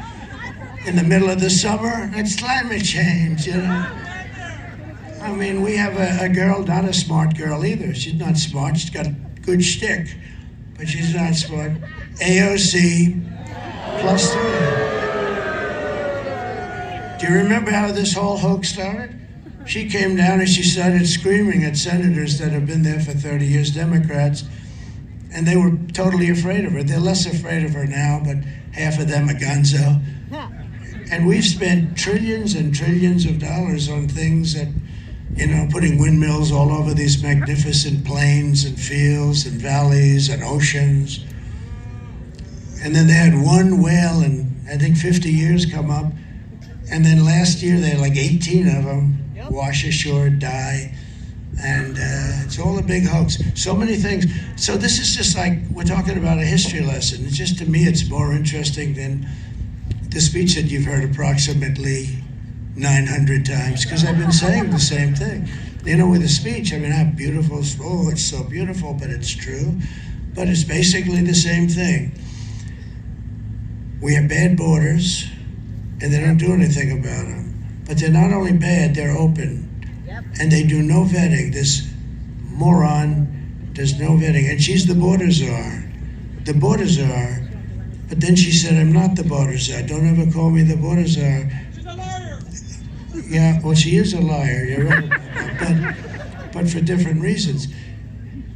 in the middle of the summer, it's climate change, you know? I mean, we have a girl, not a smart girl either. She's not smart. She's got a good shtick, but she's not smart. AOC +3. Do you remember how this whole hoax started? She came down and she started screaming at senators that have been there for 30 years, Democrats, and they were totally afraid of her. They're less afraid of her now, but half of them are gonzo. And we've spent trillions and trillions of dollars on things that, you know, putting windmills all over these magnificent plains and fields and valleys and oceans. And then they had one whale in, I think, 50 years come up. And then last year they had like 18 of them wash ashore, die. And it's all a big hoax. So many things. So this is just like, we're talking about a history lesson. It's just, to me, it's more interesting than the speech that you've heard approximately 900 times, because I've been saying the same thing. You know, with a speech, I mean, I have beautiful, oh, it's so beautiful, but it's true. But it's basically the same thing. We have bad borders, and they don't do anything about them. But they're not only bad, they're open. And they do no vetting. This moron does no vetting. And she's the border czar. The border czar. But then she said, I'm not the border czar. Don't ever call me the border czar. She's a liar. Yeah, well, she is a liar. You're right. But for different reasons.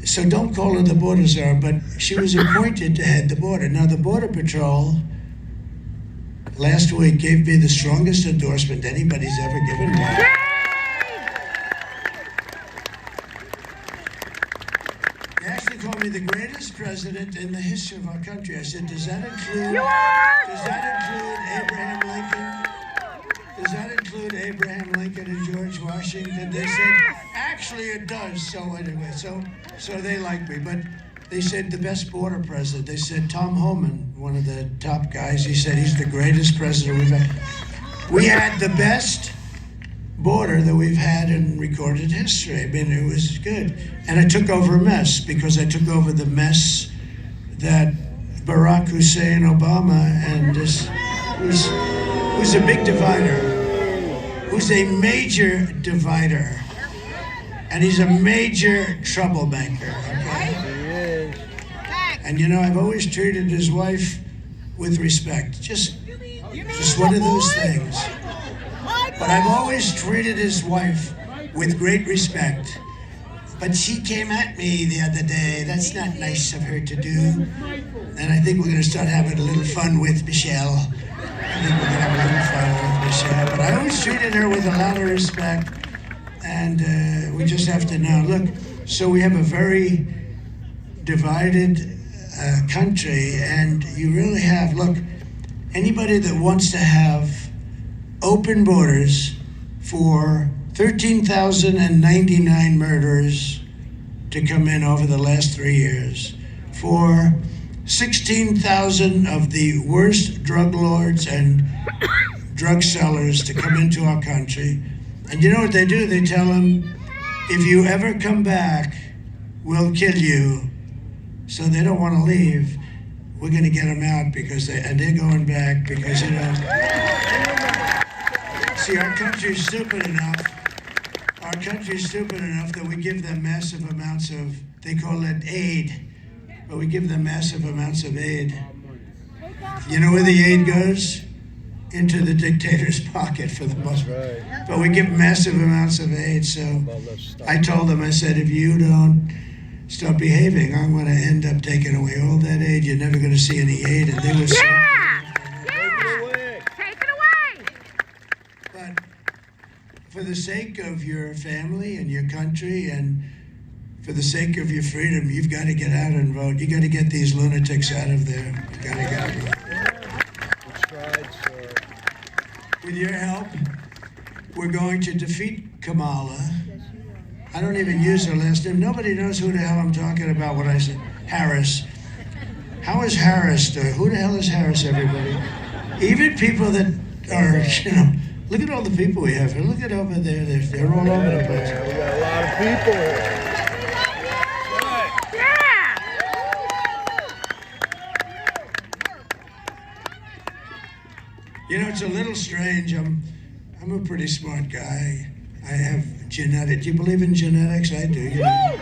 So don't call her the border czar. But she was appointed to head the border. Now, the Border Patrol last week gave me the strongest endorsement anybody's ever given me. They actually called me the greatest president in the history of our country. I said, does that include Abraham Lincoln? Does that include Abraham Lincoln and George Washington? They said, actually it does. So anyway, so they like me. But they said the best border president. They said Tom Homan, one of the top guys, he said he's the greatest president we've had. We had the best border that we've had in recorded history. I mean, it was good. And I took over a mess because I took over the mess that Barack Hussein Obama and this who's a big divider, who's a major divider, and he's a major troublemaker, okay? And you know, I've always treated his wife with respect. Just one of those things. But I've always treated his wife with great respect. But she came at me the other day. That's not nice of her to do. And I think we're going to start having a little fun with Michelle. I think we're going to have a little fun with Michelle. But I always treated her with a lot of respect. And we just have to now look. So we have a very divided country. And you really have, look, anybody that wants to have open borders for 13,099 murders to come in over the last 3 years, for 16,000 of the worst drug lords and drug sellers to come into our country. And you know what they do? They tell them, if you ever come back, we'll kill you. So they don't want to leave. We're going to get them out because they're going back because, you know, see, our country's stupid enough. Our country's stupid enough that we give them massive amounts of, they call it aid, but we give them massive amounts of aid. You know where the aid goes? Into the dictator's pocket for the most part. But we give massive amounts of aid, so I told them, I said, if you don't stop behaving, I'm going to end up taking away all that aid. You're never going to see any aid. And they were so... For the sake of your family and your country and for the sake of your freedom, you've got to get out and vote. You got to get these lunatics out of there. You got to get them. With your help, we're going to defeat Kamala. I don't even use her last name. Nobody knows who the hell I'm talking about when I say Harris. How is Harris doing? Who the hell is Harris, everybody? Even people that are, you know, look at all the people we have here. Look at over there. They're all over the place. We got a lot of people here. You know, it's a little strange. I'm a pretty smart guy. I have genetics. Do you believe in genetics? I do. You know?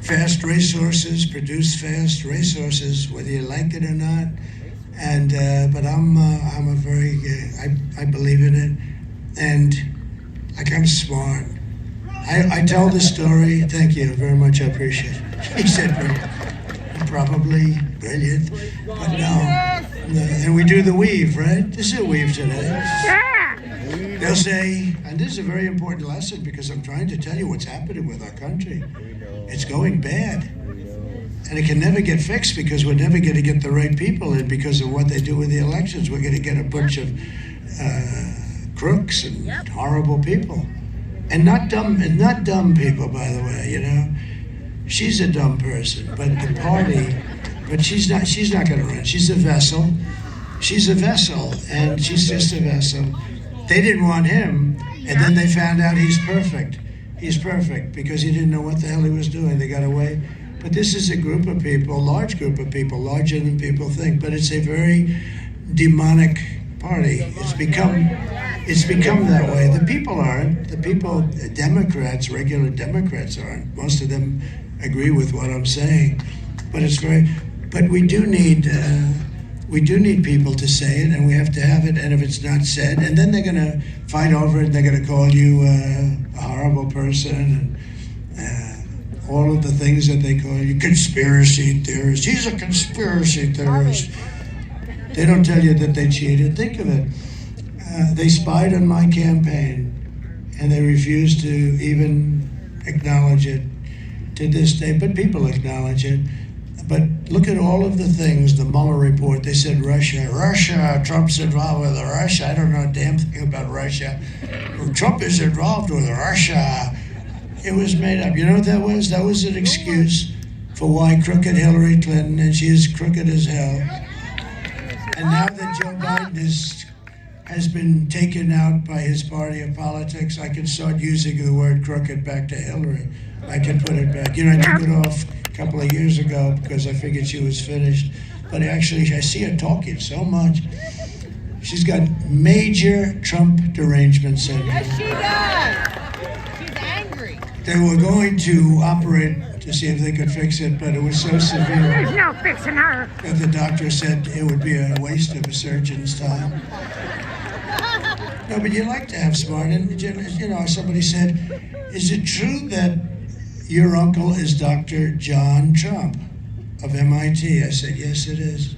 Fast racehorses produce fast racehorses, whether you like it or not. And but I'm a very I believe in it, and like I'm smart. I tell the story. Thank you very much. I appreciate it. He said probably brilliant, but no. And we do the weave, right? This is a weave today. They'll say, and this is a very important lesson because I'm trying to tell you what's happening with our country. It's going bad. And it can never get fixed because we're never going to get the right people in because of what they do with the elections. We're going to get a bunch of crooks and horrible people. And not dumb people, by the way, you know. She's a dumb person, but the party, but she's not going to run. She's a vessel. She's a vessel, and she's just a vessel. They didn't want him, and then they found out he's perfect. He's perfect because he didn't know what the hell he was doing. They got away. But this is a group of people, large group of people, larger than people think, but it's a very demonic party. It's become that way. The people aren't. The people, Democrats, regular Democrats aren't. Most of them agree with what I'm saying. But we do need people to say it, and we have to have it, and if it's not said, and then they're going to fight over it, they're going to call you a horrible person, and all of the things that they call you, conspiracy theorist. He's a conspiracy theorist. They don't tell you that they cheated. Think of it. They spied on my campaign, and they refused to even acknowledge it to this day, but people acknowledge it. But look at all of the things, the Mueller report, they said Russia, Trump's involved with Russia. I don't know a damn thing about Russia. Trump is involved with Russia. It was made up. You know what that was? That was an excuse for why crooked Hillary Clinton, and she is crooked as hell. And now that Joe Biden has been taken out by his party of politics, I can start using the word crooked back to Hillary. I can put it back. You know, I took it off a couple of years ago because I figured she was finished. But actually, I see her talking so much. She's got major Trump derangement syndrome. Yes, she does. She's angry. They were going to operate to see if they could fix it, but it was so severe. There's no fixing her. That the doctor said it would be a waste of a surgeon's time. No, but you like to have smart, and you know, somebody said, is it true that your uncle is Dr. John Trump of MIT? I said, yes, it is.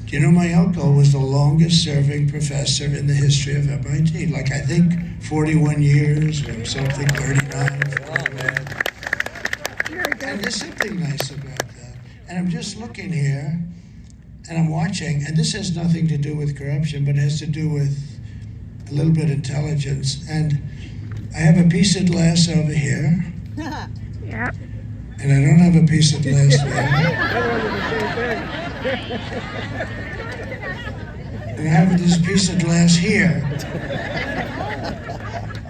Do you know my uncle was the longest serving professor in the history of MIT? Like, I think 41 years or something, 39. And there's something nice about that. And I'm just looking here, and I'm watching, and this has nothing to do with corruption, but it has to do with a little bit of intelligence. And I have a piece of glass over here. Yep. And I don't have a piece of glass there. And I have this piece of glass here.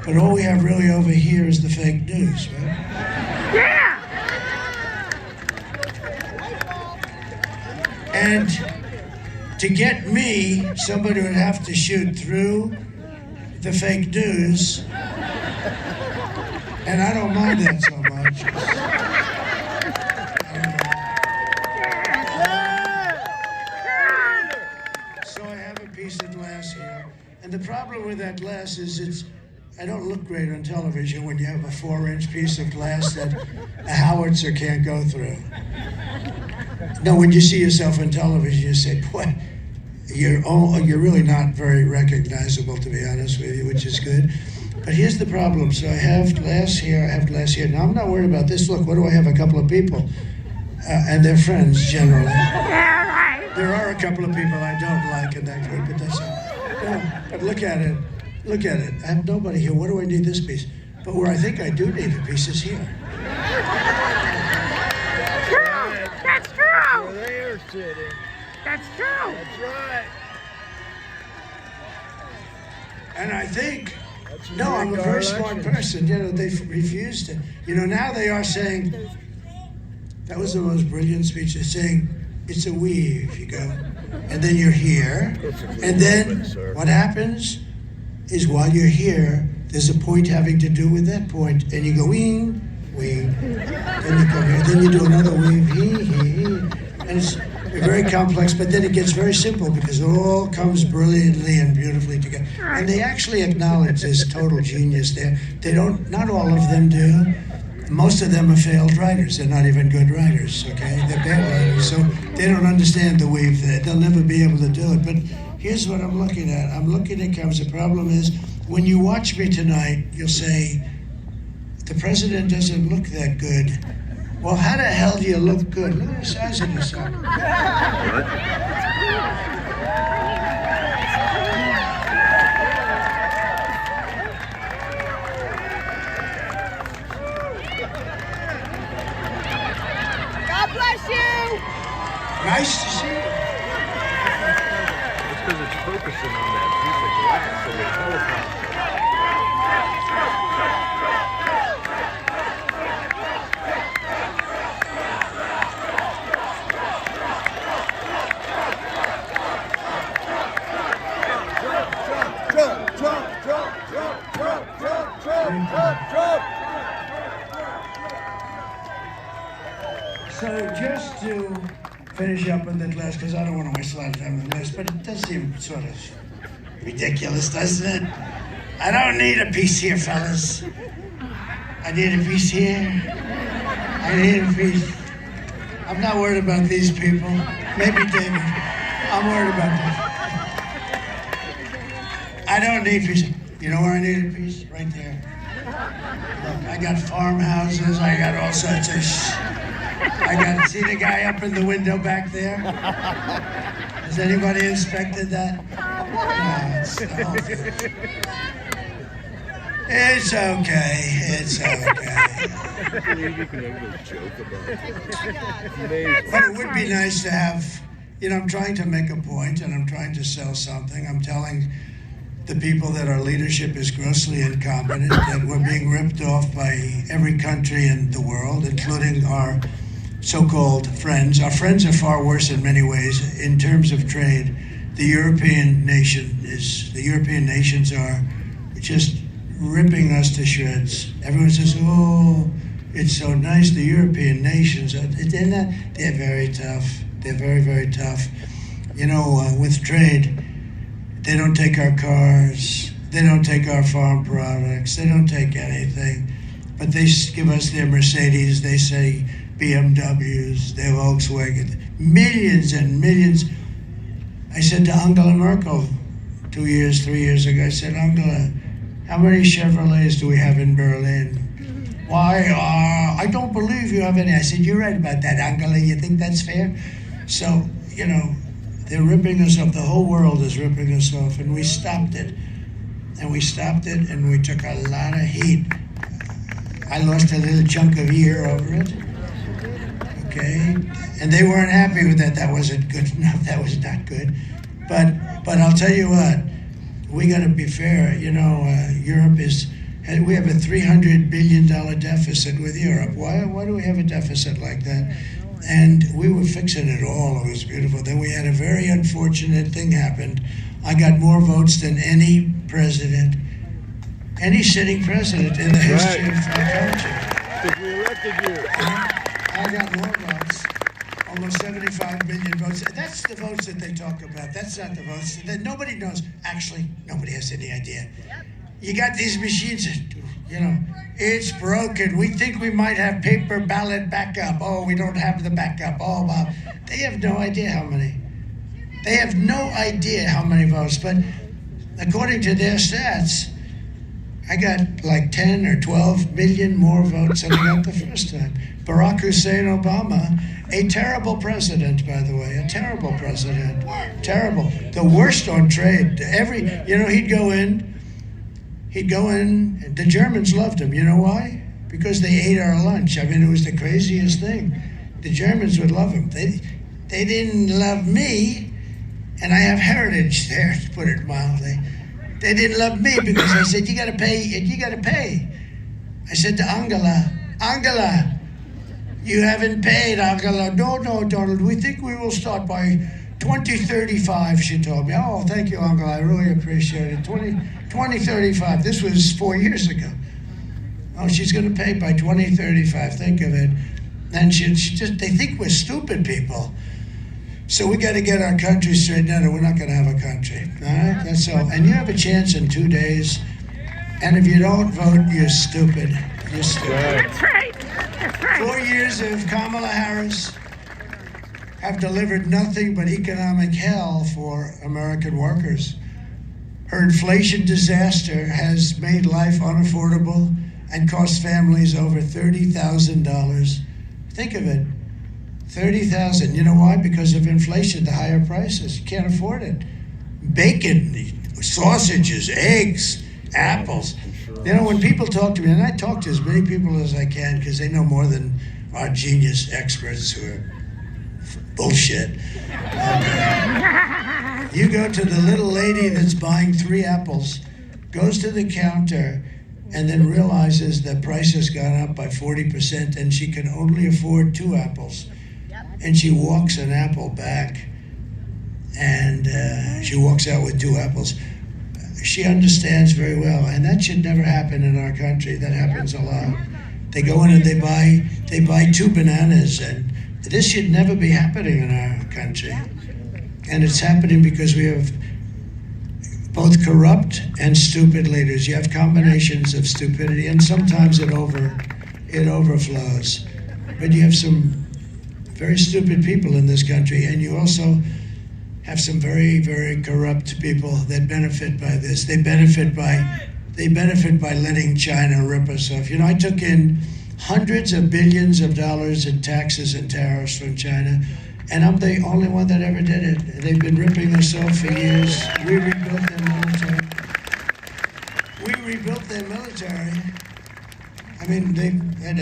But all we have really over here is the fake news, right? Yeah! And to get me, somebody would have to shoot through the fake news. And I don't mind that so much. So I have a piece of glass here. And the problem with that glass is I don't look great on television when you have a 4-inch piece of glass that a howitzer can't go through. No, when you see yourself on television, you say, boy, you're really not very recognizable, to be honest with you, which is good. But here's the problem. So I have glass here, I have glass here. Now, I'm not worried about this. Look, what do I have? A couple of people. And they're friends, generally. Yeah, right. There are a couple of people I don't like in that group, but that's all. No, but look at it. Look at it. I have nobody here. What do I need this piece? But where I think I do need a piece is here. True. That's true. Where they are sitting. That's true. That's right. And I think, no, I'm a very smart person. You know, they've refused it. You know, now they are saying, that was the most brilliant speech. They're saying, it's a weave, you go. And then you're here. And then what happens is while you're here, there's a point having to do with that point. And you go, wing, wing. Then you come here. Then you do another weave, he. And it's very complex, but then it gets very simple because it all comes brilliantly and beautifully together. And they actually acknowledge this total genius there. They don't, not all of them do. Most of them are failed writers. They're not even good writers, okay? They're bad writers, so they don't understand the weave there. They'll never be able to do it. But here's what I'm looking at. I'm looking at comes. The problem is, when you watch me tonight, you'll say, the president doesn't look that good. Well, how the hell do you look good? Look at the size of this son. God bless you. Nice to see you. It's because it's focusing on that piece of glass and the telephone. So just to finish up on that last, because I don't want to waste a lot of time on the list, but it does seem sort of ridiculous, doesn't it? I don't need a piece here, fellas. I need a piece here. I need a piece. I'm not worried about these people. Maybe David. I'm worried about that. I don't need a piece. You know where I need a piece? Right there. Look, I got farmhouses. I got all sorts of I got, see the guy up in the window back there? Has anybody inspected that? No, it's okay. It's okay. But it would be nice to have, you know, I'm trying to make a point and I'm trying to sell something. I'm telling the people that our leadership is grossly incompetent, that we're being ripped off by every country in the world, including our so-called friends. Our friends are far worse in many ways in terms of trade. The European nations are just ripping us to shreds. Everyone says, "Oh, it's so nice, the European nations." They're very tough. They're very, very tough. You know, with trade, they don't take our cars. They don't take our farm products. They don't take anything. But they give us their Mercedes. They say BMWs, their Volkswagen. Millions and millions. I said to Angela Merkel 3 years ago, I said, "Angela, how many Chevrolets do we have in Berlin?" "Why, I don't believe you have any." I said, "You're right about that, Angela. You think that's fair?" So, you know, they're ripping us off. The whole world is ripping us off, and we stopped it. And we stopped it, and we took a lot of heat. I lost a little chunk of ear over it. Okay? And they weren't happy with that. That wasn't good enough. That was not good. But I'll tell you what, we got to be fair. You know, Europe is, we have a $300 billion deficit with Europe. Why do we have a deficit like that? And we were fixing it all. It was beautiful. Then we had a very unfortunate thing happened. I got more votes than any president, any sitting president in the history of our country. Because we elected you. I got more votes, almost 75 million votes. That's the votes that they talk about. That's not the votes that nobody knows. Actually, nobody has any idea. You got these machines, you know, it's broken. We think we might have paper ballot backup. Oh, we don't have the backup. Oh, wow. They have no idea how many. They have no idea how many votes. But according to their stats, I got like 10 or 12 million more votes than I got the first time. Barack Hussein Obama, a terrible president, by the way, a terrible president. Terrible. The worst on trade. He'd go in, the Germans loved him. You know why? Because they ate our lunch. I mean, it was the craziest thing. The Germans would love him. They didn't love me, and I have heritage there, to put it mildly. They didn't love me because I said, you gotta pay. I said to Angela, you haven't paid, Angela. No, Donald, we think we will start by 2035, she told me. Oh, thank you, Angela, I really appreciate it. 2035, this was 4 years ago. Oh, she's gonna pay by 2035, think of it. And they think we're stupid people. So we got to get our country straightened out, or we're not going to have a country. All right, that's all. And you have a chance in 2 days. And if you don't vote, you're stupid. You're stupid. That's right. That's right. 4 years of Kamala Harris have delivered nothing but economic hell for American workers. Her inflation disaster has made life unaffordable and cost families over $30,000. Think of it. 30,000. You know why? Because of inflation, the higher prices. You can't afford it. Bacon, sausages, eggs, apples. You know, when people talk to me, and I talk to as many people as I can because they know more than our genius experts who are bullshit. You go to the little lady that's buying 3 apples, goes to the counter, and then realizes the price has gone up by 40% and she can only afford 2 apples. And she walks an apple back, and she walks out with 2 apples. She understands very well, and that should never happen in our country. That happens a lot. They go in and they buy 2 bananas, and this should never be happening in our country. And it's happening because we have both corrupt and stupid leaders. You have combinations of stupidity, and sometimes it overflows. But you have some very stupid people in this country, and you also have some very, very corrupt people that benefit by this. They benefit by letting China rip us off. You know, I took in hundreds of billions of dollars in taxes and tariffs from China, and I'm the only one that ever did it. They've been ripping us off for years. We rebuilt their military. I mean, they had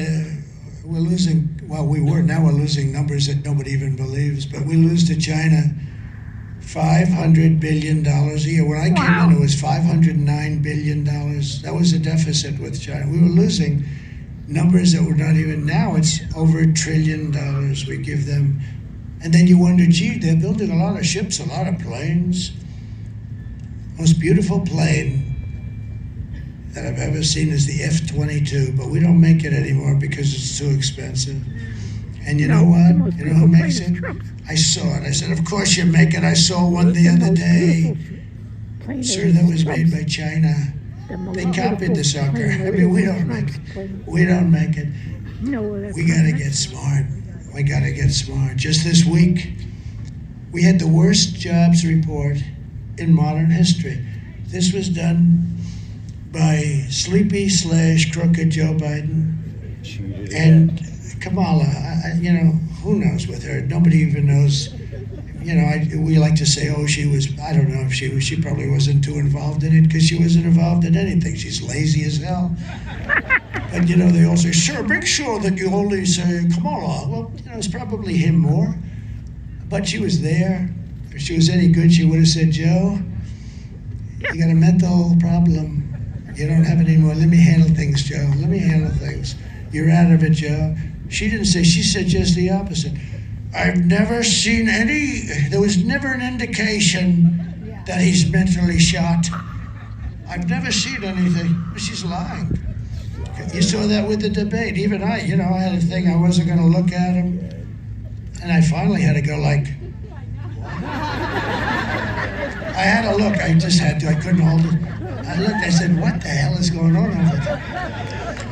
we're losing, well, now we're losing numbers that nobody even believes, but we lose to China $500 billion a year. When I came in, it was $509 billion. That was a deficit with China. We were losing numbers that were not even, now it's over $1 trillion we give them. And then you wonder, gee, they're building a lot of ships, a lot of planes. Most beautiful plane that I've ever seen is the F-22, but we don't make it anymore because it's too expensive. And you know what? You know who makes it? I saw it. I said, of course you make it. I saw one the other day. Sir, that was made by China. They copied the sucker. I mean, we don't make it. We don't make it. We gotta get smart. We gotta get smart. Just this week, we had the worst jobs report in modern history. This was done by sleepy/crooked Joe Biden and Kamala. You know, who knows with her? Nobody even knows. You know, we like to say, oh, she was, I don't know if she probably wasn't too involved in it because she wasn't involved in anything. She's lazy as hell. But, you know, they all say, sure, make sure that you only say Kamala. Well, you know, it's probably him more. But she was there. If she was any good, she would have said, Joe, you got a mental problem. You don't have it anymore. Let me handle things, Joe. Let me handle things. You're out of it, Joe. She didn't say, she said just the opposite. I've never seen there was never an indication that he's mentally shot. I've never seen anything. She's lying. You saw that with the debate. Even I had a thing, I wasn't going to look at him. And I finally had to go like, I had to look. I just had to. I couldn't hold it. I looked, I said, what the hell is going on over there?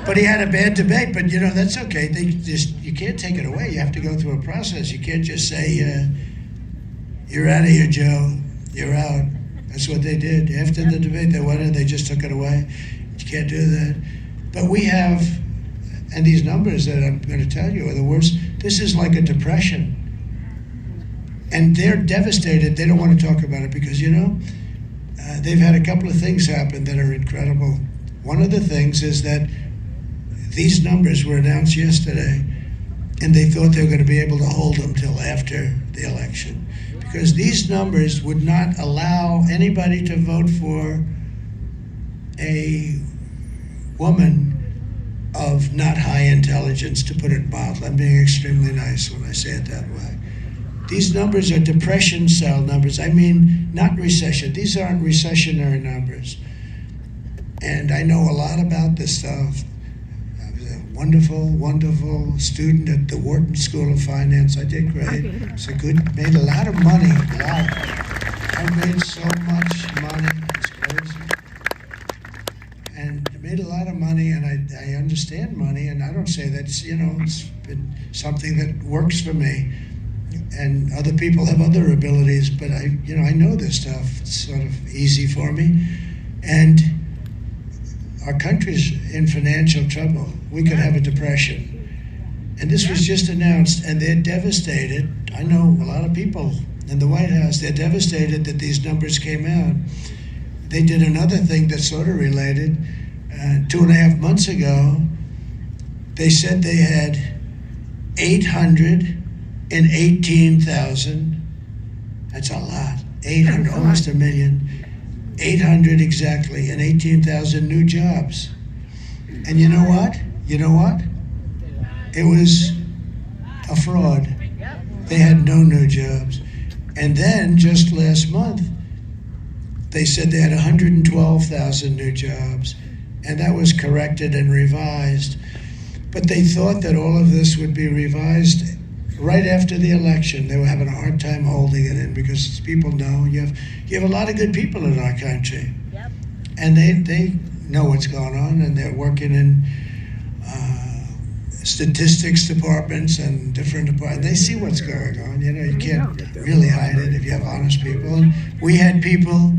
But he had a bad debate, but you know, that's okay. You can't take it away. You have to go through a process. You can't just say, you're out of here, Joe. You're out. That's what they did. After the debate, they went in, they just took it away. You can't do that. But we have, and these numbers that I'm going to tell you are the worst. This is like a depression. And they're devastated. They don't want to talk about it because, you know, they've had a couple of things happen that are incredible. One of the things is that these numbers were announced yesterday, and they thought they were going to be able to hold them till after the election, because these numbers would not allow anybody to vote for a woman of not high intelligence, to put it mildly. I'm being extremely nice when I say it that way. These numbers are depression cell numbers. I mean, not recession. These aren't recessionary numbers. And I know a lot about this stuff. I was a wonderful, wonderful student at the Wharton School of Finance. I did great. Made a lot of money, I made so much money, it's crazy. And I made a lot of money, and I understand money, and I don't say that, you know, it's been something that works for me. And other people have other abilities, but I know this stuff. It's sort of easy for me. And our country's in financial trouble. We could have a depression. And this was just announced, and they're devastated. I know a lot of people in the White House, they're devastated that these numbers came out. They did another thing that's sort of related. 2.5 months ago, they said they had 818,000, that's a lot, 800, almost a million, 800 exactly, and 18,000 new jobs. And you know what? It was a fraud. They had no new jobs. And then just last month, they said they had 112,000 new jobs, and that was corrected and revised. But they thought that all of this would be revised right after the election. They were having a hard time holding it in because people know you have a lot of good people in our country. Yep. And they know what's going on, and they're working in statistics departments and different departments. They see what's going on. You know, you can't really hide it if you have honest people. And we had people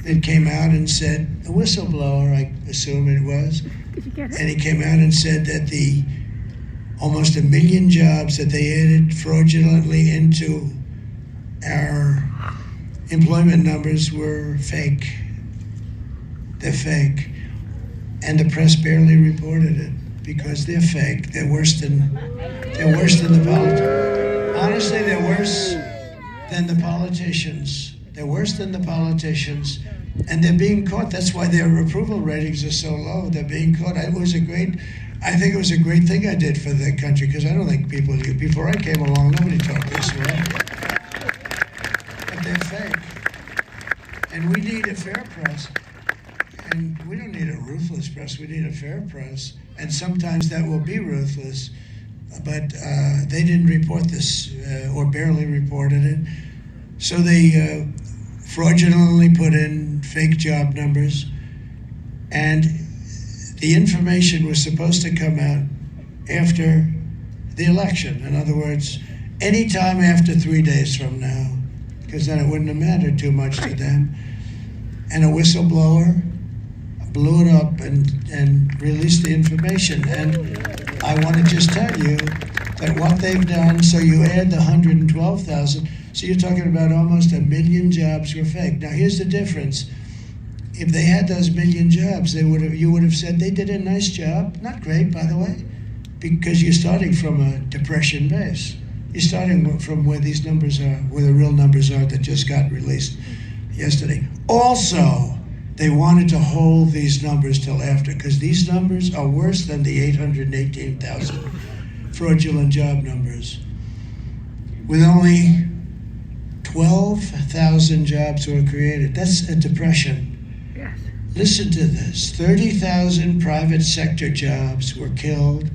that came out and said, a whistleblower, I assume it was, and he came out and said that the almost 1 million jobs that they added fraudulently into our employment numbers were fake. They're fake. And the press barely reported it because they're fake. They're worse than the politicians. Honestly, they're worse than the politicians. They're worse than the politicians. And they're being caught. That's why their approval ratings are so low. They're being caught. I think it was a great thing I did for the country, because I don't think people, before I came along, nobody talked this way. But they're fake. And we need a fair press. And we don't need a ruthless press, we need a fair press. And sometimes that will be ruthless. But they didn't report this, or barely reported it. So they fraudulently put in fake job numbers. And the information was supposed to come out after the election. In other words, any time after 3 days from now, because then it wouldn't have mattered too much to them. And a whistleblower blew it up and released the information. And I want to just tell you that what they've done, so you add the 112,000, so you're talking about almost 1 million jobs were fake. Now here's the difference. If they had those 1 million jobs, you would have said they did a nice job. Not great, by the way, because you're starting from a depression base. You're starting from where these numbers are, where the real numbers are that just got released yesterday. Also, they wanted to hold these numbers till after, because these numbers are worse than the 818,000 fraudulent job numbers. With only 12,000 jobs were created. That's a depression. Yes. Listen to this. 30,000 private sector jobs were killed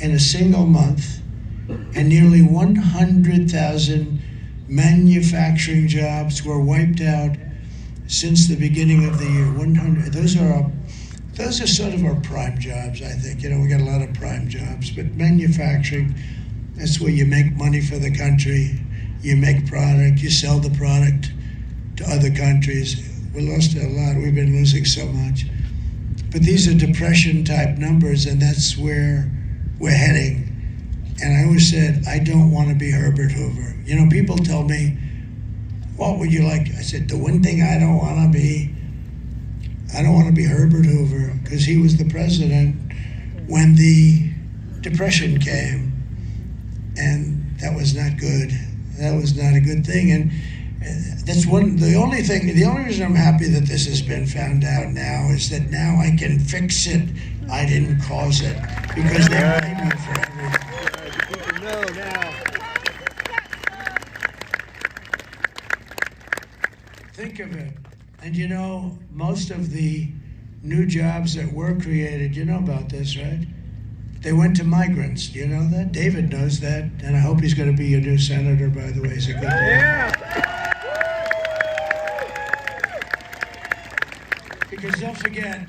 in a single month, and nearly 100,000 manufacturing jobs were wiped out since the beginning of the year. 100. Those are sort of our prime jobs, I think. You know, we got a lot of prime jobs, but manufacturing, that's where you make money for the country. You make product, you sell the product to other countries. We lost a lot. We've been losing so much. But these are depression type numbers, and that's where we're heading. And I always said, I don't want to be Herbert Hoover. You know, people tell me, what would you like? I said, the one thing I don't want to be Herbert Hoover, because he was the president when the Depression came, and that was not good. That was not a good thing, and that's the only reason I'm happy that this has been found out now is that now I can fix it. I didn't cause it, because they blame you for everything. People know now. Think of it. And you know, most of the new jobs that were created, you know about this, right? They went to migrants. Do you know that? David knows that, and I hope he's going to be your new senator, by the way. He's a good guy. Yeah. Because don't forget,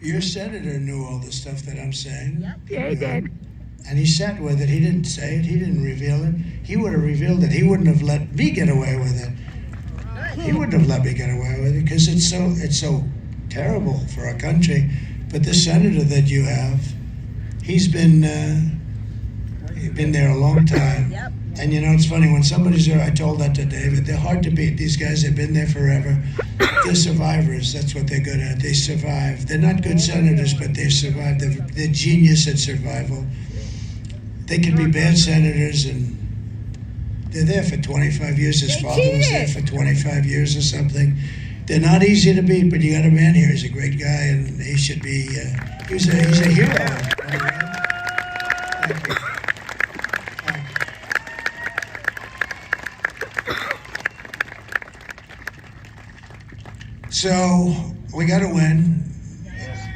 your senator knew all the stuff that I'm saying. Yeah, he did. And he sat with it. He didn't say it. He didn't reveal it. He would have revealed it. He wouldn't have let me get away with it. He wouldn't have let me get away with it, because it's so terrible for our country. But this senator that you have, he's been there a long time. Yep. And you know, it's funny, when somebody's there, I told that to David, they're hard to beat. These guys have been there forever. They're survivors. That's what they're good at. They survive. They're not good senators, but they survive. They're genius at survival. They can be bad senators, and they're there for 25 years. His father was there for 25 years or something. They're not easy to beat, but you got a man here. He's a great guy, and he should be. He's a hero. Thank you. So we got to win.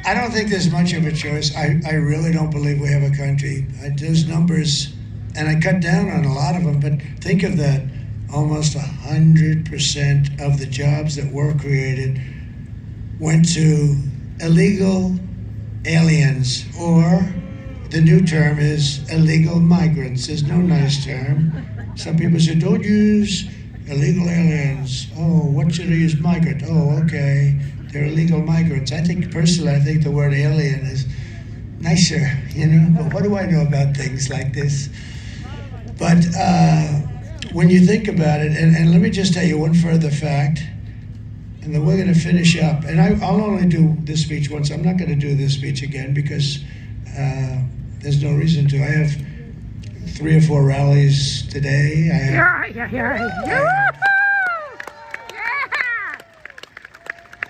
I don't think there's much of a choice. I really don't believe we have a country. Those numbers, and I cut down on a lot of them, but think of that. Almost 100% of the jobs that were created went to illegal aliens, or the new term is illegal migrants. There's no nice term. Some people say, don't use illegal aliens. Oh, what should I use? Migrant. Oh, okay. they're illegal migrants. I think the word alien is nicer, but what do I know about things like this? But when you think about it, and let me just tell you one further fact, and then we're going to finish up. And I'll only do this speech once. I'm not going to do this speech again because there's no reason to. I have 3 or 4 rallies today. I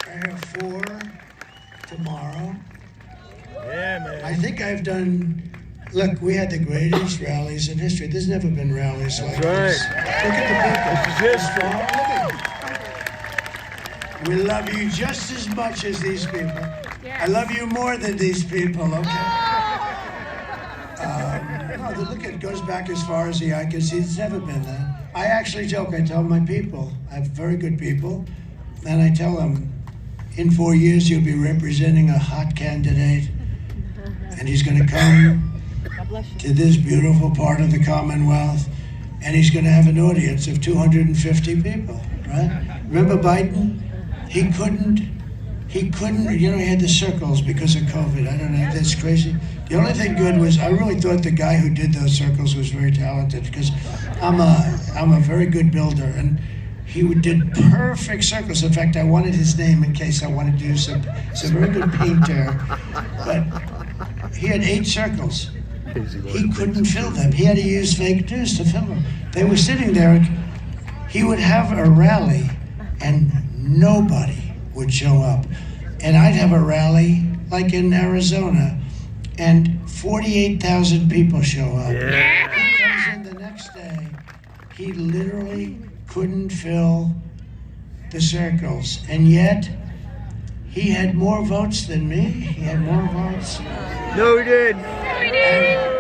have 4 tomorrow. Yeah, man. I think I've done. Look, we had the greatest rallies in history. There's never been rallies like this. Look at the people. We love you just as much as these people. I love you more than these people, okay? No, look, it goes back as far as the eye can see. It's never been that. I actually joke. I tell my people, I have very good people, and I tell them, in 4 years you'll be representing a hot candidate, and he's going to come to this beautiful part of the Commonwealth, and he's going to have an audience of 250 people, right? Remember Biden? He couldn't, he had the circles because of COVID. I don't know, that's crazy. The only thing good was, I really thought the guy who did those circles was very talented, because I'm a very good builder, and he did perfect circles. In fact, I wanted his name in case I wanted to do some very good painter, but he had 8 circles. He couldn't fill them. He had to use fake news to fill them. They were sitting there. He would have a rally, and nobody would show up. And I'd have a rally, like in Arizona, and 48,000 people show up. Yeah. He comes in the next day. He literally couldn't fill the circles. And yet, he had more votes than me. He had more votes. No, he didn't.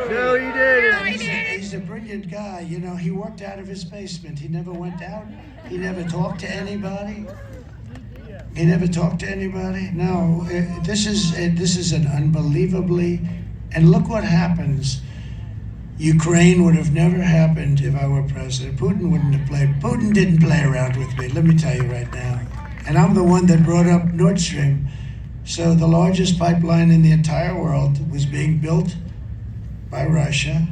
No, he didn't. He's a brilliant guy. He worked out of his basement. He never went out. He never talked to anybody. No, this is an unbelievably, and look what happens. Ukraine would have never happened if I were president. Putin didn't play around with me, let me tell you right now. And I'm the one that brought up Nord Stream. So the largest pipeline in the entire world was being built by Russia,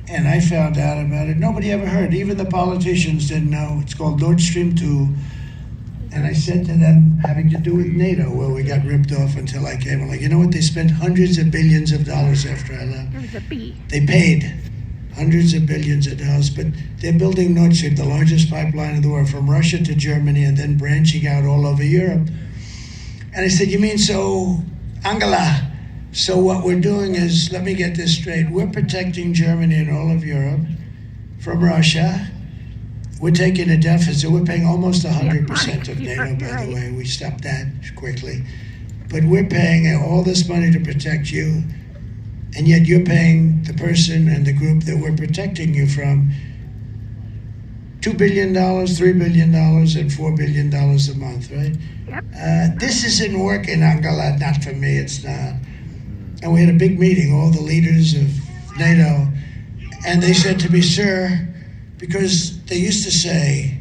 and I found out about it. Nobody ever heard. Even the politicians didn't know. It's called Nord Stream 2. And I said to them, having to do with NATO, where we got ripped off until I came. I'm like, you know what? They spent hundreds of billions of dollars after I left. It was a B. They paid hundreds of billions of dollars, but they're building Nord Stream, the largest pipeline in the world, from Russia to Germany, and then branching out all over Europe. And I said, you mean so, Angela, so what we're doing is, let me get this straight, we're protecting Germany and all of Europe from Russia. We're taking a deficit. We're paying almost 100% of NATO, by the way. We stopped that quickly. But we're paying all this money to protect you, and yet you're paying the person and the group that we're protecting you from $2 billion, $3 billion, and $4 billion a month, right? Yep. This isn't working, Angela. Not for me, it's not. And we had a big meeting, all the leaders of NATO, and they said to me, sir, because they used to say,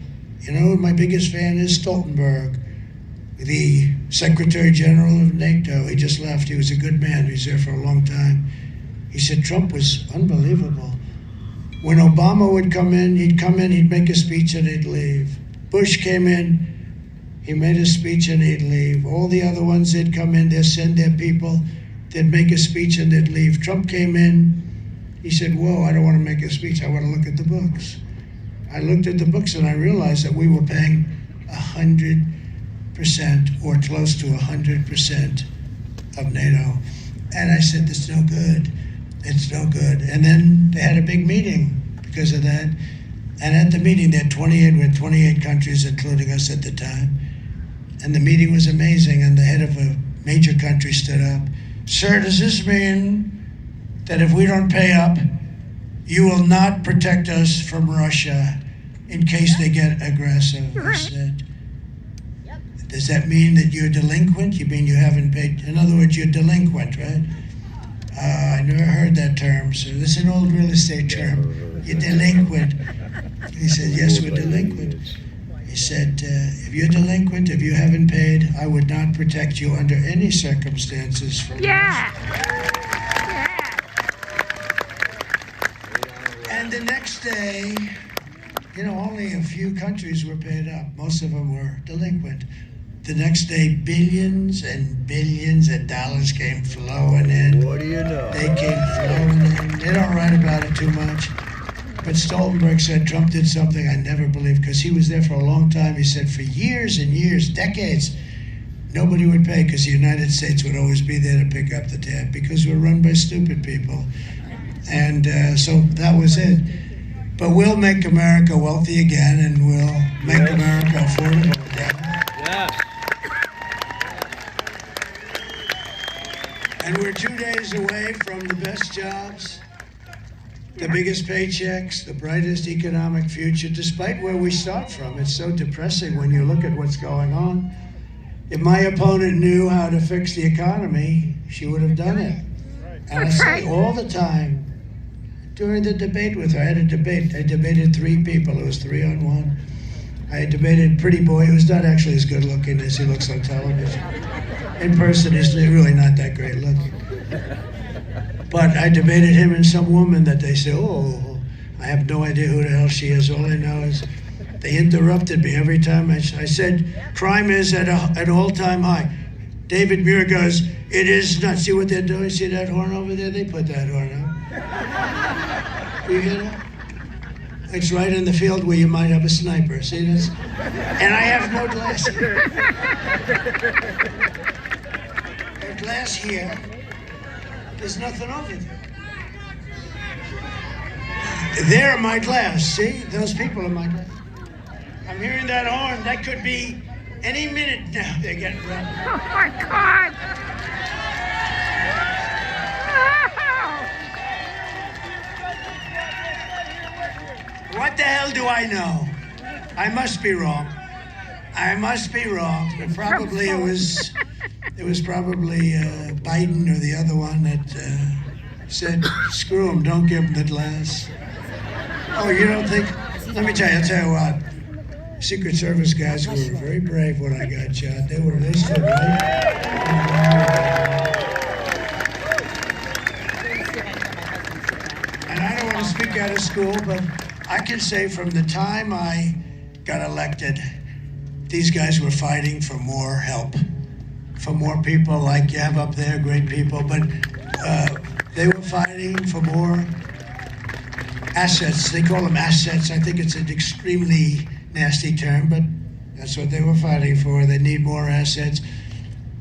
my biggest fan is Stoltenberg, the Secretary General of NATO. He just left. He was a good man. He was there for a long time. He said Trump was unbelievable. When Obama would come in, he'd make a speech and he'd leave. Bush came in, he made a speech and he'd leave. All the other ones, they'd come in, they'd send their people, they'd make a speech and they'd leave. Trump came in, he said, whoa, I don't want to make a speech, I want to look at the books. I looked at the books and I realized that we were paying 100% or close to 100% of NATO. And I said, it's no good. It's no good. And then they had a big meeting because of that. And at the meeting, we had 28 countries, including us at the time. And the meeting was amazing. And the head of a major country stood up. Sir, does this mean that if we don't pay up, you will not protect us from Russia in case they get aggressive? I said, does that mean that you're delinquent? You mean you haven't paid? In other words, you're delinquent, right? I never heard that term, so this is an old real estate term. You're delinquent. He said, yes, we're delinquent. He said, if you're delinquent, if you haven't paid, I would not protect you under any circumstances from Yeah. And the next day, you know, only a few countries were paid up. Most of them were delinquent. The next day, billions and billions of dollars came flowing in. What do you know? They came flowing in. They don't write about it too much. But Stoltenberg said Trump did something I never believed, because he was there for a long time. He said for years and years, decades, nobody would pay because the United States would always be there to pick up the tab because we're run by stupid people. And so that was it. But we'll make America wealthy again, and we'll make America affordable again. Yes. And we're 2 days away from the best jobs, the biggest paychecks, the brightest economic future, despite where we start from. It's so depressing when you look at what's going on. If my opponent knew how to fix the economy, she would have done it. And I say all the time, during the debate with her, I had a debate. I debated 3 people. It was 3-on-1. I had debated Pretty Boy, who's not actually as good looking as he looks on television. In person, he's really not that great looking. But I debated him and some woman that they say, oh, I have no idea who the hell she is. All I know is they interrupted me every time I said, crime is at an all-time high. David Muir goes, it is not. See what they're doing? See that horn over there? They put that horn up. You hear that? It's right in the field where you might have a sniper. See this? And I have no glass here. A glass here. There's nothing over there. There, my glass. See? Those people are my glass. I'm hearing that horn. That could be any minute now. They're getting ready. Oh, my God. What the hell do I know? I must be wrong. I must be wrong. But probably it was probably Biden or the other one that said, screw him, don't give him the glass. Oh, you don't think? Let me tell you, I'll tell you what. Secret Service guys were very brave when I got shot. They stood right. And I don't want to speak out of school, but I can say from the time I got elected, these guys were fighting for more help, for more people like you have up there, great people, but they were fighting for more assets. They call them assets. I think it's an extremely nasty term, but that's what they were fighting for. They need more assets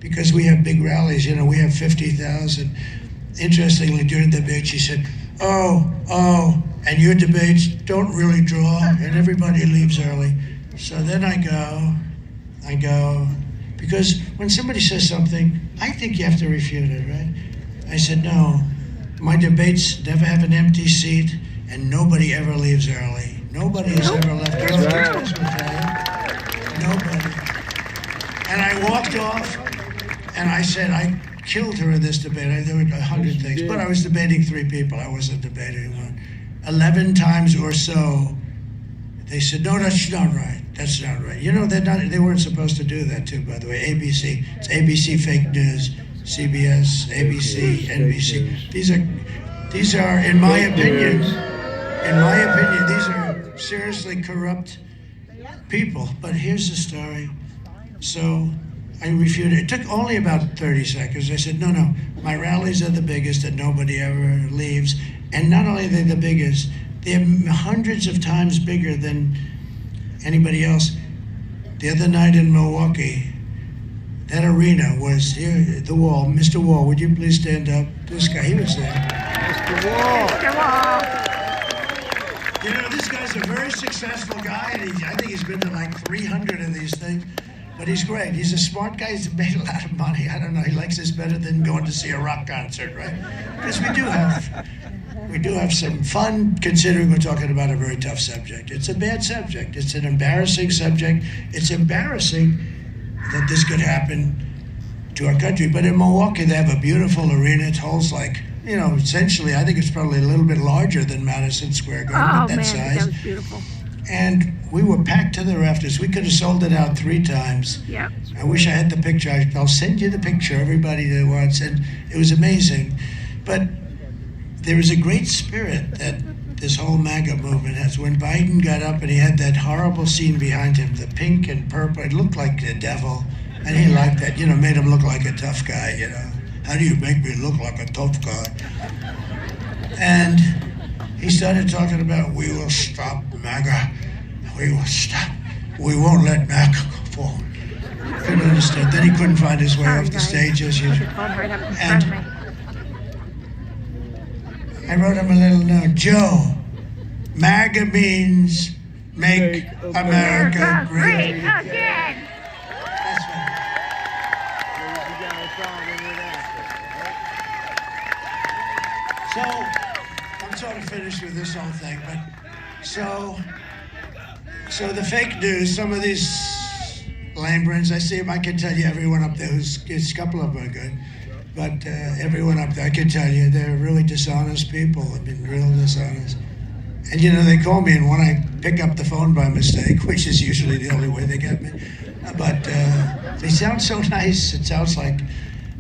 because we have big rallies. You know, we have 50,000. Interestingly, during the debate, she said, oh, and your debates don't really draw, and everybody leaves early. So then I go, because when somebody says something, I think you have to refute it, right? I said, no, my debates never have an empty seat, and nobody ever leaves early. Nobody has ever left early. Nobody. And I walked off, and I said, I killed her in this debate. There were 100 things, but I was debating 3 people. I wasn't debating one. 11 times or so, they said, no, that's not right. That's not right. You know, they weren't supposed to do that too, by the way. ABC. It's ABC fake news, CBS, ABC, NBC. These are, in my opinion, these are seriously corrupt people. But here's the story. So I refuted. It took only about 30 seconds. I said, no, my rallies are the biggest and nobody ever leaves. And not only are they the biggest, they're hundreds of times bigger than anybody else. The other night in Milwaukee, that arena was here, the Wall. Mr. Wall, would you please stand up? This guy, he was there. Mr. Wall. Mr. Wall. You know, this guy's a very successful guy, and I think he's been to like 300 of these things. But he's great. He's a smart guy. He's made a lot of money. I don't know. He likes this better than going to see a rock concert, right? Because we do have some fun, considering we're talking about a very tough subject. It's a bad subject. It's an embarrassing subject. It's embarrassing that this could happen to our country. But in Milwaukee, they have a beautiful arena. It holds like, you know, essentially, I think it's probably a little bit larger than Madison Square Garden, that size. That was beautiful. And we were packed to the rafters. We could have sold it out 3 times. Yep. I wish I had the picture. I'll send you the picture, everybody that wants. And it was amazing. But there is a great spirit that this whole MAGA movement has. When Biden got up and he had that horrible scene behind him, the pink and purple, it looked like the devil. And he liked that, made him look like a tough guy, How do you make me look like a tough guy? And he started talking about, we will stop MAGA. We will stop. We won't let MAGA go forward. Couldn't understand. Then he couldn't find his way off the stage as usual. And I wrote him a little note. Joe, MAGA means make America great again. That's right. So, I'm sort of finished with this whole thing, but so the fake news, some of these lame brains, I see them, I can tell you everyone up there a couple of them are good, but everyone up there, I can tell you, they're really dishonest people. I mean, real dishonest. And they call me, and when I pick up the phone by mistake, which is usually the only way they get me, but they sound so nice. It sounds like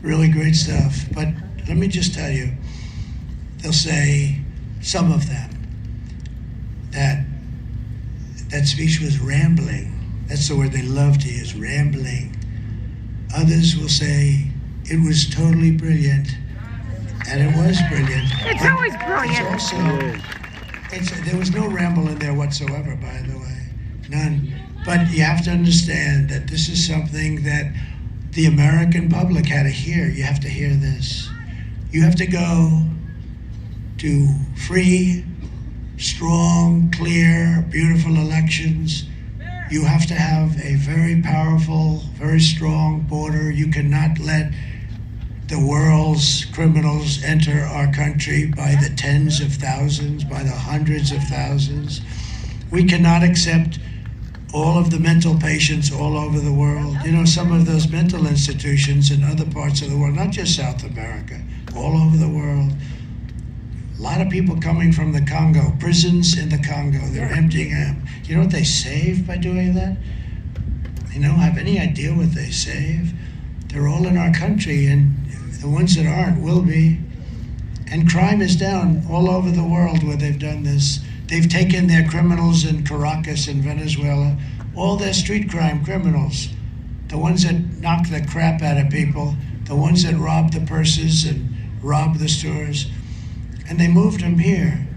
really great stuff. But let me just tell you, they'll say, some of them, that speech was rambling. That's the word they love to use, rambling. Others will say it was totally brilliant, and it was brilliant. It's always brilliant. It's also, there was no ramble in there whatsoever, by the way, none. But you have to understand that this is something that the American public had to hear. You have to hear this. You have to go to free, strong, clear, beautiful elections. You have to have a very powerful, very strong border. You cannot let the world's criminals enter our country by the tens of thousands, by the hundreds of thousands. We cannot accept all of the mental patients all over the world. Some of those mental institutions in other parts of the world, not just South America, all over the world. A lot of people coming from the Congo, prisons in the Congo, they're emptying them. You know what they save by doing that? They don't have any idea what they save. They're all in our country, and the ones that aren't will be. And crime is down all over the world where they've done this. They've taken their criminals in Caracas in Venezuela, all their street crime criminals, the ones that knock the crap out of people, the ones that rob the purses and rob the stores, and they moved them here.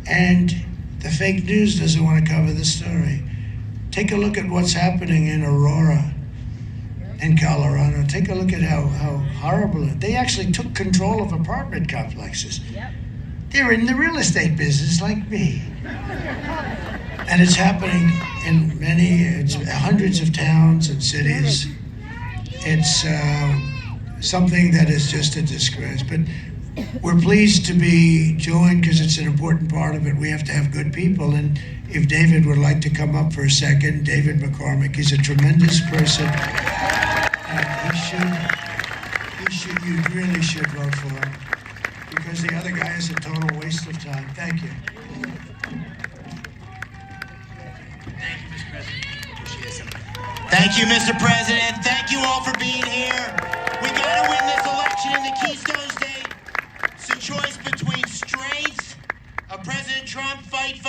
And the fake news doesn't want to cover the story. Take a look at what's happening in Aurora, in Colorado. Take a look at how horrible it is. They actually took control of apartment complexes. Yep. They're in the real estate business like me. And it's happening in it's hundreds of towns and cities. It's something that is just a disgrace. But we're pleased to be joined because it's an important part of it. We have to have good people. And if David would like to come up for a second, David McCormick, he's a tremendous person. You really should vote for him, because the other guy is a total waste of time. Thank you. Thank you, Mr. President. Thank you all for being here. We got to win this election in the Keystone State. It's a choice between strength of President Trump, fight,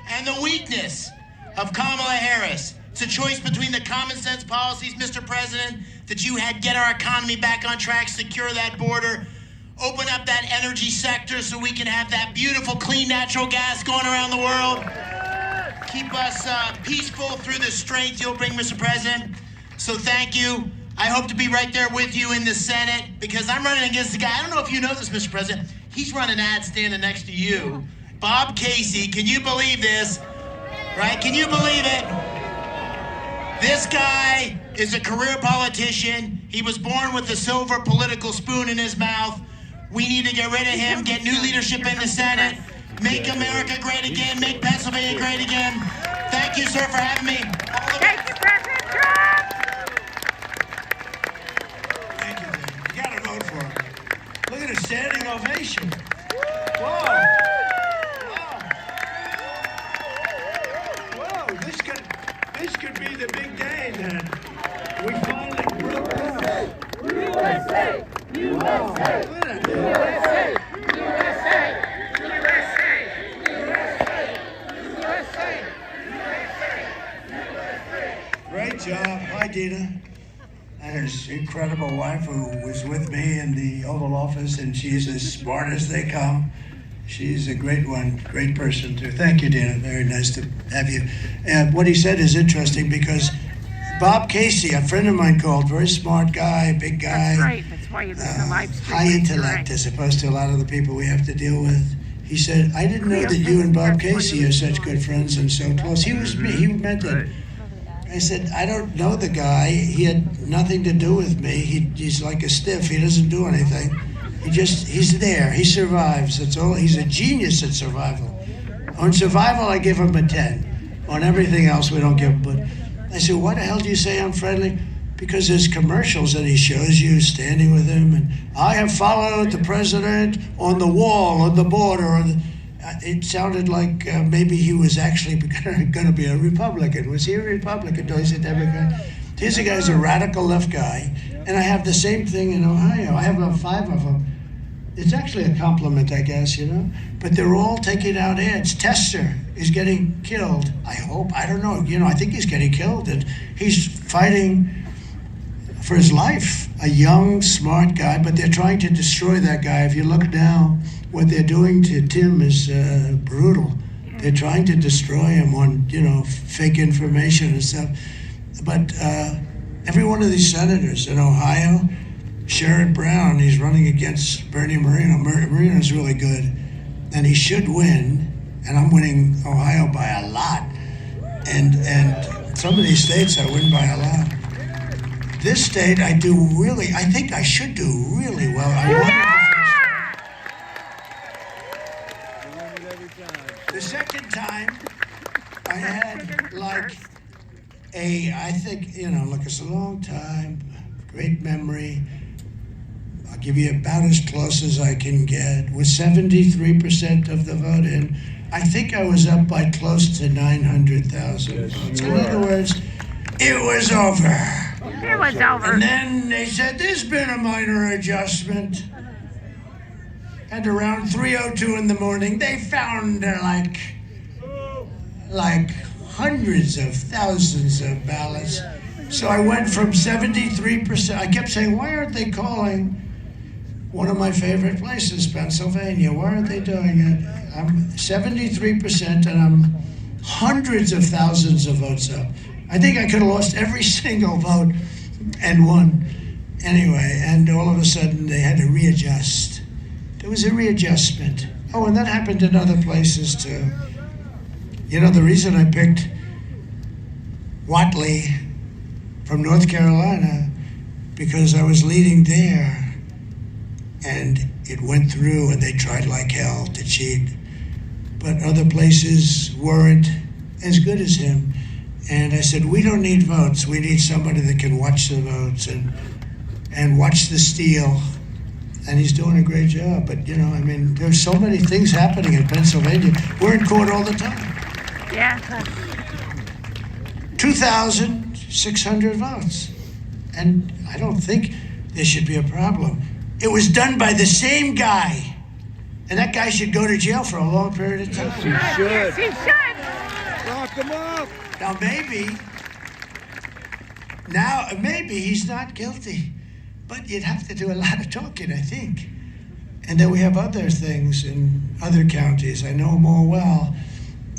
and the weakness of Kamala Harris. It's a choice between the common sense policies, Mr. President, that you had get our economy back on track, secure that border, open up that energy sector so we can have that beautiful, clean natural gas going around the world. Keep us peaceful through the strength you'll bring, Mr. President. So thank you. I hope to be right there with you in the Senate, because I'm running against a guy. I don't know if you know this, Mr. President. He's running ads standing next to you. Bob Casey, can you believe this? Right? Can you believe it? This guy is a career politician. He was born with a silver political spoon in his mouth. We need to get rid of him, get new leadership in the Senate, make America great again, make Pennsylvania great again. Thank you, sir, for having me. Thank you, President Trump. Thank you, David. You got to vote for him. Look at a standing ovation. Whoa. This could be the big day then. We finally broke it. USA! USA! USA! USA! Great job. Hi, Dina. And his incredible wife who was with me in the Oval Office, and she's as smart as they come. She's a great one, great person too. Thank you, Dina. Very nice to have you. And what he said is interesting because Bob Casey, a friend of mine called, very smart guy, big guy. That's right. That's why you listen to live stream. High intellect as opposed to a lot of the people we have to deal with. He said, I didn't know that you and Bob Casey are such good friends and so close. He was me. He meant it. I said, I don't know the guy. He had nothing to do with me. He's like a stiff. He doesn't do anything. He's there. He survives. That's all. He's a genius at survival. On survival, I give him a 10. On everything else, we don't give him. But I said, why the hell do you say I'm friendly? Because there's commercials that he shows you standing with him. And I have followed the president on the wall, on the border. It sounded like maybe he was actually going to be a Republican. Was he a Republican? No, he's a Democrat. Here's a guy's a radical left guy. And I have the same thing in Ohio. I have about 5 of them. It's actually a compliment, I guess, you know. But they're all taking out ads. Tester is getting killed, I hope. I don't know. You know, I think he's getting killed. And he's fighting for his life. A young, smart guy. But they're trying to destroy that guy. If you look now, what they're doing to Tim is brutal. They're trying to destroy him on, you know, fake information and stuff. But every one of these senators in Ohio, Sherrod Brown, he's running against Bernie Moreno. Moreno's really good, and he should win. And I'm winning Ohio by a lot. And some of these states I win by a lot. This state I think I should do really well. I won the second time I had like I think, you know, look, it's a long time, great memory. I'll give you about as close as I can get. With 73% of the vote in, I think I was up by close to 900,000 votes. In other words, it was over. It was over. And then they said, there's been a minor adjustment. And around 3:02 in the morning, they found like hundreds of thousands of ballots. So I went from 73%. I kept saying, why aren't they calling one of my favorite places, Pennsylvania? Why aren't they doing it? I'm 73% and I'm hundreds of thousands of votes up. I think I could have lost every single vote and won. Anyway, and all of a sudden they had to readjust. There was a readjustment. Oh, and that happened in other places too. You know, the reason I picked Whatley from North Carolina, because I was leading there, and it went through, and they tried like hell to cheat. But other places weren't as good as him. And I said, we don't need votes. We need somebody that can watch the votes and watch the steal. And he's doing a great job. But, you know, I mean, there's so many things happening in Pennsylvania. We're in court all the time. Yeah. 2,600 votes. And I don't think there should be a problem. It was done by the same guy. And that guy should go to jail for a long period of time. Yes, he should. Yes, he should. Lock him up. Now, maybe he's not guilty. But you'd have to do a lot of talking, I think. And then we have other things in other counties. I know them all well.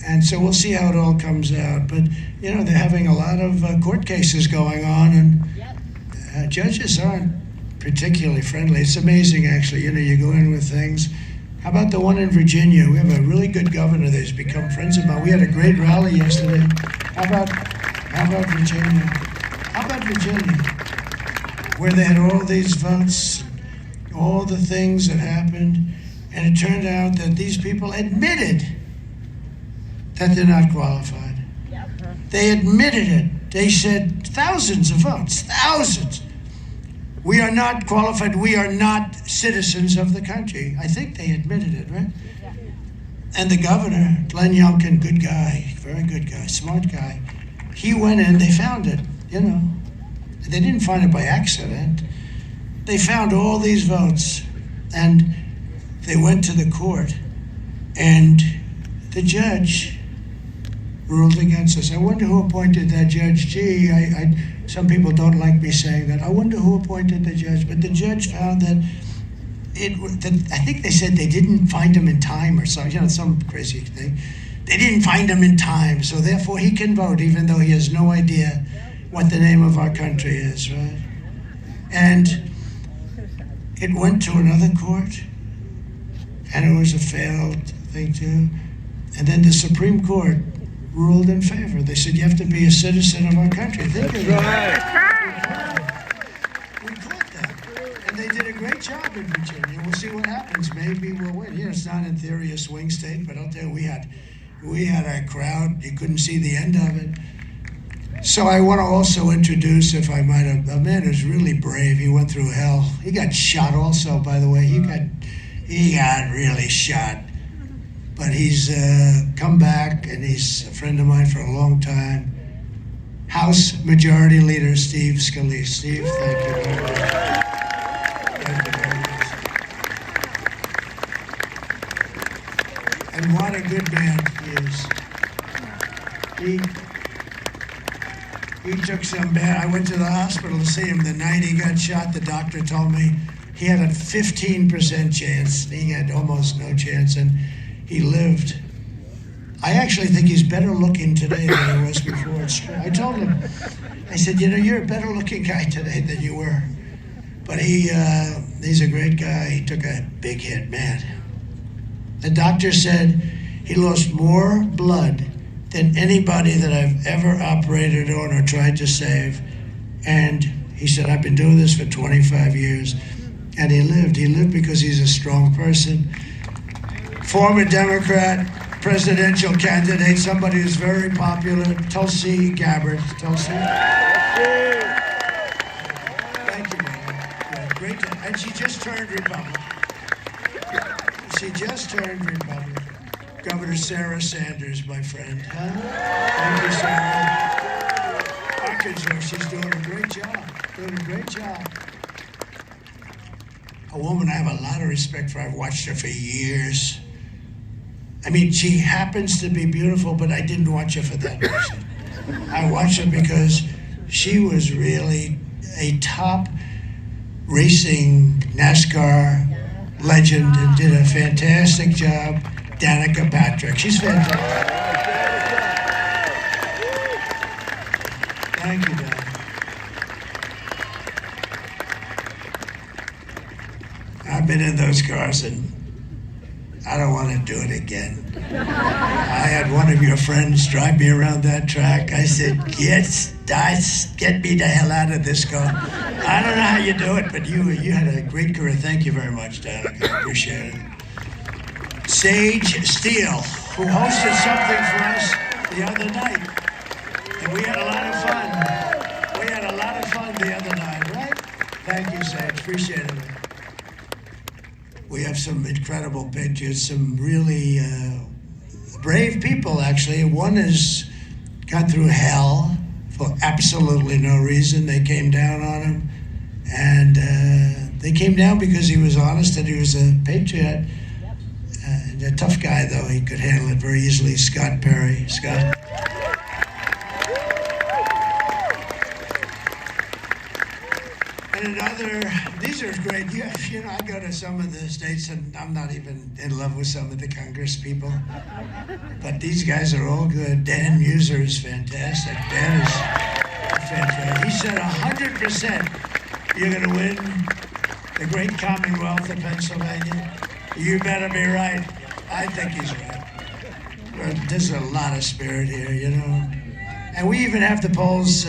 And so we'll see how it all comes out. But, you know, they're having a lot of court cases going on, and judges aren't particularly friendly. It's amazing, actually. You know, you go in with things. How about the one in Virginia? We have a really good governor that's become friends of mine. We had a great rally yesterday. How about Virginia? How about Virginia? Where they had all these votes, all the things that happened, and it turned out that these people admitted that they're not qualified. They admitted it. They said thousands of votes, thousands. We are not qualified. We are not citizens of the country. I think they admitted it, right? And the governor, Glenn Youngkin, good guy, very good guy, smart guy. he went in, they found it, you know. They didn't find it by accident. They found all these votes, and they went to the court, and the judge ruled against us. I wonder who appointed that judge. Gee, some people don't like me saying that. I wonder who appointed the judge, but the judge found that I think they said they didn't find him in time or something, you know, some crazy thing. They didn't find him in time, so therefore he can vote even though he has no idea what the name of our country is, right? And it went to another court, and it was a failed thing too. And then the Supreme Court ruled in favor. They said, you have to be a citizen of our country. Think of that. We caught that. And they did a great job in Virginia. We'll see what happens. Maybe we'll win. You know, it's not in theory a swing state, but I'll tell you, we had a crowd. You couldn't see the end of it. So I want to also introduce, if I might, a man who's really brave. He went through hell. He got shot also, by the way. He got really shot. But he's come back, and he's a friend of mine for a long time. House Majority Leader Steve Scalise. Steve, thank you very much. Thank you very much. And what a good man he is. He took some bad. I went to the hospital to see him the night he got shot. The doctor told me he had a 15% chance. He had almost no chance, and he lived. I actually think he's better looking today than he was before. I told him, I said, you know, you're a better looking guy today than you were. But he's a great guy. He took a big hit, man. The doctor said he lost more blood than anybody that I've ever operated on or tried to save. And he said, I've been doing this for 25 years. And he lived. He lived because he's a strong person. Former Democrat, presidential candidate, somebody who's very popular, Tulsi Gabbard. Tulsi? Thank you, man. Yeah, great. And she just turned Republican. She just turned Republican. Governor Sarah Sanders, my friend. Huh? Thank you, Sarah. Arkansas, she's doing a great job. Doing a great job. A woman I have a lot of respect for. I've watched her for years. I mean, she happens to be beautiful, but I didn't watch her for that reason. I watched her because she was really a top racing NASCAR legend and did a fantastic job. Danica Patrick. She's fantastic. Thank you, Dan. I've been in those cars and I don't want to do it again. I had one of your friends drive me around that track. I said, get me the hell out of this car. I don't know how you do it, but you had a great career. Thank you very much, Danica. I appreciate it. Sage Steele, who hosted something for us the other night. And we had a lot of fun. We had a lot of fun the other night, right? Thank you, Sage. Appreciate it. We have some incredible patriots, some really brave people, actually. One has gone through hell for absolutely no reason. They came down on him. And they came down because he was honest and he was a patriot. A tough guy, though. He could handle it very easily. Scott Perry. Scott. And another, these are great. You know, I go to some of the states and I'm not even in love with some of the Congress people. But these guys are all good. Dan Muser is fantastic. Dan is fantastic. He said 100% you're going to win the great Commonwealth of Pennsylvania. You better be right. I think he's right. But there's a lot of spirit here, you know. And we even have the polls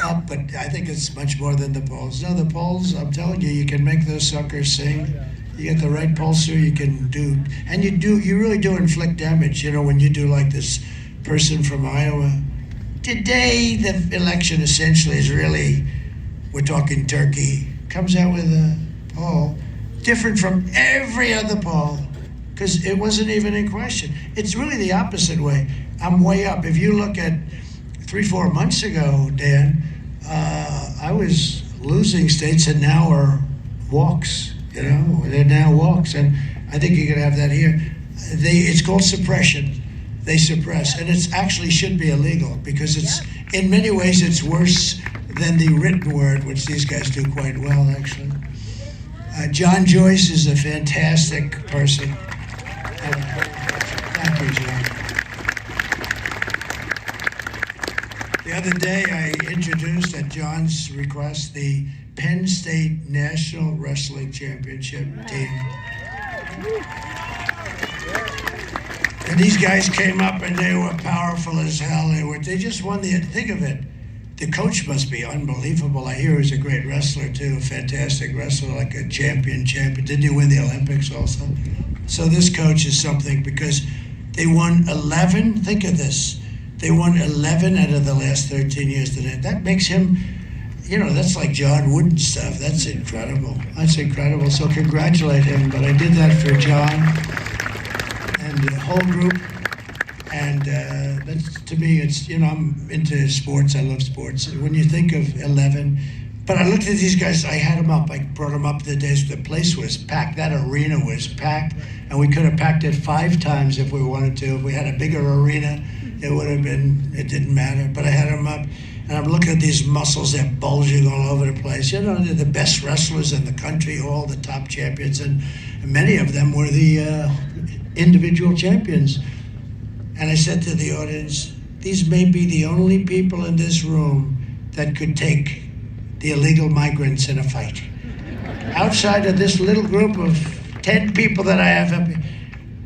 up, but I think it's much more than the polls. No, the polls, I'm telling you, you can make those suckers sing. You get the right pollster, you can do, and you really do inflict damage, you know, when you do like this person from Iowa. Today, the election essentially is really, we're talking Turkey, comes out with a poll different from every other poll, because it wasn't even in question. It's really the opposite way. I'm way up. If you look at 3-4 months ago, Dan, I was losing states and now are walks, you know, they're now walks. And I think you could have that here. It's called suppression. They suppress, and it actually should be illegal because it's, in many ways, it's worse than the written word, which these guys do quite well, actually. John Joyce is a fantastic person. Thank you, John. The other day, I introduced, at John's request, the Penn State National Wrestling Championship team. And these guys came up and they were powerful as hell. They just won the, think of it. The coach must be unbelievable. I hear he's a great wrestler too, a fantastic wrestler, like a champion. Didn't he win the Olympics also? So this coach is something because they won 11, think of this. They won 11 out of the last 13 years today. That makes him, you know, that's like John Wooden stuff. That's incredible. That's incredible. So congratulate him. But I did that for John and the whole group, and that's, to me, it's, you know, I'm into sports, I love sports. When you think of 11, but I looked at these guys, I had them up, I brought them up the days, the place was packed, that arena was packed, and we could have packed it 5 times if we wanted to. If we had a bigger arena, it would have been, it didn't matter, but I had them up, and I'm looking at these muscles, they're bulging all over the place. You know, they're the best wrestlers in the country, all the top champions, and many of them were the individual champions. And I said to the audience, these may be the only people in this room that could take the illegal migrants in a fight. Outside of this little group of 10 people that I have up here,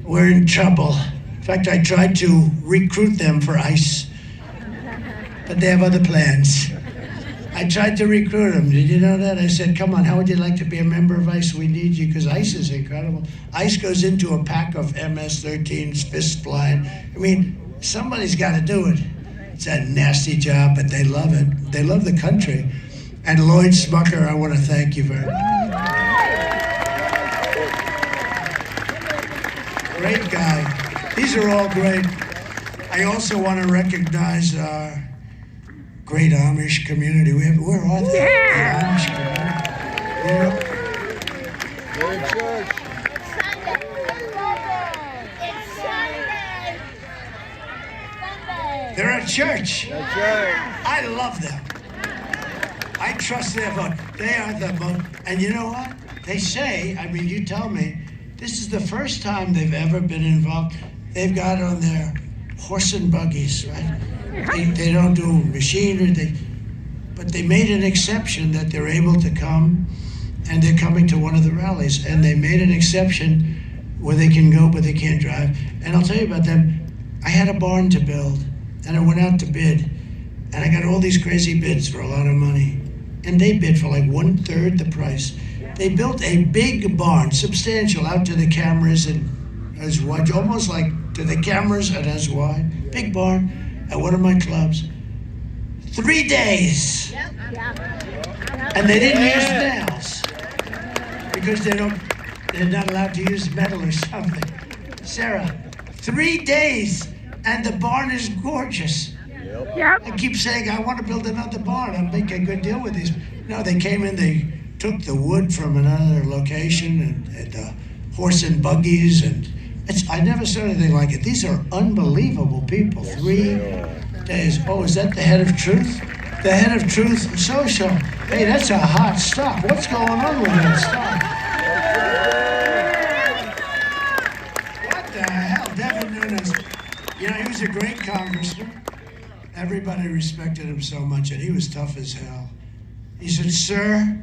we're in trouble. In fact, I tried to recruit them for ICE, but they have other plans. I tried to recruit them. Did you know that? I said, come on, how would you like to be a member of ICE? We need you, because ICE is incredible. ICE goes into a pack of MS-13s, fists flying. I mean, somebody's got to do it. It's a nasty job, but they love it. They love the country. And Lloyd Smucker, I want to thank you very much. Great guy. These are all great. I also want to recognize our great Amish community. Where are they? The Amish community. They're in church. They're at church. That's right. I love them. I trust their vote. They are the vote. And you know what? They say, I mean, you tell me, this is the first time they've ever been involved. They've got on their horse and buggies, right? They don't do machinery, but they made an exception that they're able to come, and they're coming to one of the rallies, and they made an exception where they can go, but they can't drive. And I'll tell you about them. I had a barn to build, and I went out to bid, and I got all these crazy bids for a lot of money, and they bid for like 1/3 the price. They built a big barn, substantial, out to the cameras and as wide, almost like to the cameras and as wide. Big barn at one of my clubs. 3 days. And they didn't use nails because they're not allowed to use metal or something. Sarah, 3 days and the barn is gorgeous. I keep saying, I want to build another barn. I'll make a good deal with these. No, they came in, they took the wood from another location and the horse and buggies, and I never saw anything like it. These are unbelievable people. 3 days. Oh, is that the head of Truth? The head of Truth Social. Hey, that's a hot stuff. What's going on with that stuff? What the hell? Devin Nunes. You know, he was a great congressman. Everybody respected him so much, and he was tough as hell. He said, sir,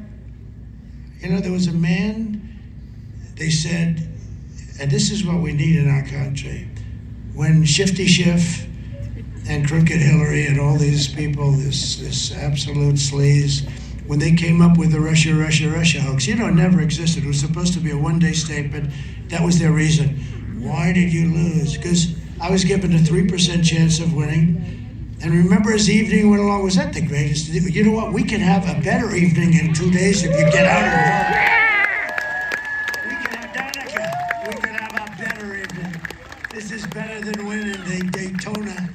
you know, there was a man, they said, and this is what we need in our country. When Shifty Schiff and Crooked Hillary and all these people, this absolute sleaze, when they came up with the Russia hoax, you know, it never existed. It was supposed to be a one-day statement. That was their reason. Why did you lose? Because I was given a 3% chance of winning. And remember, as the evening went along, was that the greatest? You know what? We can have a better evening in 2 days if you get out and vote. We can have Danica. We can have a better evening. This is better than winning the Daytona.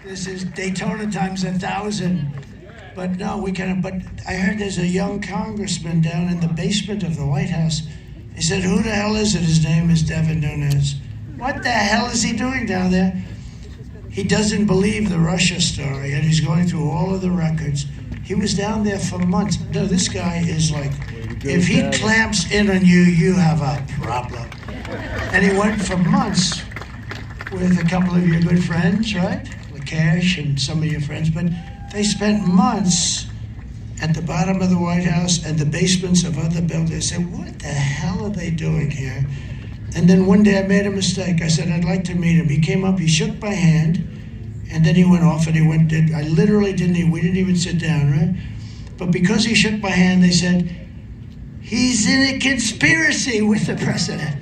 This is Daytona times 1,000. But no, we can. But I heard there's a young congressman down in the basement of the White House. He said, "Who the hell is it?" His name is Devin Nunes. What the hell is he doing down there? He doesn't believe the Russia story, and he's going through all of the records. He was down there for months. No, this guy is like, if he clamps in on you, you have a problem. And he went for months with a couple of your good friends, right? Cash and some of your friends, but they spent months at the bottom of the White House and the basements of other buildings. I said, what the hell are they doing here? And then one day I made a mistake. I said, I'd like to meet him. He came up, he shook my hand, and then he went off and he went, I literally we didn't even sit down, right? But because he shook my hand, they said, he's in a conspiracy with the president.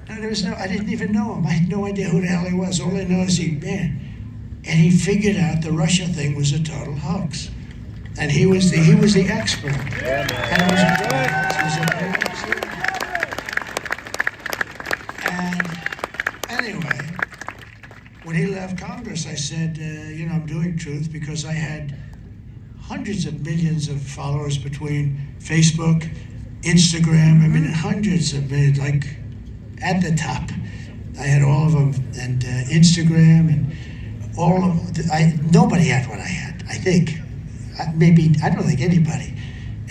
No, I didn't even know him. I had no idea who the hell he was. All I know is and he figured out the Russia thing was a total hoax. And he was the expert. And it was and anyway, when he left Congress, I said, I'm doing Truth because I had hundreds of millions of followers between Facebook, Instagram, hundreds of millions, like at the top. I had all of them, and Instagram, and nobody had what I had, I think. I don't think anybody.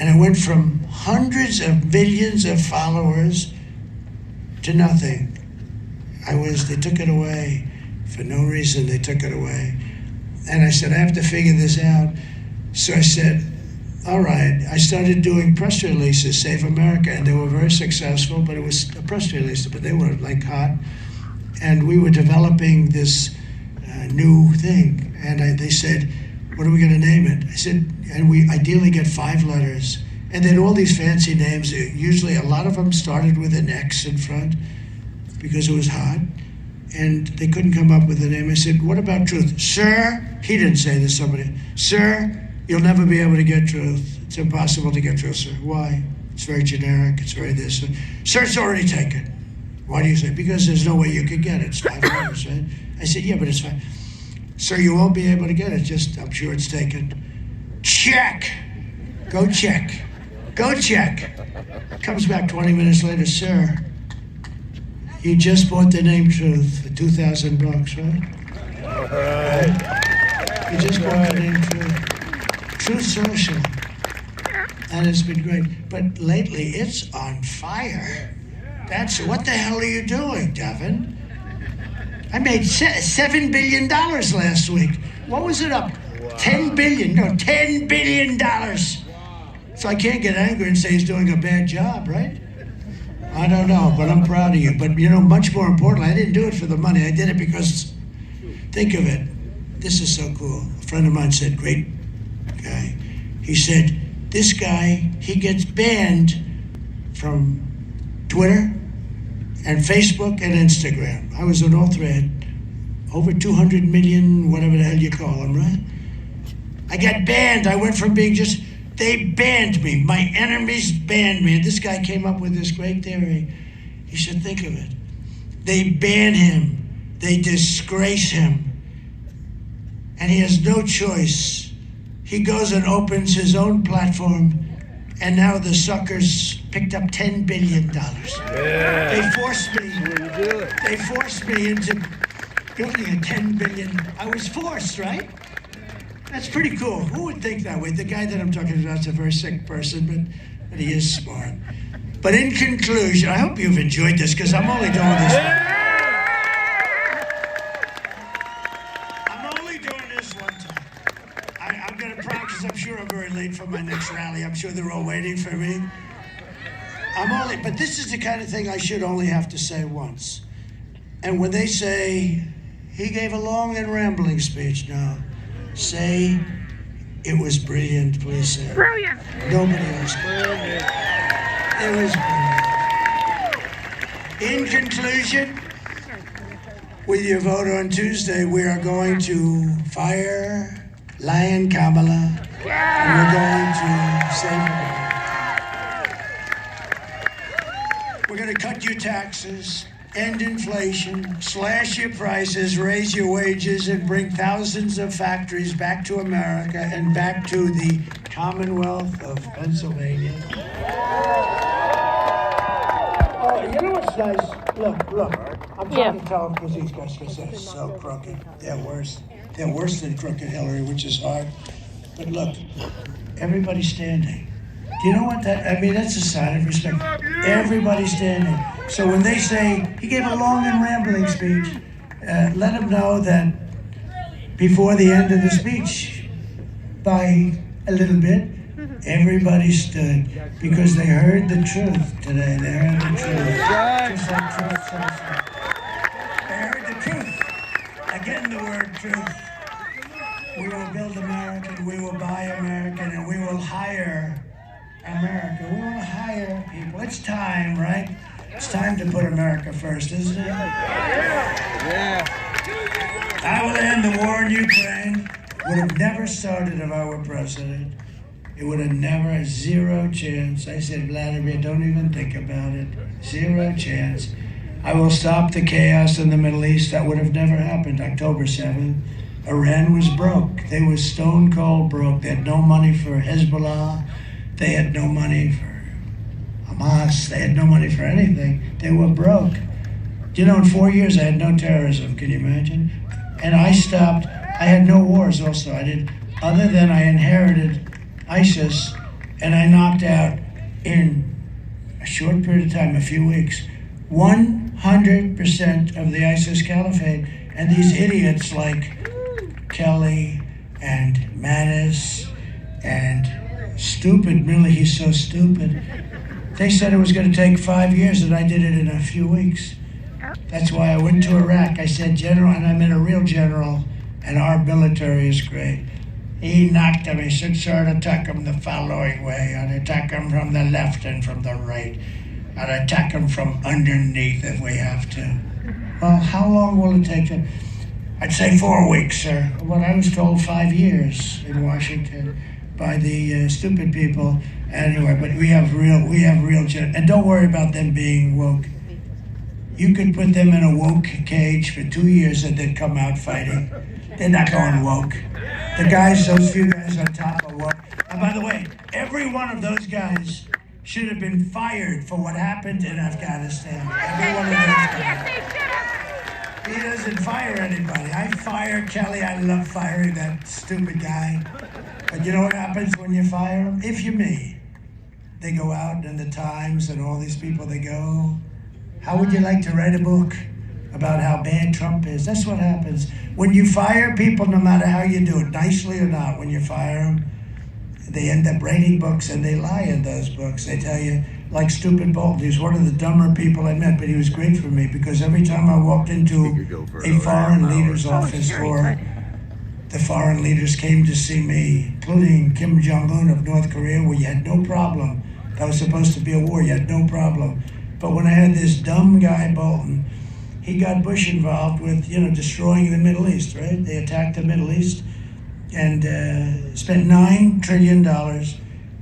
And I went from hundreds of millions of followers to nothing. They took it away. For no reason, they took it away. And I said, I have to figure this out. So I said, all right. I started doing press releases, Save America, and they were very successful, but it was a press release, but they were like hot. And we were developing this new thing, and they said, what are we going to name it? I said, and we ideally get 5 letters, and they had all these fancy names. Usually a lot of them started with an X in front because it was hot, and they couldn't come up with a name. I said, what about Truth? Sir, he didn't say this, somebody, sir, you'll never be able to get Truth. It's impossible to get Truth, sir. Why? It's very generic, it's very this. Sir, it's already taken. Why do you say? Because there's no way you could get it. It's 5 letters, right? I said, yeah, but it's fine. Sir, you won't be able to get it. I'm sure it's taken. Check. Go check. Go check. Comes back 20 minutes later, sir. You just bought the name Truth for $2,000, right? All right. You just bought the name Truth. Truth Social. And it's been great. But lately, it's on fire. What the hell are you doing, Devin? I made $7 billion last week. What was it up? Wow. $10 billion. No, $10 billion. So I can't get angry and say he's doing a bad job, right? I don't know, but I'm proud of you. But, much more importantly, I didn't do it for the money. I did it because, think of it. This is so cool. A friend of mine said, great guy. He said, this guy, he gets banned from Twitter and Facebook and Instagram. I was on all three. Over 200 million, whatever the hell you call them, right? I got banned. I went from being they banned me. My enemies banned me. And this guy came up with this great theory. He said, think of it. They ban him. They disgrace him. And he has no choice. He goes and opens his own platform, and now the suckers picked up $10 billion. Yeah. They forced me into building a $10 billion. I was forced, right? That's pretty cool. Who would think that way? The guy that I'm talking about is a very sick person, but he is smart. But in conclusion, I hope you've enjoyed this, because I'm only doing this. I'm only doing this one time. I'm going to practice. I'm sure I'm very late for my next rally. I'm sure they're all waiting for me. But this is the kind of thing I should only have to say once. And when they say, he gave a long and rambling speech, no. Say, it was brilliant, please say. Brilliant. Nobody else. Brilliant. It was brilliant. In conclusion, with your vote on Tuesday, we are going to fire Lion Kamala, and we're going to save America. We're going to cut your taxes. end inflation, slash your prices, raise your wages, and bring thousands of factories back to America and back to the Commonwealth of Pennsylvania. Oh, you know what's nice? Look. I'm trying to tell them because these guys are so crooked. They're worse. They're worse than crooked Hillary, which is hard. But look, everybody's standing. Do you know what that's a sign of respect. Everybody's standing. So when they say, he gave a long and rambling speech, let them know that before the end of the speech, by a little bit, everybody stood because they heard the truth today. They heard the truth. Just like truth says so. They heard the truth. Again, the word truth. We will build American, we will buy American, and we will hire America. We will hire people. It's time, right? It's time to put America first, isn't it? Yeah. I will end the war in Ukraine. Would have never started if I were president. It would have never, zero chance. I said, Vladimir, don't even think about it. Zero chance. I will stop the chaos in the Middle East. That would have never happened. October 7th. Iran was broke. They were stone cold broke. They had no money for Hezbollah. They had no money for Hamas. They had no money for anything. They were broke. You know, in 4 years, I had no terrorism. Can you imagine? And I stopped. I had no wars also. I did, other than I inherited ISIS, and I knocked out in a short period of time, a few weeks, 100% of the ISIS caliphate. And these idiots like Kelly and Mattis and stupid, really, he's so stupid. They said it was going to take 5 years, and I did it in a few weeks. That's why I went to Iraq. I said, General, and I met a real general, and our military is great. He knocked him. He said, sir, attack him the following way. I'd attack him from the left and from the right. I'd attack him from underneath if we have to. Well, how long will it take to? I'd say 4 weeks, sir. Well, I was told 5 years in Washington by the stupid people. Anyway, but we have real, and don't worry about them being woke. You could put them in a woke cage for 2 years and they'd come out fighting. They're not going woke. The guys, those few guys on top are woke. And by the way, every one of those guys should have been fired for what happened in Afghanistan. Every one of those guys. He doesn't fire anybody. I fire Kelly. I love firing that stupid guy. But you know what happens when you fire him? If you're me, they go out in the Times and all these people, they go, how would you like to write a book about how bad Trump is? That's what happens. When you fire people, no matter how you do it, nicely or not, when you fire them, they end up writing books and they lie in those books. They tell you, like stupid Bolton, he's one of the dumber people I met, but he was great for me because every time I walked into a foreign leader's office or the foreign leaders came to see me, including Kim Jong-un of North Korea, where you had no problem. That was supposed to be a war, you had no problem. But when I had this dumb guy, Bolton, he got Bush involved with, destroying the Middle East, right? They attacked the Middle East and spent $9 trillion,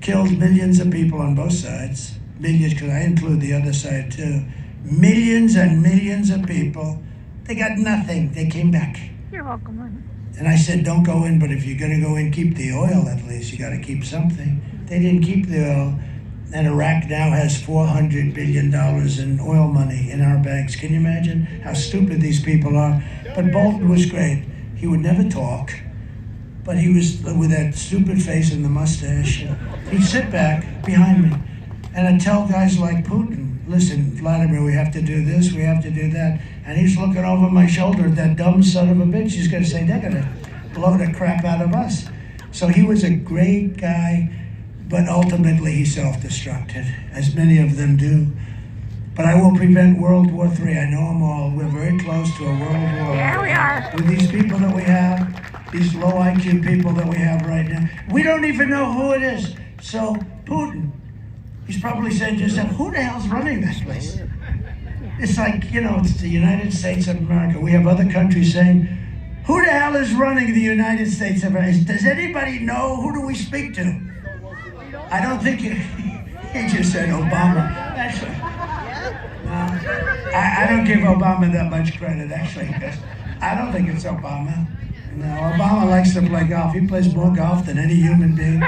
killed millions of people on both sides. Millions, because I include the other side too. Millions and millions of people. They got nothing. They came back. You're welcome, honey. And I said, don't go in, but if you're going to go in, keep the oil at least. You got to keep something. They didn't keep the oil. And Iraq now has $400 billion in oil money in our banks. Can you imagine how stupid these people are? But Bolton was great. He would never talk, but he was with that stupid face and the mustache. He'd sit back behind me, and I'd tell guys like Putin, listen, Vladimir, we have to do this, we have to do that. And he's looking over my shoulder at that dumb son of a bitch. He's going to say, they're going to blow the crap out of us. So he was a great guy. But ultimately, he self-destructed, as many of them do. But I will prevent World War III. I know them all. We're very close to a world war. Yeah, we are. With these people that we have, these low IQ people that we have right now, we don't even know who it is. So Putin, he's probably saying to himself, who the hell's running this place? It's like, it's the United States of America. We have other countries saying, who the hell is running the United States of America? Does anybody know? Who do we speak to? I don't think he just said Obama. I don't give Obama that much credit, actually, because I don't think it's Obama. No, Obama likes to play golf. He plays more golf than any human being.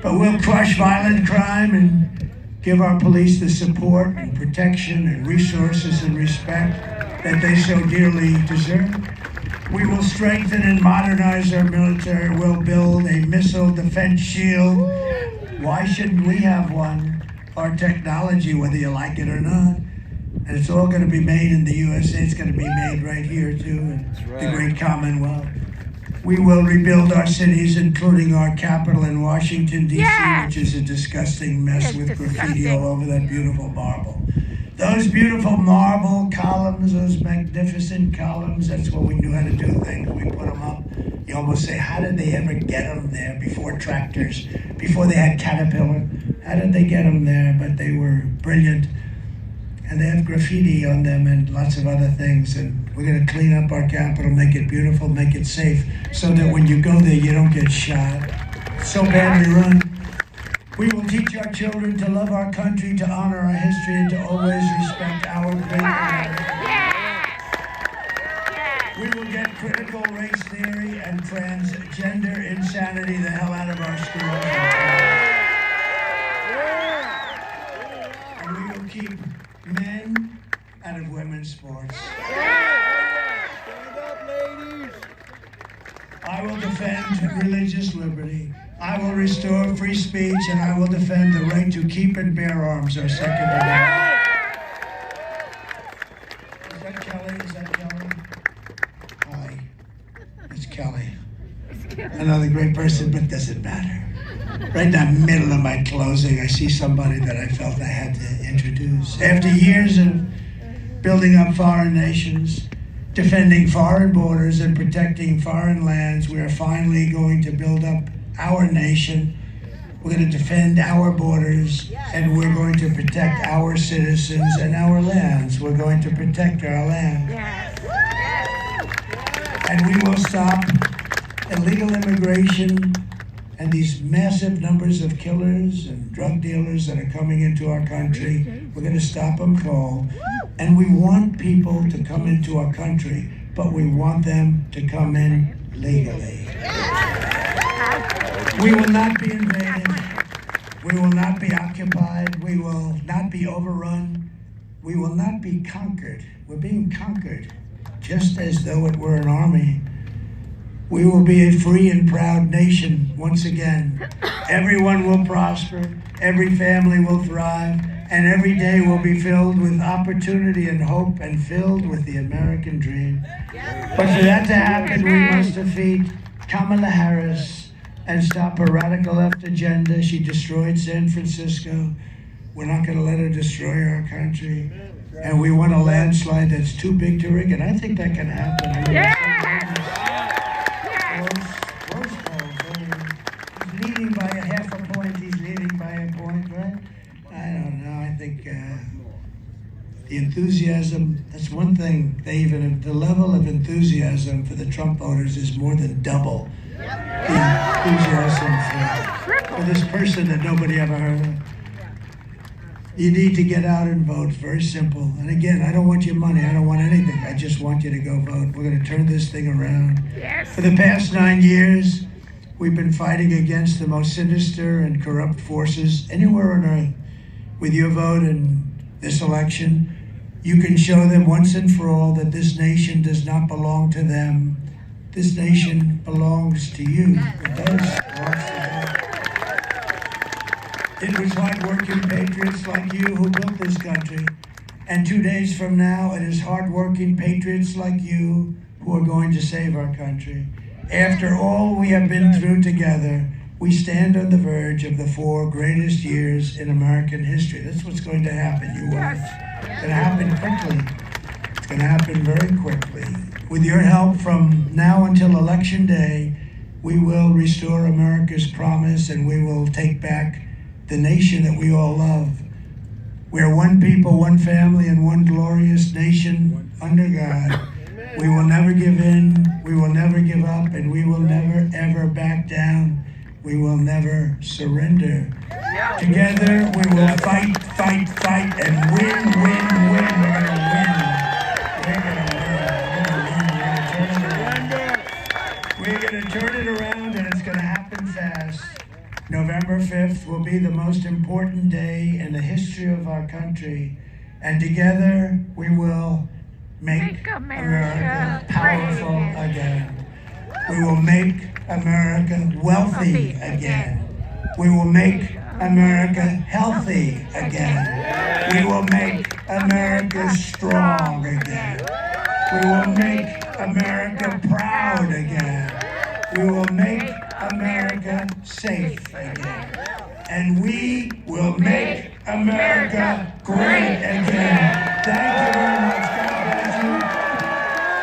But we'll crush violent crime and give our police the support and protection and resources and respect that they so dearly deserve. We will strengthen and modernize our military. We'll build a missile defense shield. Why shouldn't we have one? Our technology, whether you like it or not. And it's all going to be made in the USA. It's going to be made right here, too, in the great Commonwealth. We will rebuild our cities, including our capital in Washington, D.C., which is a disgusting mess with graffiti all over that beautiful marble. Those beautiful marble columns, those magnificent columns, that's what we knew how to do things. We put them up. You almost say, how did they ever get them there before tractors, before they had Caterpillar? How did they get them there? But they were brilliant. And they have graffiti on them and lots of other things. And we're going to clean up our capital, make it beautiful, make it safe, so that when you go there, you don't get shot. So badly run. We will teach our children to love our country, to honor our history, and to always respect our great America. We will get critical race theory and transgender insanity the hell out of our schools. And we will keep men out of women's sports. I will defend religious liberty. I will restore free speech, and I will defend the right to keep and bear arms, our Second Amendment. Is that Kelly? Is that Kelly? Hi, it's Kelly. Another great person, but doesn't matter. Right in the middle of my closing, I see somebody that I felt I had to introduce. After years of building up foreign nations, defending foreign borders, and protecting foreign lands, we are finally going to build up our nation. We're going to defend our borders, and we're going to protect our citizens and our lands. We're going to protect our land. And we will stop illegal immigration and these massive numbers of killers and drug dealers that are coming into our country. We're going to stop them cold. And we want people to come into our country, but we want them to come in legally. We will not be invaded. We will not be occupied. We will not be overrun. We will not be conquered. We're being conquered, just as though it were an army. We will be a free and proud nation once again. Everyone will prosper. Every family will thrive. And every day will be filled with opportunity and hope and filled with the American dream. But for that to happen, we must defeat Kamala Harris and stop her radical left agenda. She destroyed San Francisco. We're not going to let her destroy our country. And we want a landslide that's too big to rig. And I think that can happen. He's leading by a half a point. He's leading by a point, right? I don't know. I think the enthusiasm, that's one thing. The level of enthusiasm for the Trump voters is more than double the enthusiasm for this person that nobody ever heard of. You need to get out and vote. It's very simple. And again, I don't want your money. I don't want anything. I just want you to go vote. We're going to turn this thing around. For the past 9 years, we've been fighting against the most sinister and corrupt forces anywhere on earth. With your vote in this election, you can show them once and for all that this nation does not belong to them. This nation belongs to you. It does belong to you. It was hard-working patriots like you who built this country. And 2 days from now, it is hard-working patriots like you who are going to save our country. After all we have been through together, we stand on the verge of the 4 greatest years in American history. That's what's going to happen. You watch. It's going to happen quickly. It's going to happen very quickly. With your help from now until Election Day, we will restore America's promise and we will take back the nation that we all love. We're one people, one family, and one glorious nation under God. We will never give in, we will never give up, and we will never, ever back down. we will never surrender. Together, we will fight, fight, fight, and win, win, win. We're gonna win. We're gonna turn it around, and it's gonna happen fast. November 5th will be the most important day in the history of our country, and together we will make America powerful again. We will make America wealthy again. We will make America healthy again. We will make America strong again. We will make America proud again. We will make America safe again. And we will make America great again. Thank you very much. God bless you.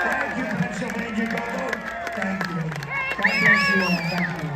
Thank you, Pennsylvania. Go vote. Thank you. God bless you all. Thank you.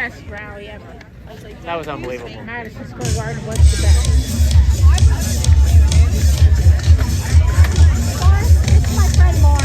best rally ever. That was unbelievable. Madison Square Garden was the best. It's my friend Lauren.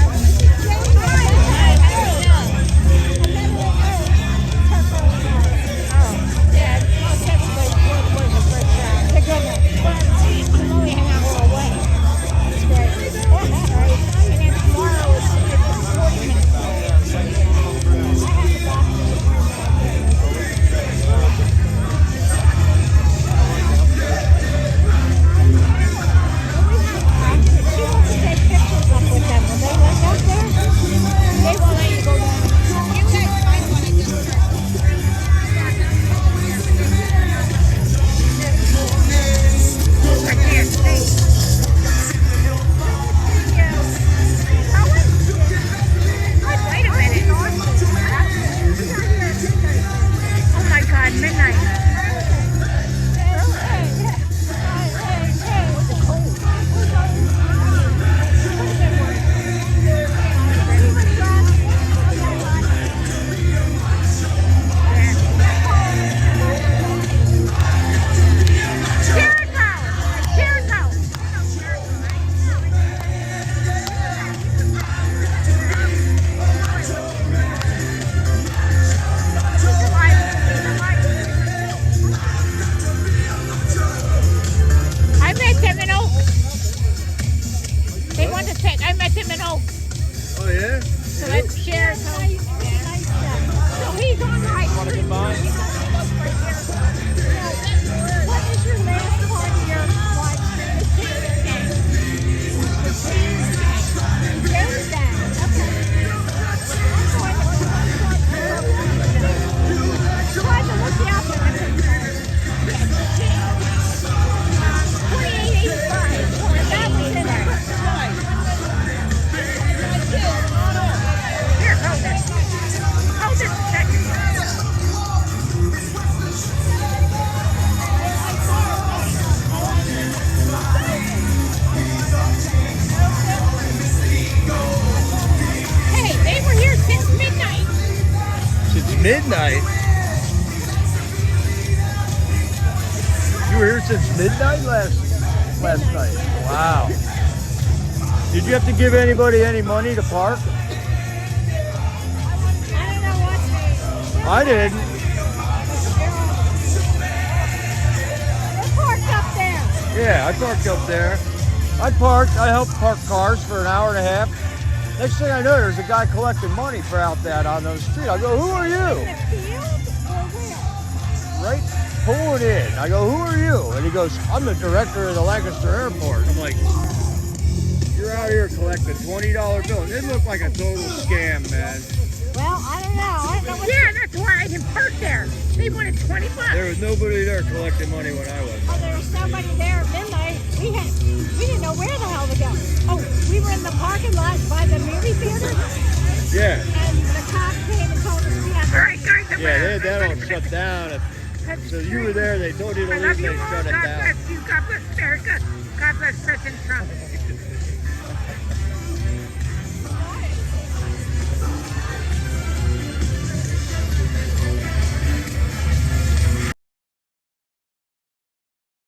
Midnight? You were here since midnight last night? Wow. Did you have to give anybody any money to park? I didn't. We're parked up there. Yeah, I parked up there. I helped park cars for an hour and a half. Next thing I know, there's a guy collecting money for out that on the street. I go, who are you? Right? Pulling in. I go, who are you? And he goes, I'm the director of the Lancaster Airport. I'm like, you're out here collecting $20 bills. It looked like a total scam, man. Well, I don't know. Yeah, that's why I didn't park there. They wanted $20. There was nobody there collecting money when I was. Oh, there was somebody there at midnight. We didn't know where the hell to go. Oh, we were in the parking lot by the movie theater. Yeah. And the cop came and told us we had to. All right, guys. Yeah, they had that all shut down. So you were there. They told you to leave. They shut it down. God bless you. God bless America. God bless President Trump.